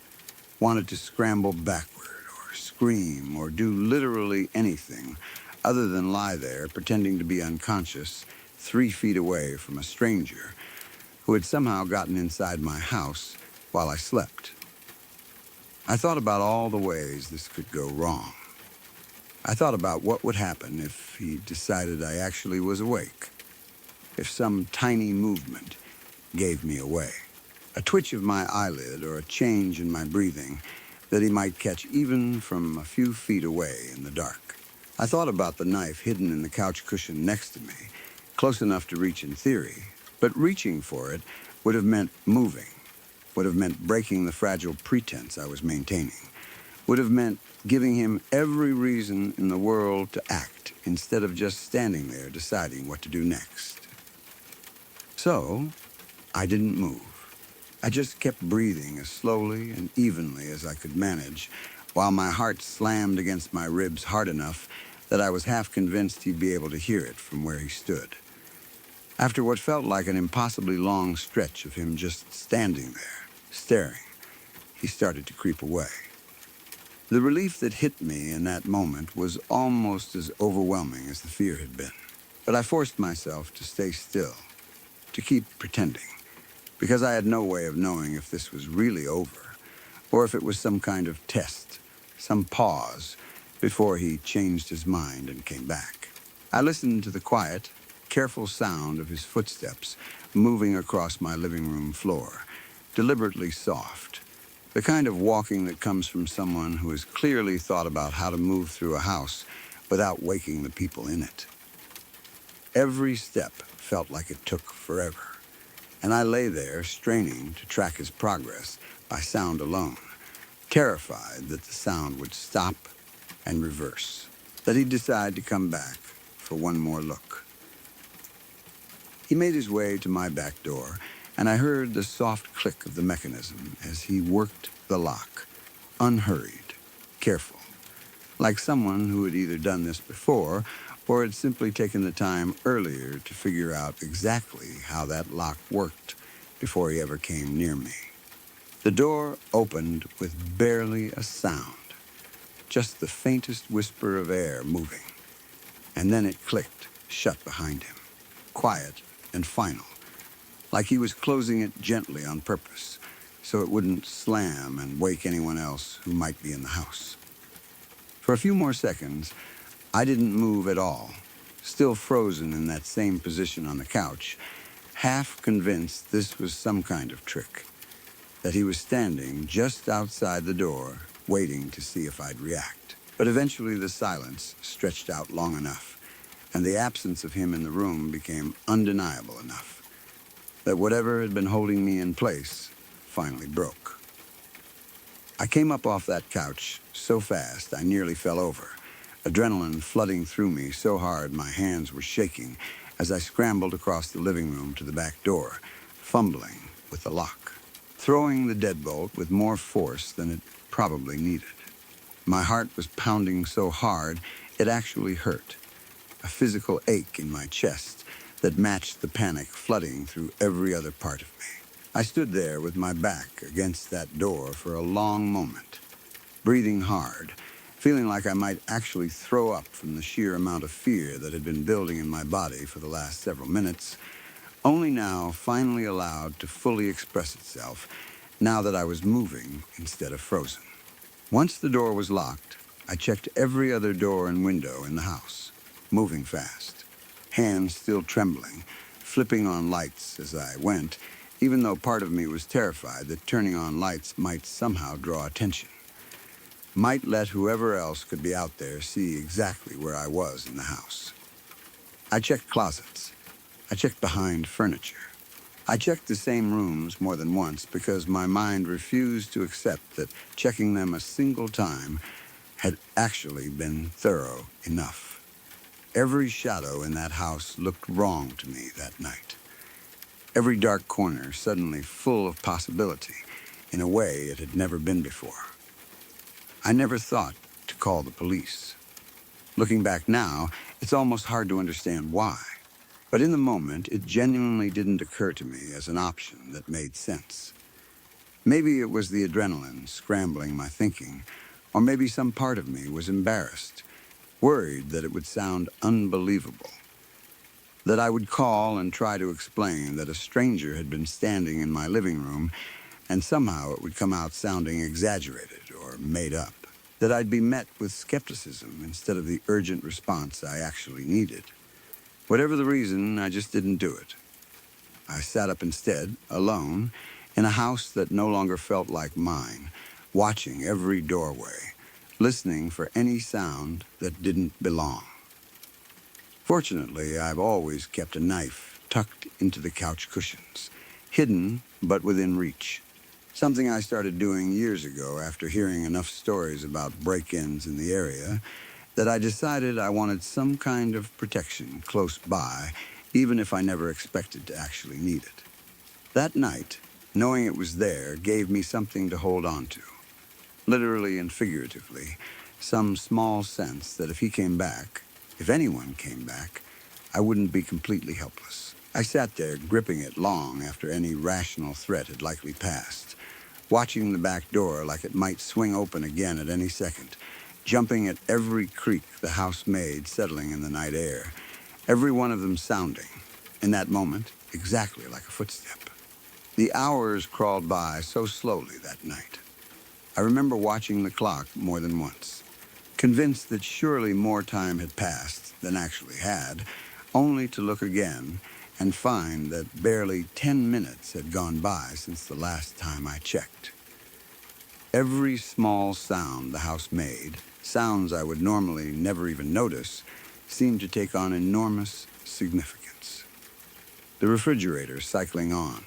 wanted to scramble backward or scream or do literally anything other than lie there pretending to be unconscious 3 feet away from a stranger who had somehow gotten inside my house while I slept. I thought about all the ways this could go wrong. I thought about what would happen if he decided I actually was awake, if some tiny movement gave me away, a twitch of my eyelid or a change in my breathing that he might catch even from a few feet away in the dark. I thought about the knife hidden in the couch cushion next to me, close enough to reach in theory, but reaching for it would have meant moving, would have meant breaking the fragile pretense I was maintaining, would have meant giving him every reason in the world to act instead of just standing there deciding what to do next. So, I didn't move. I just kept breathing as slowly and evenly as I could manage, while my heart slammed against my ribs hard enough that I was half convinced he'd be able to hear it from where he stood. After what felt like an impossibly long stretch of him just standing there, staring, he started to creep away. The relief that hit me in that moment was almost as overwhelming as the fear had been. But I forced myself to stay still, to keep pretending, because I had no way of knowing if this was really over, or if it was some kind of test, some pause, before he changed his mind and came back. I listened to the quiet, careful sound of his footsteps moving across my living room floor, deliberately soft, the kind of walking that comes from someone who has clearly thought about how to move through a house without waking the people in it. Every step felt like it took forever, and I lay there straining to track his progress by sound alone, terrified that the sound would stop and reverse, that he'd decide to come back for one more look. He made his way to my back door, and I heard the soft click of the mechanism as he worked the lock, unhurried, careful, like someone who had either done this before or had simply taken the time earlier to figure out exactly how that lock worked before he ever came near me. The door opened with barely a sound, just the faintest whisper of air moving, and then it clicked shut behind him, quiet and final, like he was closing it gently on purpose so it wouldn't slam and wake anyone else who might be in the house. For a few more seconds, I didn't move at all, still frozen in that same position on the couch, half convinced this was some kind of trick, that he was standing just outside the door, waiting to see if I'd react. But eventually the silence stretched out long enough, and the absence of him in the room became undeniable enough that whatever had been holding me in place finally broke. I came up off that couch so fast I nearly fell over, adrenaline flooding through me so hard my hands were shaking as I scrambled across the living room to the back door, fumbling with the lock, throwing the deadbolt with more force than it probably needed. My heart was pounding so hard it actually hurt, a physical ache in my chest that matched the panic flooding through every other part of me. I stood there with my back against that door for a long moment, breathing hard, feeling like I might actually throw up from the sheer amount of fear that had been building in my body for the last several minutes, only now finally allowed to fully express itself now that I was moving instead of frozen. Once the door was locked, I checked every other door and window in the house, moving fast, hands still trembling, flipping on lights as I went, even though part of me was terrified that turning on lights might somehow draw attention, might let whoever else could be out there see exactly where I was in the house. I checked closets. I checked behind furniture. I checked the same rooms more than once because my mind refused to accept that checking them a single time had actually been thorough enough. Every shadow in that house looked wrong to me that night. Every dark corner suddenly full of possibility in a way it had never been before. I never thought to call the police. Looking back now, it's almost hard to understand why. But in the moment, it genuinely didn't occur to me as an option that made sense. Maybe it was the adrenaline scrambling my thinking, or maybe some part of me was embarrassed, worried that it would sound unbelievable, that I would call and try to explain that a stranger had been standing in my living room and somehow it would come out sounding exaggerated or made up, that I'd be met with skepticism instead of the urgent response I actually needed. Whatever the reason, I just didn't do it. I sat up instead, alone, in a house that no longer felt like mine, watching every doorway, listening for any sound that didn't belong. Fortunately, I've always kept a knife tucked into the couch cushions, hidden but within reach. Something I started doing years ago after hearing enough stories about break-ins in the area that I decided I wanted some kind of protection close by, even if I never expected to actually need it. That night, knowing it was there gave me something to hold on to, literally and figuratively, some small sense that if he came back, if anyone came back, I wouldn't be completely helpless. I sat there gripping it long after any rational threat had likely passed, watching the back door like it might swing open again at any second, jumping at every creak the house made settling in the night air, every one of them sounding, in that moment, exactly like a footstep. The hours crawled by so slowly that night. I remember watching the clock more than once, convinced that surely more time had passed than actually had, only to look again and find that barely 10 minutes had gone by since the last time I checked. Every small sound the house made, sounds I would normally never even notice, seemed to take on enormous significance. The refrigerator cycling on,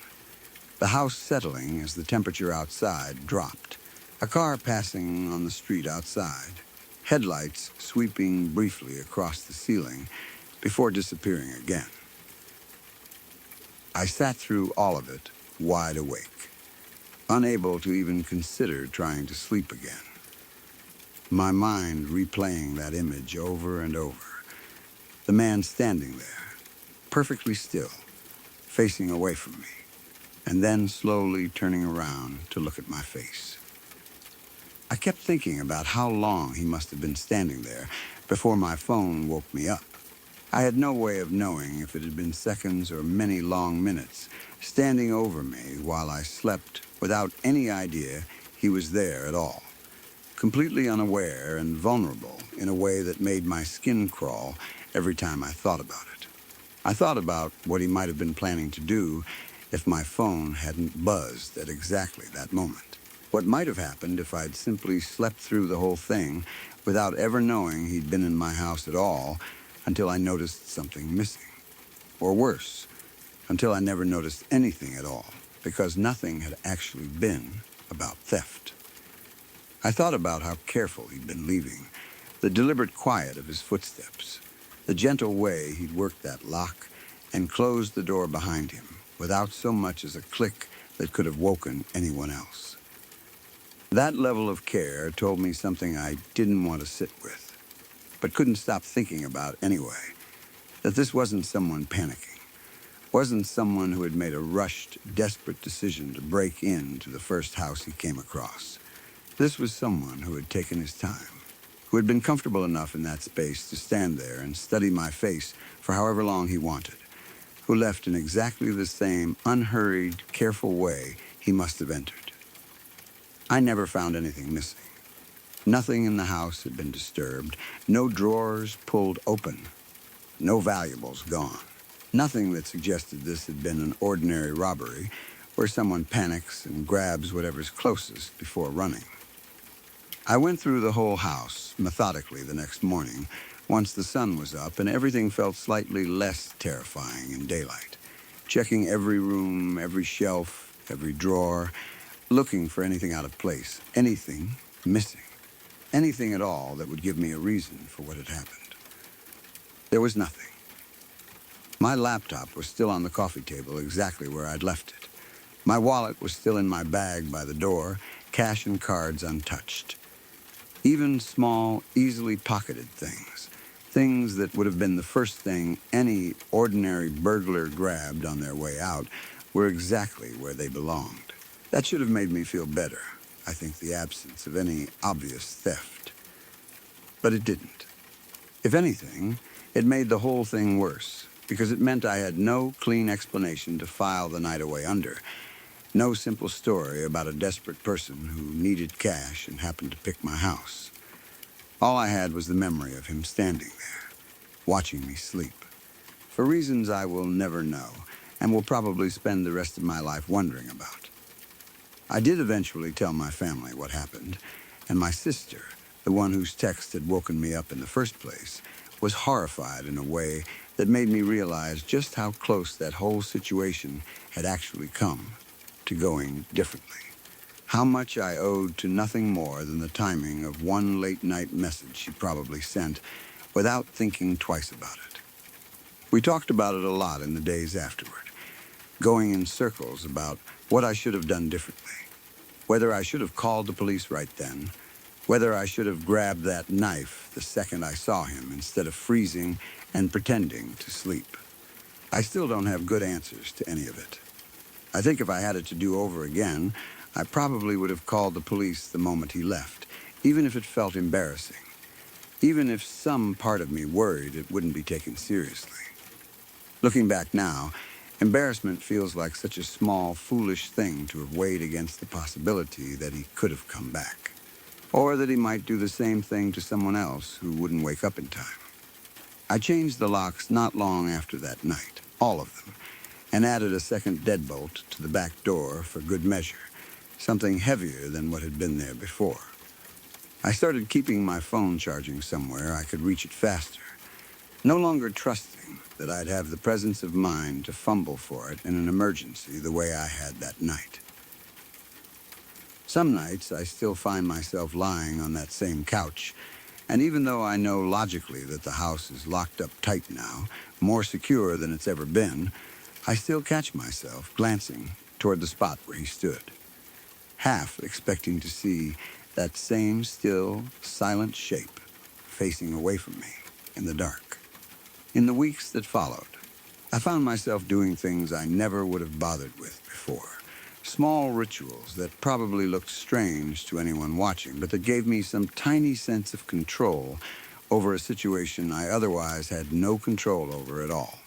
the house settling as the temperature outside dropped, a car passing on the street outside, headlights sweeping briefly across the ceiling before disappearing again. I sat through all of it, wide awake, unable to even consider trying to sleep again. My mind replaying that image over and over. The man standing there, perfectly still, facing away from me, and then slowly turning around to look at my face. I kept thinking about how long he must have been standing there before my phone woke me up. I had no way of knowing if it had been seconds or many long minutes, standing over me while I slept without any idea he was there at all, completely unaware and vulnerable in a way that made my skin crawl every time I thought about it. I thought about what he might have been planning to do if my phone hadn't buzzed at exactly that moment. What might have happened if I'd simply slept through the whole thing without ever knowing he'd been in my house at all until I noticed something missing. Or worse, until I never noticed anything at all, because nothing had actually been about theft. I thought about how careful he'd been leaving, the deliberate quiet of his footsteps, the gentle way he'd worked that lock and closed the door behind him without so much as a click that could have woken anyone else. That level of care told me something I didn't want to sit with, but couldn't stop thinking about anyway, that this wasn't someone panicking, wasn't someone who had made a rushed, desperate decision to break into the first house he came across. This was someone who had taken his time, who had been comfortable enough in that space to stand there and study my face for however long he wanted, who left in exactly the same unhurried, careful way he must have entered. I never found anything missing. Nothing in the house had been disturbed, no drawers pulled open, no valuables gone. Nothing that suggested this had been an ordinary robbery where someone panics and grabs whatever's closest before running. I went through the whole house methodically the next morning once the sun was up and everything felt slightly less terrifying in daylight, checking every room, every shelf, every drawer, looking for anything out of place, anything missing, anything at all that would give me a reason for what had happened. There was nothing. My laptop was still on the coffee table exactly where I'd left it. My wallet was still in my bag by the door, cash and cards untouched. Even small, easily pocketed things, things that would have been the first thing any ordinary burglar grabbed on their way out, were exactly where they belonged. That should have made me feel better, I think, the absence of any obvious theft. But it didn't. If anything, it made the whole thing worse, because it meant I had no clean explanation to file the night away under. No simple story about a desperate person who needed cash and happened to pick my house. All I had was the memory of him standing there, watching me sleep, for reasons I will never know and will probably spend the rest of my life wondering about. I did eventually tell my family what happened, and my sister, the one whose text had woken me up in the first place, was horrified in a way that made me realize just how close that whole situation had actually come to going differently. How much I owed to nothing more than the timing of one late-night message she probably sent without thinking twice about it. We talked about it a lot in the days afterward, going in circles about what I should have done differently, whether I should have called the police right then, whether I should have grabbed that knife the second I saw him instead of freezing and pretending to sleep. I still don't have good answers to any of it. I think if I had it to do over again, I probably would have called the police the moment he left, even if it felt embarrassing, even if some part of me worried it wouldn't be taken seriously. Looking back now, embarrassment feels like such a small, foolish thing to have weighed against the possibility that he could have come back, or that he might do the same thing to someone else who wouldn't wake up in time. I changed the locks not long after that night, all of them, and added a second deadbolt to the back door for good measure, something heavier than what had been there before. I started keeping my phone charging somewhere I could reach it faster, no longer trusting that I'd have the presence of mind to fumble for it in an emergency the way I had that night. Some nights I still find myself lying on that same couch, and even though I know logically that the house is locked up tight now, more secure than it's ever been, I still catch myself glancing toward the spot where he stood, half expecting to see that same still, silent shape facing away from me in the dark. In the weeks that followed, I found myself doing things I never would have bothered with before. Small rituals that probably looked strange to anyone watching, but that gave me some tiny sense of control over a situation I otherwise had no control over at all.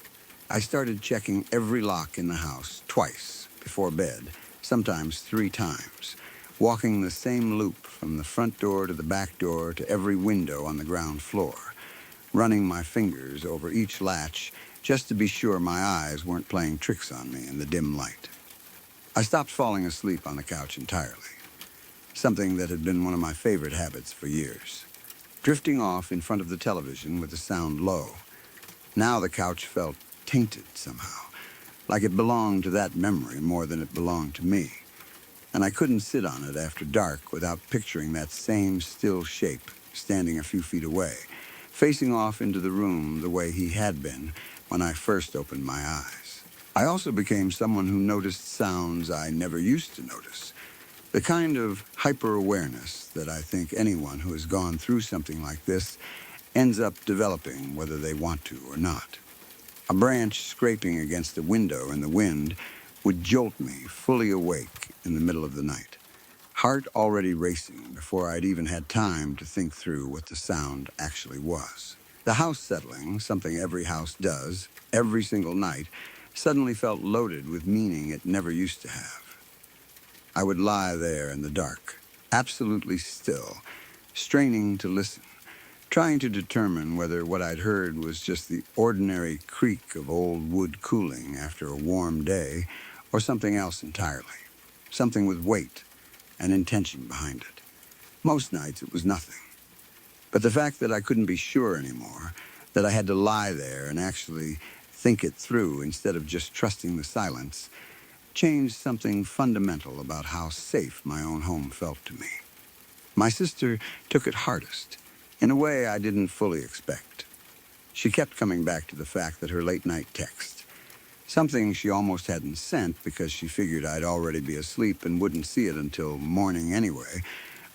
I started checking every lock in the house twice before bed, sometimes 3 times, walking the same loop from the front door to the back door to every window on the ground floor, running my fingers over each latch just to be sure my eyes weren't playing tricks on me in the dim light. I stopped falling asleep on the couch entirely, something that had been one of my favorite habits for years. Drifting off in front of the television with the sound low. Now the couch felt tainted somehow, like it belonged to that memory more than it belonged to me. And I couldn't sit on it after dark without picturing that same still shape standing a few feet away, facing off into the room the way he had been when I first opened my eyes. I also became someone who noticed sounds I never used to notice, the kind of hyper-awareness that I think anyone who has gone through something like this ends up developing whether they want to or not. A branch scraping against a window in the wind would jolt me fully awake in the middle of the night, heart already racing before I'd even had time to think through what the sound actually was. The house settling, something every house does, every single night, suddenly felt loaded with meaning it never used to have. I would lie there in the dark, absolutely still, straining to listen, trying to determine whether what I'd heard was just the ordinary creak of old wood cooling after a warm day, or something else entirely, something with weight and intention behind it. Most nights it was nothing. But the fact that I couldn't be sure anymore, that I had to lie there and actually think it through instead of just trusting the silence, changed something fundamental about how safe my own home felt to me. My sister took it hardest, in a way I didn't fully expect. She kept coming back to the fact that her late-night text, something she almost hadn't sent because she figured I'd already be asleep and wouldn't see it until morning anyway,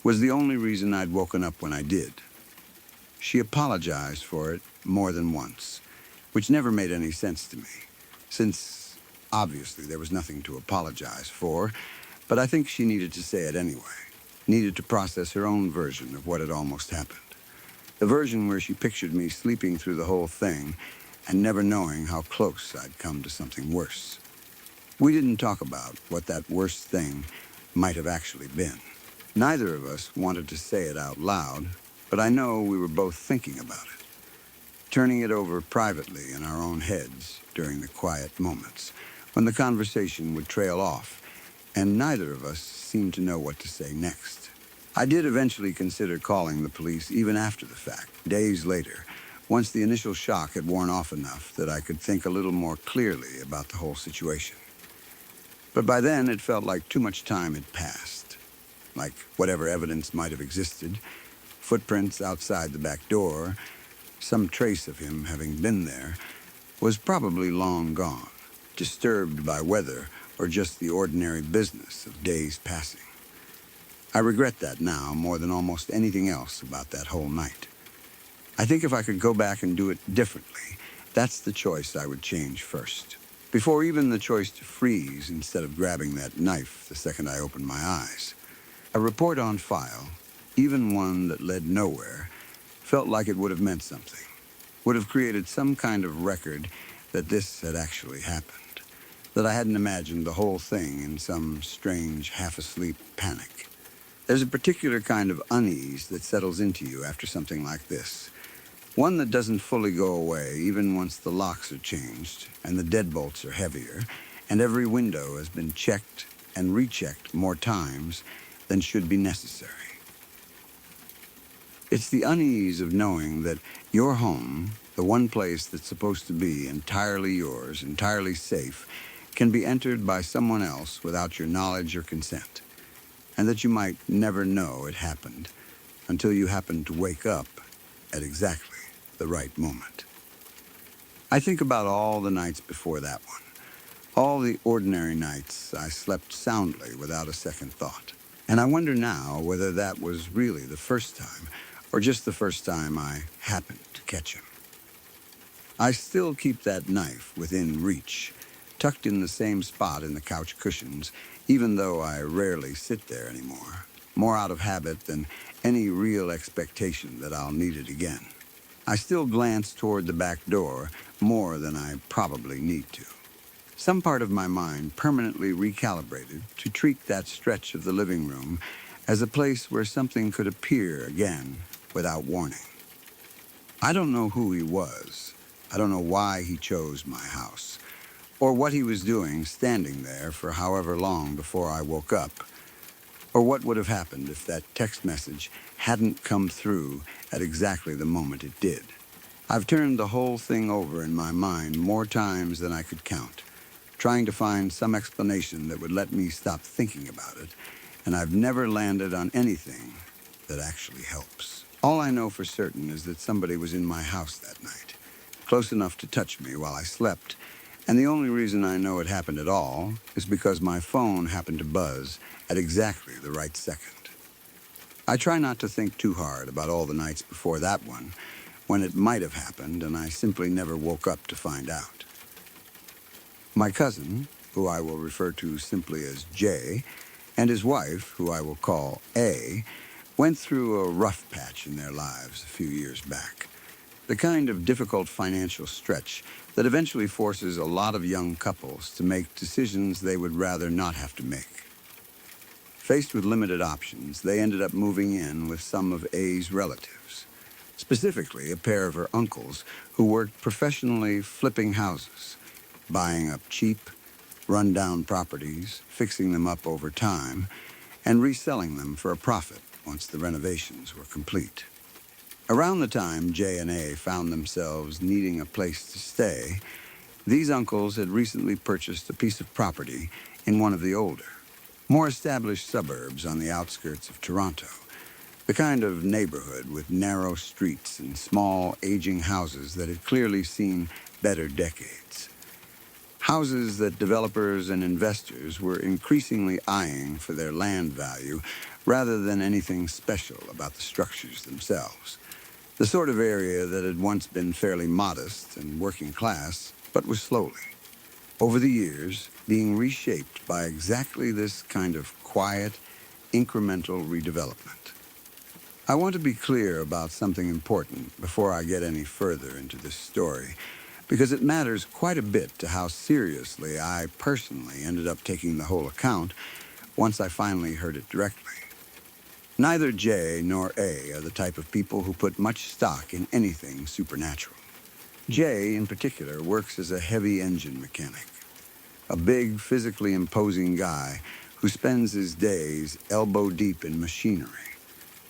was the only reason I'd woken up when I did. She apologized for it more than once, which never made any sense to me, since obviously there was nothing to apologize for, but I think she needed to say it anyway, needed to process her own version of what had almost happened. The version where she pictured me sleeping through the whole thing and never knowing how close I'd come to something worse. We didn't talk about what that worst thing might have actually been. Neither of us wanted to say it out loud, but I know we were both thinking about it, turning it over privately in our own heads during the quiet moments, when the conversation would trail off, and neither of us seemed to know what to say next. I did eventually consider calling the police even after the fact, days later, once the initial shock had worn off enough that I could think a little more clearly about the whole situation. But by then it felt like too much time had passed, like whatever evidence might have existed, footprints outside the back door, some trace of him having been there, was probably long gone, disturbed by weather or just the ordinary business of days passing. I regret that now more than almost anything else about that whole night. I think if I could go back and do it differently, that's the choice I would change first, before even the choice to freeze instead of grabbing that knife the second I opened my eyes. A report on file, even one that led nowhere, felt like it would have meant something, would have created some kind of record that this had actually happened, that I hadn't imagined the whole thing in some strange half-asleep panic. There's a particular kind of unease that settles into you after something like this, one that doesn't fully go away even once the locks are changed and the deadbolts are heavier and every window has been checked and rechecked more times than should be necessary. It's the unease of knowing that your home, the one place that's supposed to be entirely yours, entirely safe, can be entered by someone else without your knowledge or consent, and that you might never know it happened until you happen to wake up at exactly the right moment. I think about all the nights before that one, all the ordinary nights I slept soundly without a second thought, and I wonder now whether that was really the first time or just the first time I happened to catch him. I still keep that knife within reach, tucked in the same spot in the couch cushions, even though I rarely sit there anymore, more out of habit than any real expectation that I'll need it again. I still glance toward the back door more than I probably need to. Some part of my mind permanently recalibrated to treat that stretch of the living room as a place where something could appear again without warning. I don't know who he was. I don't know why he chose my house, or what he was doing standing there for however long before I woke up, or what would have happened if that text message hadn't come through at exactly the moment it did. I've turned the whole thing over in my mind more times than I could count, trying to find some explanation that would let me stop thinking about it, and I've never landed on anything that actually helps. All I know for certain is that somebody was in my house that night, close enough to touch me while I slept, and the only reason I know it happened at all is because my phone happened to buzz at exactly the right second. I try not to think too hard about all the nights before that one, when it might have happened and I simply never woke up to find out. My cousin, who I will refer to simply as J, and his wife, who I will call A, went through a rough patch in their lives a few years back. The kind of difficult financial stretch that eventually forces a lot of young couples to make decisions they would rather not have to make. Faced with limited options, they ended up moving in with some of A's relatives, specifically a pair of her uncles who worked professionally flipping houses, buying up cheap, run-down properties, fixing them up over time, and reselling them for a profit once the renovations were complete. Around the time J and A found themselves needing a place to stay, these uncles had recently purchased a piece of property in one of the older, more established suburbs on the outskirts of Toronto, the kind of neighborhood with narrow streets and small, aging houses that had clearly seen better decades. Houses that developers and investors were increasingly eyeing for their land value rather than anything special about the structures themselves. The sort of area that had once been fairly modest and working class, but was slowly, over the years, being reshaped by exactly this kind of quiet, incremental redevelopment. I want to be clear about something important before I get any further into this story, because it matters quite a bit to how seriously I personally ended up taking the whole account once I finally heard it directly. Neither J nor A are the type of people who put much stock in anything supernatural. J, in particular, works as a heavy engine mechanic, a big, physically imposing guy who spends his days elbow-deep in machinery,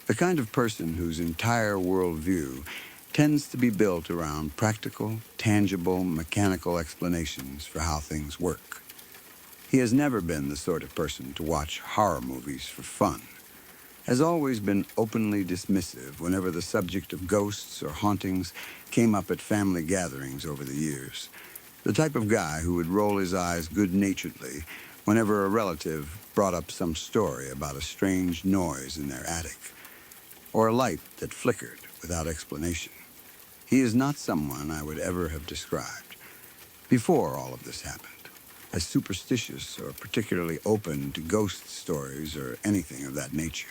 the kind of person whose entire worldview tends to be built around practical, tangible, mechanical explanations for how things work. He has never been the sort of person to watch horror movies for fun, has always been openly dismissive whenever the subject of ghosts or hauntings came up at family gatherings over the years. The type of guy who would roll his eyes good-naturedly whenever a relative brought up some story about a strange noise in their attic, or a light that flickered without explanation. He is not someone I would ever have described, before all of this happened, as superstitious or particularly open to ghost stories or anything of that nature.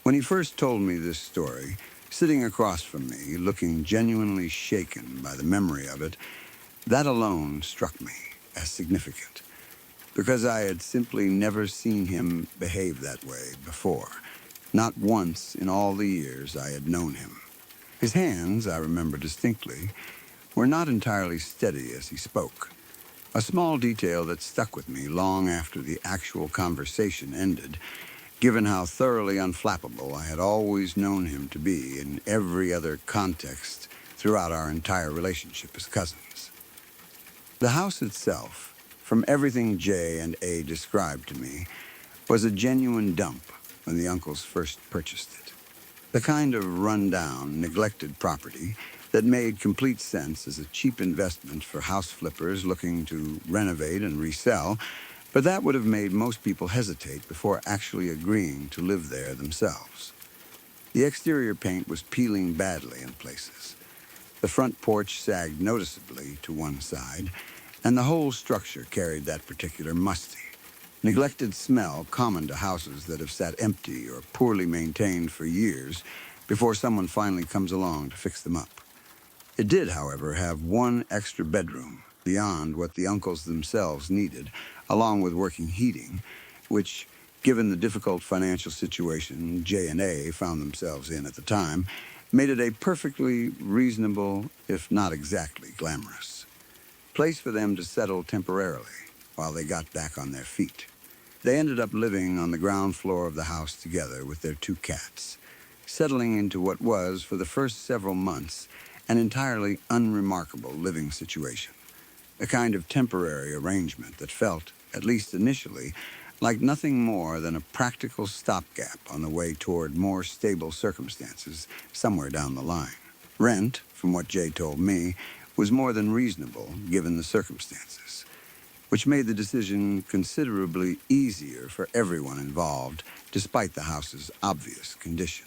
When he first told me this story, sitting across from me, looking genuinely shaken by the memory of it, that alone struck me as significant, because I had simply never seen him behave that way before, not once in all the years I had known him. His hands, I remember distinctly, were not entirely steady as he spoke, a small detail that stuck with me long after the actual conversation ended, given how thoroughly unflappable I had always known him to be in every other context throughout our entire relationship as cousins. The house itself, from everything J and A described to me, was a genuine dump when the uncles first purchased it. The kind of run-down, neglected property that made complete sense as a cheap investment for house flippers looking to renovate and resell, but that would have made most people hesitate before actually agreeing to live there themselves. The exterior paint was peeling badly in places. The front porch sagged noticeably to one side, and the whole structure carried that particular musty, neglected smell common to houses that have sat empty or poorly maintained for years before someone finally comes along to fix them up. It did, however, have one extra bedroom beyond what the uncles themselves needed, along with working heating, which, given the difficult financial situation J and A found themselves in at the time, made it a perfectly reasonable, if not exactly glamorous, place for them to settle temporarily while they got back on their feet. They ended up living on the ground floor of the house together with their 2 cats, settling into what was, for the first several months, an entirely unremarkable living situation, a kind of temporary arrangement that felt, at least initially, like nothing more than a practical stopgap on the way toward more stable circumstances somewhere down the line. Rent, from what Jay told me, was more than reasonable given the circumstances, which made the decision considerably easier for everyone involved, despite the house's obvious condition.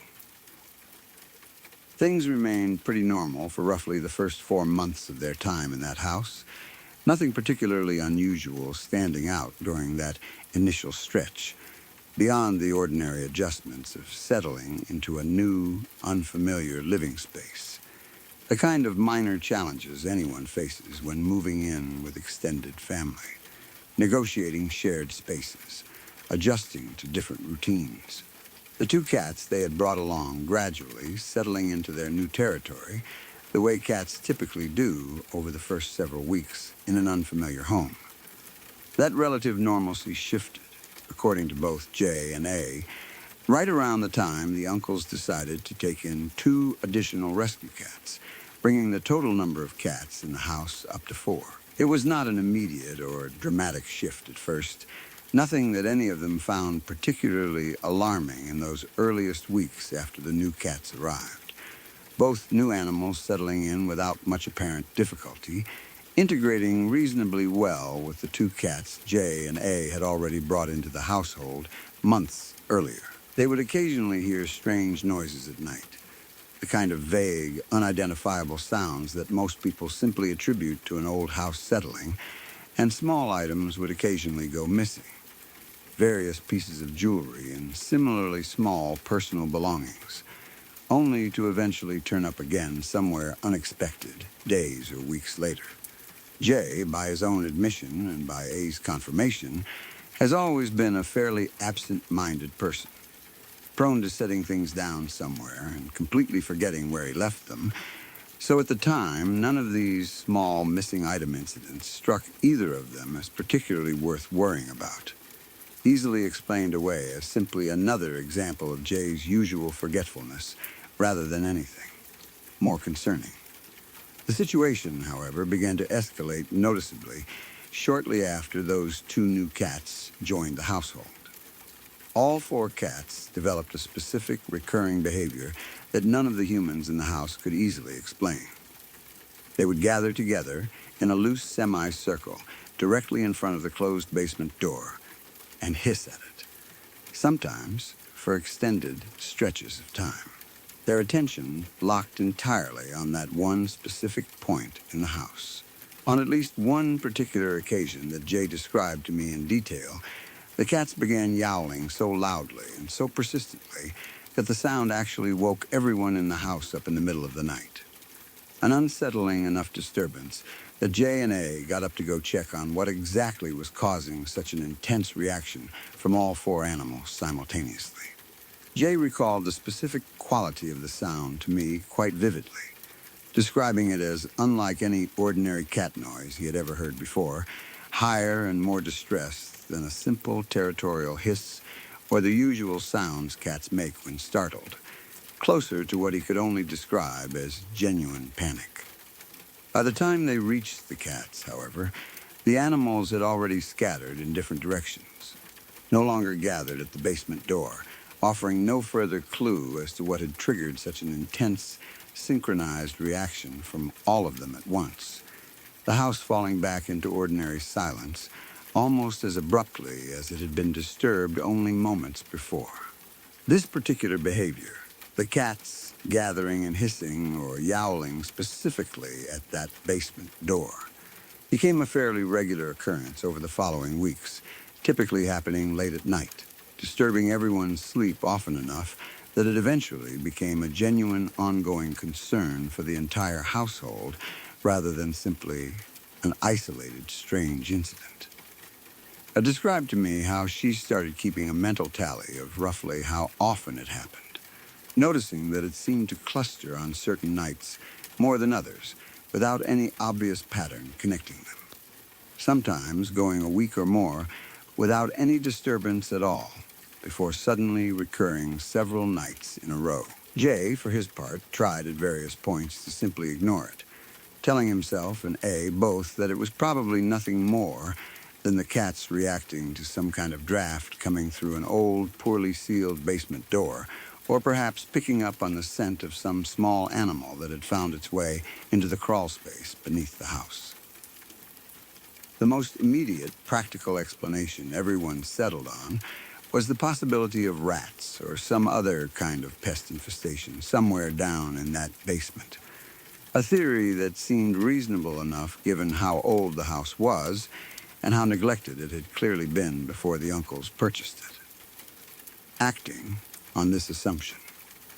Things remained pretty normal for roughly the first 4 months of their time in that house. Nothing particularly unusual standing out during that initial stretch, beyond the ordinary adjustments of settling into a new, unfamiliar living space. The kind of minor challenges anyone faces when moving in with extended family, negotiating shared spaces, adjusting to different routines. The 2 cats they had brought along gradually settling into their new territory the way cats typically do over the first several weeks in an unfamiliar home. That relative normalcy shifted, according to both J and A, right around the time the uncles decided to take in 2 additional rescue cats, bringing the total number of cats in the house up to 4. It was not an immediate or dramatic shift at first, nothing that any of them found particularly alarming in those earliest weeks after the new cats arrived. Both new animals settling in without much apparent difficulty, integrating reasonably well with the 2 cats J and A had already brought into the household months earlier. They would occasionally hear strange noises at night, the kind of vague, unidentifiable sounds that most people simply attribute to an old house settling, and small items would occasionally go missing. Various pieces of jewelry and similarly small personal belongings, only to eventually turn up again somewhere unexpected, days or weeks later. Jay, by his own admission and by A's confirmation, has always been a fairly absent-minded person, prone to setting things down somewhere and completely forgetting where he left them. So at the time, none of these small missing item incidents struck either of them as particularly worth worrying about, easily explained away as simply another example of Jay's usual forgetfulness rather than anything more concerning. The situation, however, began to escalate noticeably shortly after those 2 new cats joined the household. All 4 cats developed a specific recurring behavior that none of the humans in the house could easily explain. They would gather together in a loose semicircle directly in front of the closed basement door and hiss at it, sometimes for extended stretches of time. Their attention locked entirely on that one specific point in the house. On at least one particular occasion that Jay described to me in detail, the cats began yowling so loudly and so persistently that the sound actually woke everyone in the house up in the middle of the night. An unsettling enough disturbance that J and A got up to go check on what exactly was causing such an intense reaction from all 4 animals simultaneously. Jay recalled the specific quality of the sound to me quite vividly, describing it as unlike any ordinary cat noise he had ever heard before, higher and more distressed than a simple territorial hiss or the usual sounds cats make when startled, closer to what he could only describe as genuine panic. By the time they reached the cats, however, the animals had already scattered in different directions, no longer gathered at the basement door, offering no further clue as to what had triggered such an intense, synchronized reaction from all of them at once, the house falling back into ordinary silence almost as abruptly as it had been disturbed only moments before. This particular behavior, the cats gathering and hissing or yowling specifically at that basement door, became a fairly regular occurrence over the following weeks, typically happening late at night, disturbing everyone's sleep often enough that it eventually became a genuine ongoing concern for the entire household rather than simply an isolated strange incident. Described to me how she started keeping a mental tally of roughly how often it happened, noticing that it seemed to cluster on certain nights more than others, without any obvious pattern connecting them. Sometimes going a week or more without any disturbance at all, before suddenly recurring several nights in a row. Jay, for his part, tried at various points to simply ignore it, telling himself and A both that it was probably nothing more than the cats reacting to some kind of draft coming through an old, poorly sealed basement door, or perhaps picking up on the scent of some small animal that had found its way into the crawl space beneath the house. The most immediate practical explanation everyone settled on was the possibility of rats or some other kind of pest infestation somewhere down in that basement. A theory that seemed reasonable enough given how old the house was and how neglected it had clearly been before the uncles purchased it. Acting on this assumption,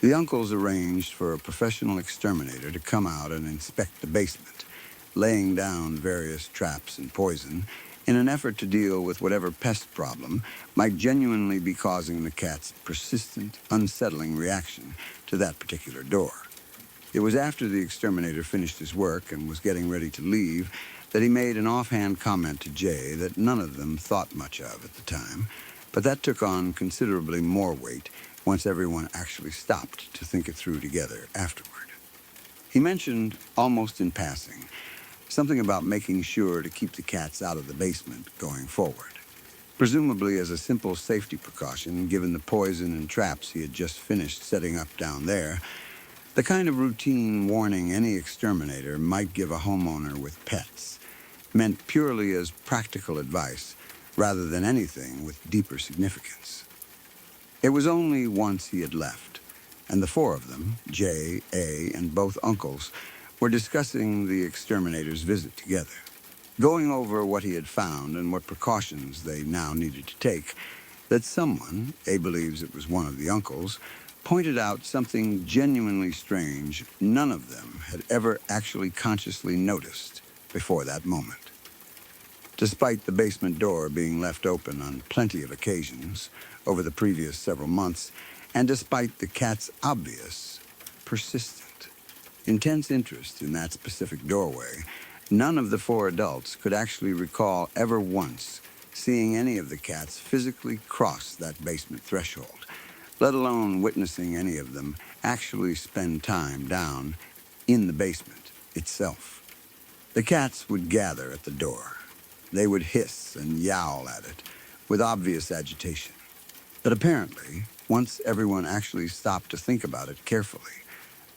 the uncles arranged for a professional exterminator to come out and inspect the basement, laying down various traps and poison in an effort to deal with whatever pest problem might genuinely be causing the cat's persistent, unsettling reaction to that particular door. It was after the exterminator finished his work and was getting ready to leave that he made an offhand comment to Jay that none of them thought much of at the time, but that took on considerably more weight once everyone actually stopped to think it through together afterward. He mentioned, almost in passing, something about making sure to keep the cats out of the basement going forward, presumably as a simple safety precaution given the poison and traps he had just finished setting up down there, the kind of routine warning any exterminator might give a homeowner with pets, meant purely as practical advice rather than anything with deeper significance. It was only once he had left, and the four of them, Jay, A, and both uncles, were discussing the exterminator's visit together, going over what he had found and what precautions they now needed to take, that someone, A believes it was one of the uncles, pointed out something genuinely strange none of them had ever actually consciously noticed before that moment. Despite the basement door being left open on plenty of occasions over the previous several months, and despite the cat's obvious, persistent, intense interest in that specific doorway, none of the four adults could actually recall ever once seeing any of the cats physically cross that basement threshold, let alone witnessing any of them actually spend time down in the basement itself. The cats would gather at the door. They would hiss and yowl at it with obvious agitation. But apparently, once everyone actually stopped to think about it carefully,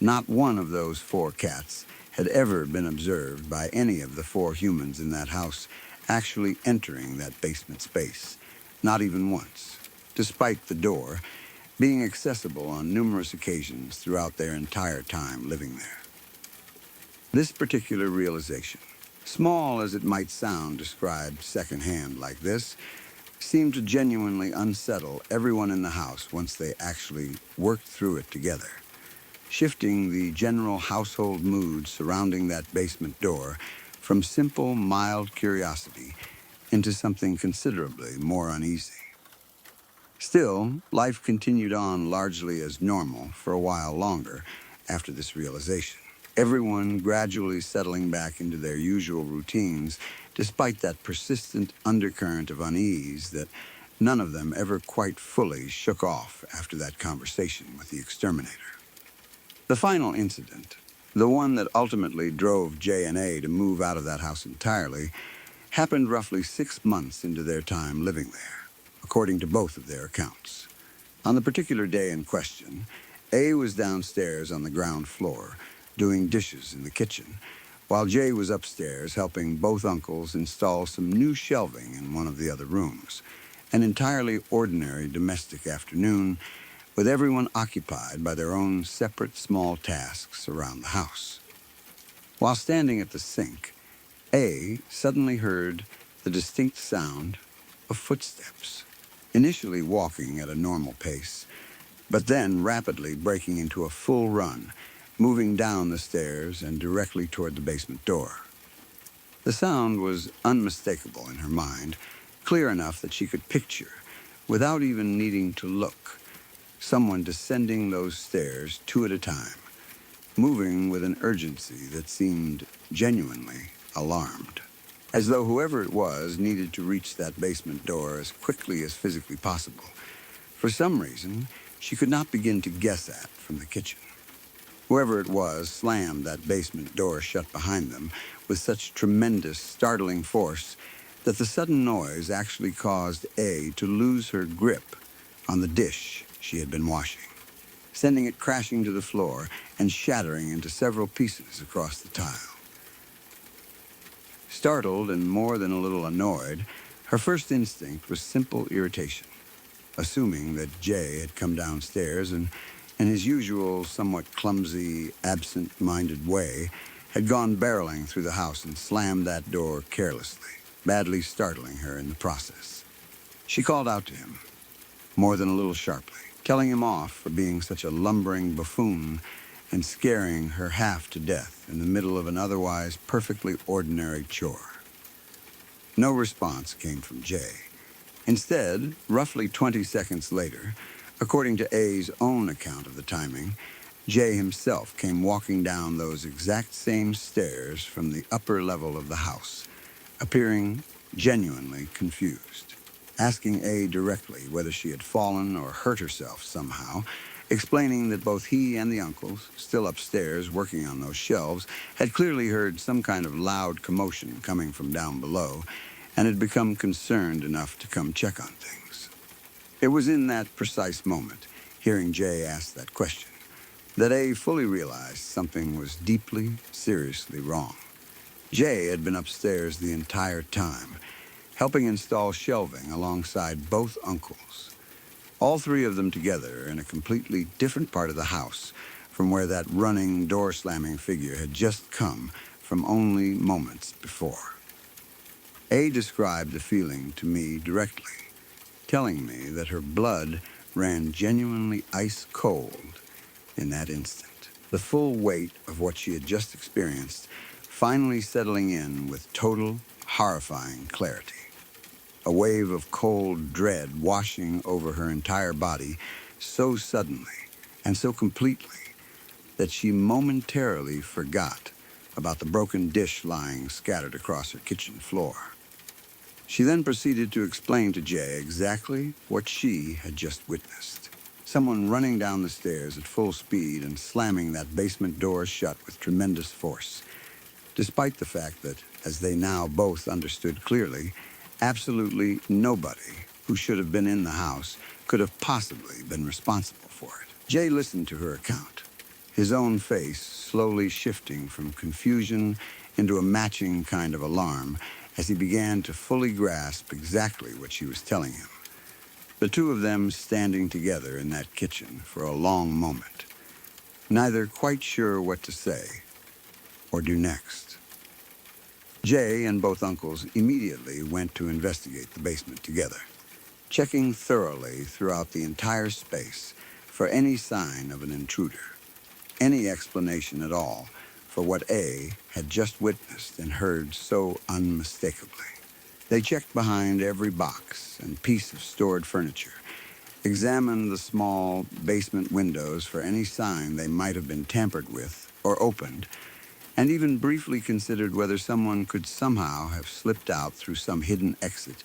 not one of those four cats had ever been observed by any of the four humans in that house actually entering that basement space, not even once, despite the door being accessible on numerous occasions throughout their entire time living there. This particular realization, small as it might sound described secondhand like this, seemed to genuinely unsettle everyone in the house once they actually worked through it together, shifting the general household mood surrounding that basement door from simple, mild curiosity into something considerably more uneasy. Still, life continued on largely as normal for a while longer after this realization, everyone gradually settling back into their usual routines despite that persistent undercurrent of unease that none of them ever quite fully shook off after that conversation with the exterminator. The final incident, the one that ultimately drove J and A to move out of that house entirely, happened roughly 6 months into their time living there, according to both of their accounts. On the particular day in question, A was downstairs on the ground floor, doing dishes in the kitchen, while Jay was upstairs helping both uncles install some new shelving in one of the other rooms. An entirely ordinary domestic afternoon, with everyone occupied by their own separate small tasks around the house. While standing at the sink, A suddenly heard the distinct sound of footsteps, initially walking at a normal pace, but then rapidly breaking into a full run, moving down the stairs and directly toward the basement door. The sound was unmistakable in her mind, clear enough that she could picture, without even needing to look, someone descending those stairs 2 at a time, moving with an urgency that seemed genuinely alarmed, as though whoever it was needed to reach that basement door as quickly as physically possible, for some reason she could not begin to guess at from the kitchen. Whoever it was slammed that basement door shut behind them with such tremendous, startling force that the sudden noise actually caused A to lose her grip on the dish she had been washing, sending it crashing to the floor and shattering into several pieces across the tile. Startled and more than a little annoyed, her first instinct was simple irritation, assuming that Jay had come downstairs and, in his usual, somewhat clumsy, absent-minded way, had gone barreling through the house and slammed that door carelessly, badly startling her in the process. She called out to him, more than a little sharply, telling him off for being such a lumbering buffoon and scaring her half to death in the middle of an otherwise perfectly ordinary chore. No response came from Jay. Instead, roughly 20 seconds later, according to A's own account of the timing, Jay himself came walking down those exact same stairs from the upper level of the house, appearing genuinely confused, asking A directly whether she had fallen or hurt herself somehow, explaining that both he and the uncles, still upstairs working on those shelves, had clearly heard some kind of loud commotion coming from down below and had become concerned enough to come check on things. It was in that precise moment, hearing Jay ask that question, that A fully realized something was deeply, seriously wrong. Jay had been upstairs the entire time, helping install shelving alongside both uncles, all 3 of them together in a completely different part of the house from where that running, door-slamming figure had just come from only moments before. A described the feeling to me directly, telling me that her blood ran genuinely ice-cold in that instant, the full weight of what she had just experienced finally settling in with total, horrifying clarity. A wave of cold dread washing over her entire body so suddenly and so completely that she momentarily forgot about the broken dish lying scattered across her kitchen floor. She then proceeded to explain to Jay exactly what she had just witnessed. Someone running down the stairs at full speed and slamming that basement door shut with tremendous force, despite the fact that, as they now both understood clearly, absolutely nobody who should have been in the house could have possibly been responsible for it. Jay listened to her account, his own face slowly shifting from confusion into a matching kind of alarm as he began to fully grasp exactly what she was telling him. The 2 of them standing together in that kitchen for a long moment, neither quite sure what to say or do next. Jay and both uncles immediately went to investigate the basement together, checking thoroughly throughout the entire space for any sign of an intruder, any explanation at all for what A had just witnessed and heard so unmistakably. They checked behind every box and piece of stored furniture, examined the small basement windows for any sign they might have been tampered with or opened, and even briefly considered whether someone could somehow have slipped out through some hidden exit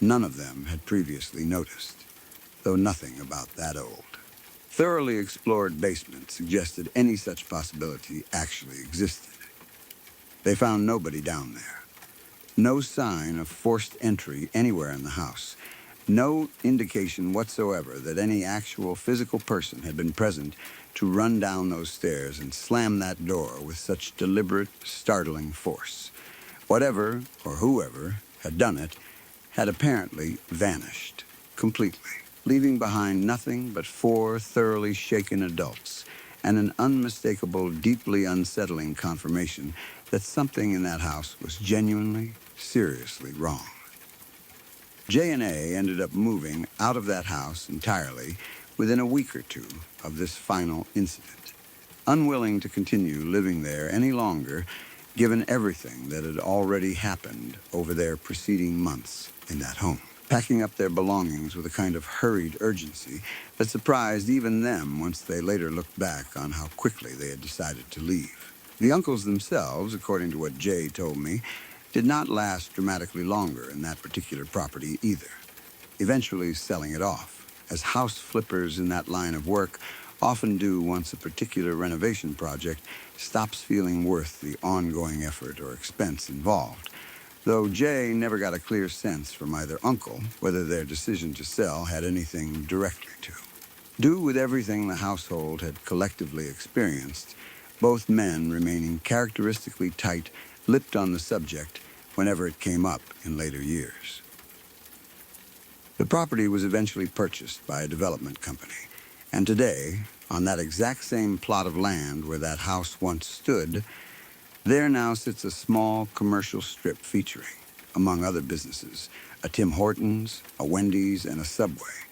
none of them had previously noticed, though nothing about that old. Thoroughly explored basement suggested any such possibility actually existed. They found nobody down there. No sign of forced entry anywhere in the house. No indication whatsoever that any actual physical person had been present to run down those stairs and slam that door with such deliberate, startling force. Whatever or whoever had done it had apparently vanished completely, leaving behind nothing but 4 thoroughly shaken adults and an unmistakable, deeply unsettling confirmation that something in that house was genuinely, seriously wrong. J and A ended up moving out of that house entirely within a week or 2 of this final incident, unwilling to continue living there any longer given everything that had already happened over their preceding months in that home. packing up their belongings with a kind of hurried urgency that surprised even them once they later looked back on how quickly they had decided to leave. The uncles themselves, according to what Jay told me, did not last dramatically longer in that particular property either, eventually selling it off, as house flippers in that line of work often do once a particular renovation project stops feeling worth the ongoing effort or expense involved, though Jay never got a clear sense from either uncle whether their decision to sell had anything directly to do with everything the household had collectively experienced, both men remaining characteristically tight-lipped on the subject whenever it came up in later years. The property was eventually purchased by a development company, and today, on that exact same plot of land where that house once stood, there now sits a small commercial strip featuring, among other businesses, a Tim Hortons, a Wendy's, and a Subway.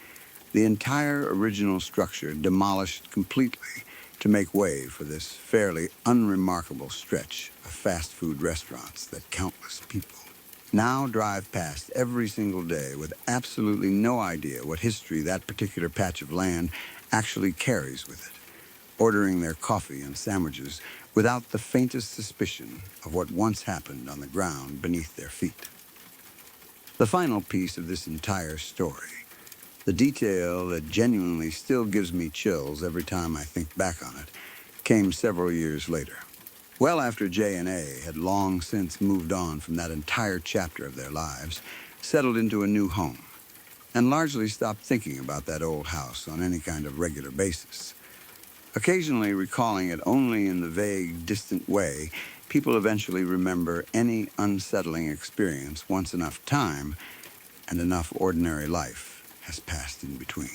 The entire original structure demolished completely to make way for this fairly unremarkable stretch of fast food restaurants that countless people now drive past every single day with absolutely no idea what history that particular patch of land actually carries with it, ordering their coffee and sandwiches without the faintest suspicion of what once happened on the ground beneath their feet. The final piece of this entire story, the detail that genuinely still gives me chills every time I think back on it, came several years later. Well after J and A had long since moved on from that entire chapter of their lives, settled into a new home, and largely stopped thinking about that old house on any kind of regular basis. Occasionally recalling it only in the vague, distant way people eventually remember any unsettling experience once enough time and enough ordinary life has passed in between.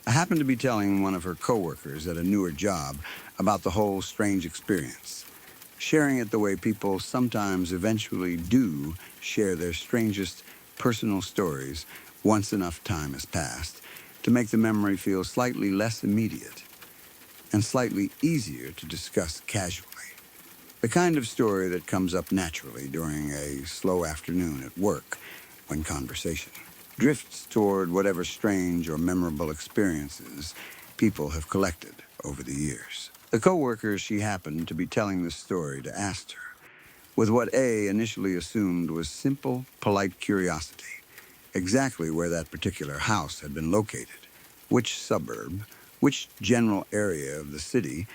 I happened to be telling one of her coworkers at a newer job about the whole strange experience, sharing it the way people sometimes eventually do share their strangest personal stories once enough time has passed to make the memory feel slightly less immediate and slightly easier to discuss casually. The kind of story that comes up naturally during a slow afternoon at work when conversation drifts toward whatever strange or memorable experiences people have collected over the years. The coworker she happened to be telling this story to asked her, with what A initially assumed was simple, polite curiosity, exactly where that particular house had been located, which suburb, which general area of the city,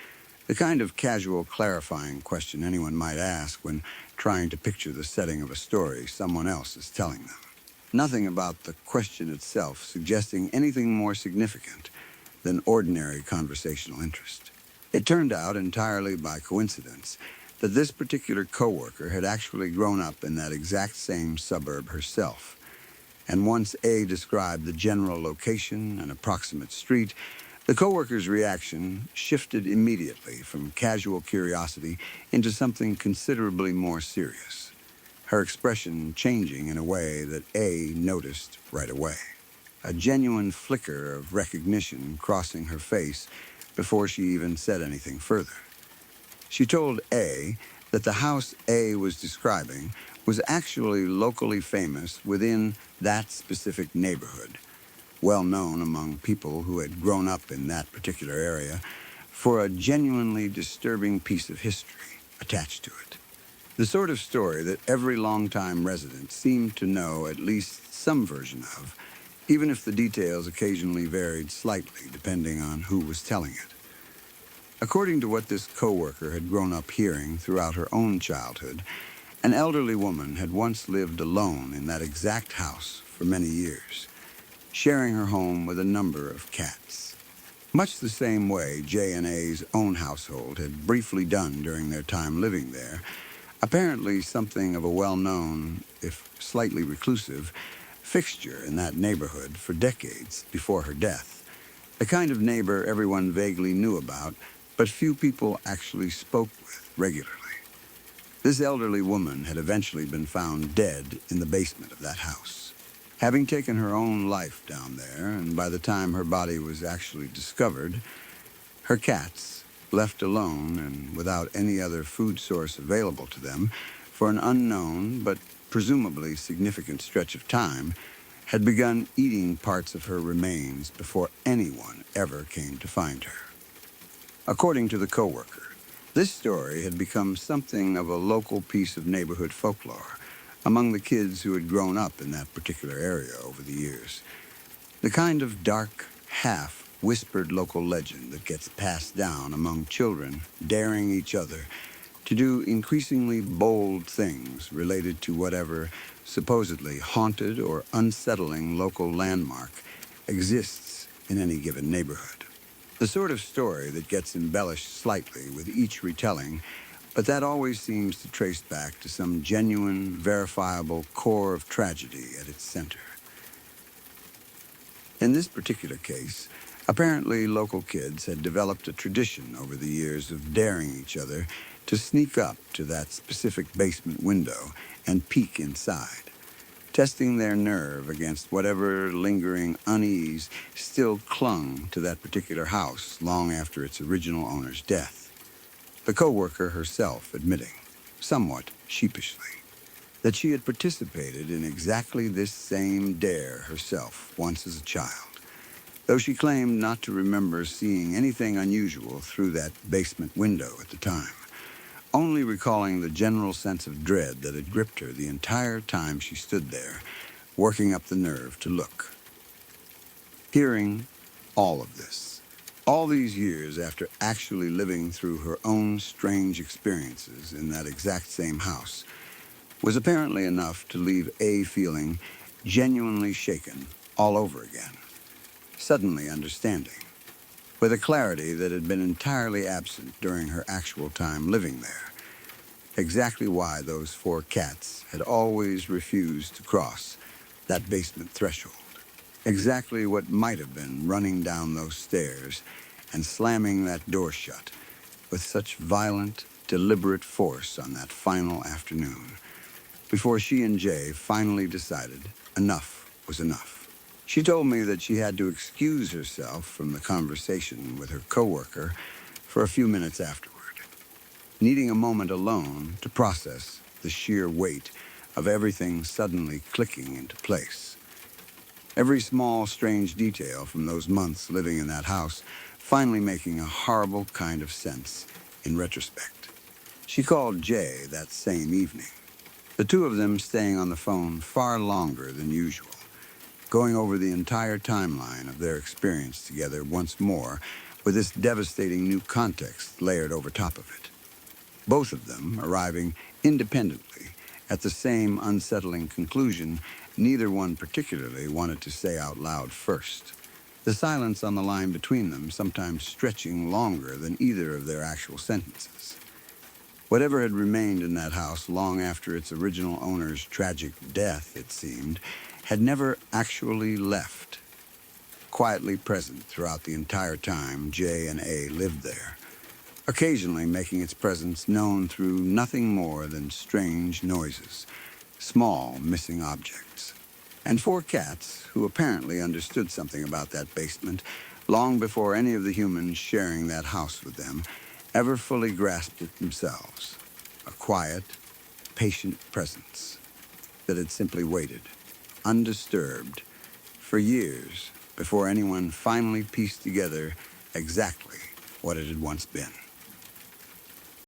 the kind of casual clarifying question anyone might ask when trying to picture the setting of a story someone else is telling them. Nothing about the question itself suggesting anything more significant than ordinary conversational interest. It turned out entirely by coincidence that this particular coworker had actually grown up in that exact same suburb herself, and once A described the general location and approximate street, the coworker's reaction shifted immediately from casual curiosity into something considerably more serious, her expression changing in a way that A noticed right away, a genuine flicker of recognition crossing her face before she even said anything further. She told A that the house A was describing was actually locally famous within that specific neighborhood, well known among people who had grown up in that particular area, for a genuinely disturbing piece of history attached to it. The sort of story that every longtime resident seemed to know at least some version of, even if the details occasionally varied slightly depending on who was telling it. According to what this coworker had grown up hearing throughout her own childhood, an elderly woman had once lived alone in that exact house for many years, sharing her home with a number of cats. Much the same way J and A's own household had briefly done during their time living there, apparently something of a well-known, if slightly reclusive, fixture in that neighborhood for decades before her death, the kind of neighbor everyone vaguely knew about, but few people actually spoke with regularly. This elderly woman had eventually been found dead in the basement of that house, having taken her own life down there, and by the time her body was actually discovered, her cats, left alone and without any other food source available to them for an unknown but presumably significant stretch of time, had begun eating parts of her remains before anyone ever came to find her. According to the coworker, this story had become something of a local piece of neighborhood folklore among the kids who had grown up in that particular area over the years. The kind of dark, half-whispered local legend that gets passed down among children, daring each other to do increasingly bold things related to whatever supposedly haunted or unsettling local landmark exists in any given neighborhood. The sort of story that gets embellished slightly with each retelling, but that always seems to trace back to some genuine, verifiable core of tragedy at its center. In this particular case, apparently local kids had developed a tradition over the years of daring each other to sneak up to that specific basement window and peek inside, testing their nerve against whatever lingering unease still clung to that particular house long after its original owner's death. The coworker herself admitting, somewhat sheepishly, that she had participated in exactly this same dare herself once as a child, though she claimed not to remember seeing anything unusual through that basement window at the time, only recalling the general sense of dread that had gripped her the entire time she stood there, working up the nerve to look. Hearing all of this, all these years after actually living through her own strange experiences in that exact same house, was apparently enough to leave A feeling genuinely shaken all over again, suddenly understanding, with a clarity that had been entirely absent during her actual time living there, exactly why those 4 cats had always refused to cross that basement threshold, exactly what might have been running down those stairs and slamming that door shut with such violent, deliberate force on that final afternoon, before she and Jay finally decided enough was enough. She told me that she had to excuse herself from the conversation with her coworker for a few minutes afterward, needing a moment alone to process the sheer weight of everything suddenly clicking into place. Every small, strange detail from those months living in that house finally making a horrible kind of sense in retrospect. She called Jay that same evening, the two of them staying on the phone far longer than usual, going over the entire timeline of their experience together once more with this devastating new context layered over top of it. Both of them arriving independently at the same unsettling conclusion neither one particularly wanted to say out loud first, the silence on the line between them sometimes stretching longer than either of their actual sentences. Whatever had remained in that house long after its original owner's tragic death, it seemed, had never actually left, quietly present throughout the entire time J and A lived there, occasionally making its presence known through nothing more than strange noises, small missing objects, and 4 cats who apparently understood something about that basement long before any of the humans sharing that house with them ever fully grasped it themselves. A quiet, patient presence that had simply waited, undisturbed, for years before anyone finally pieced together exactly what it had once been.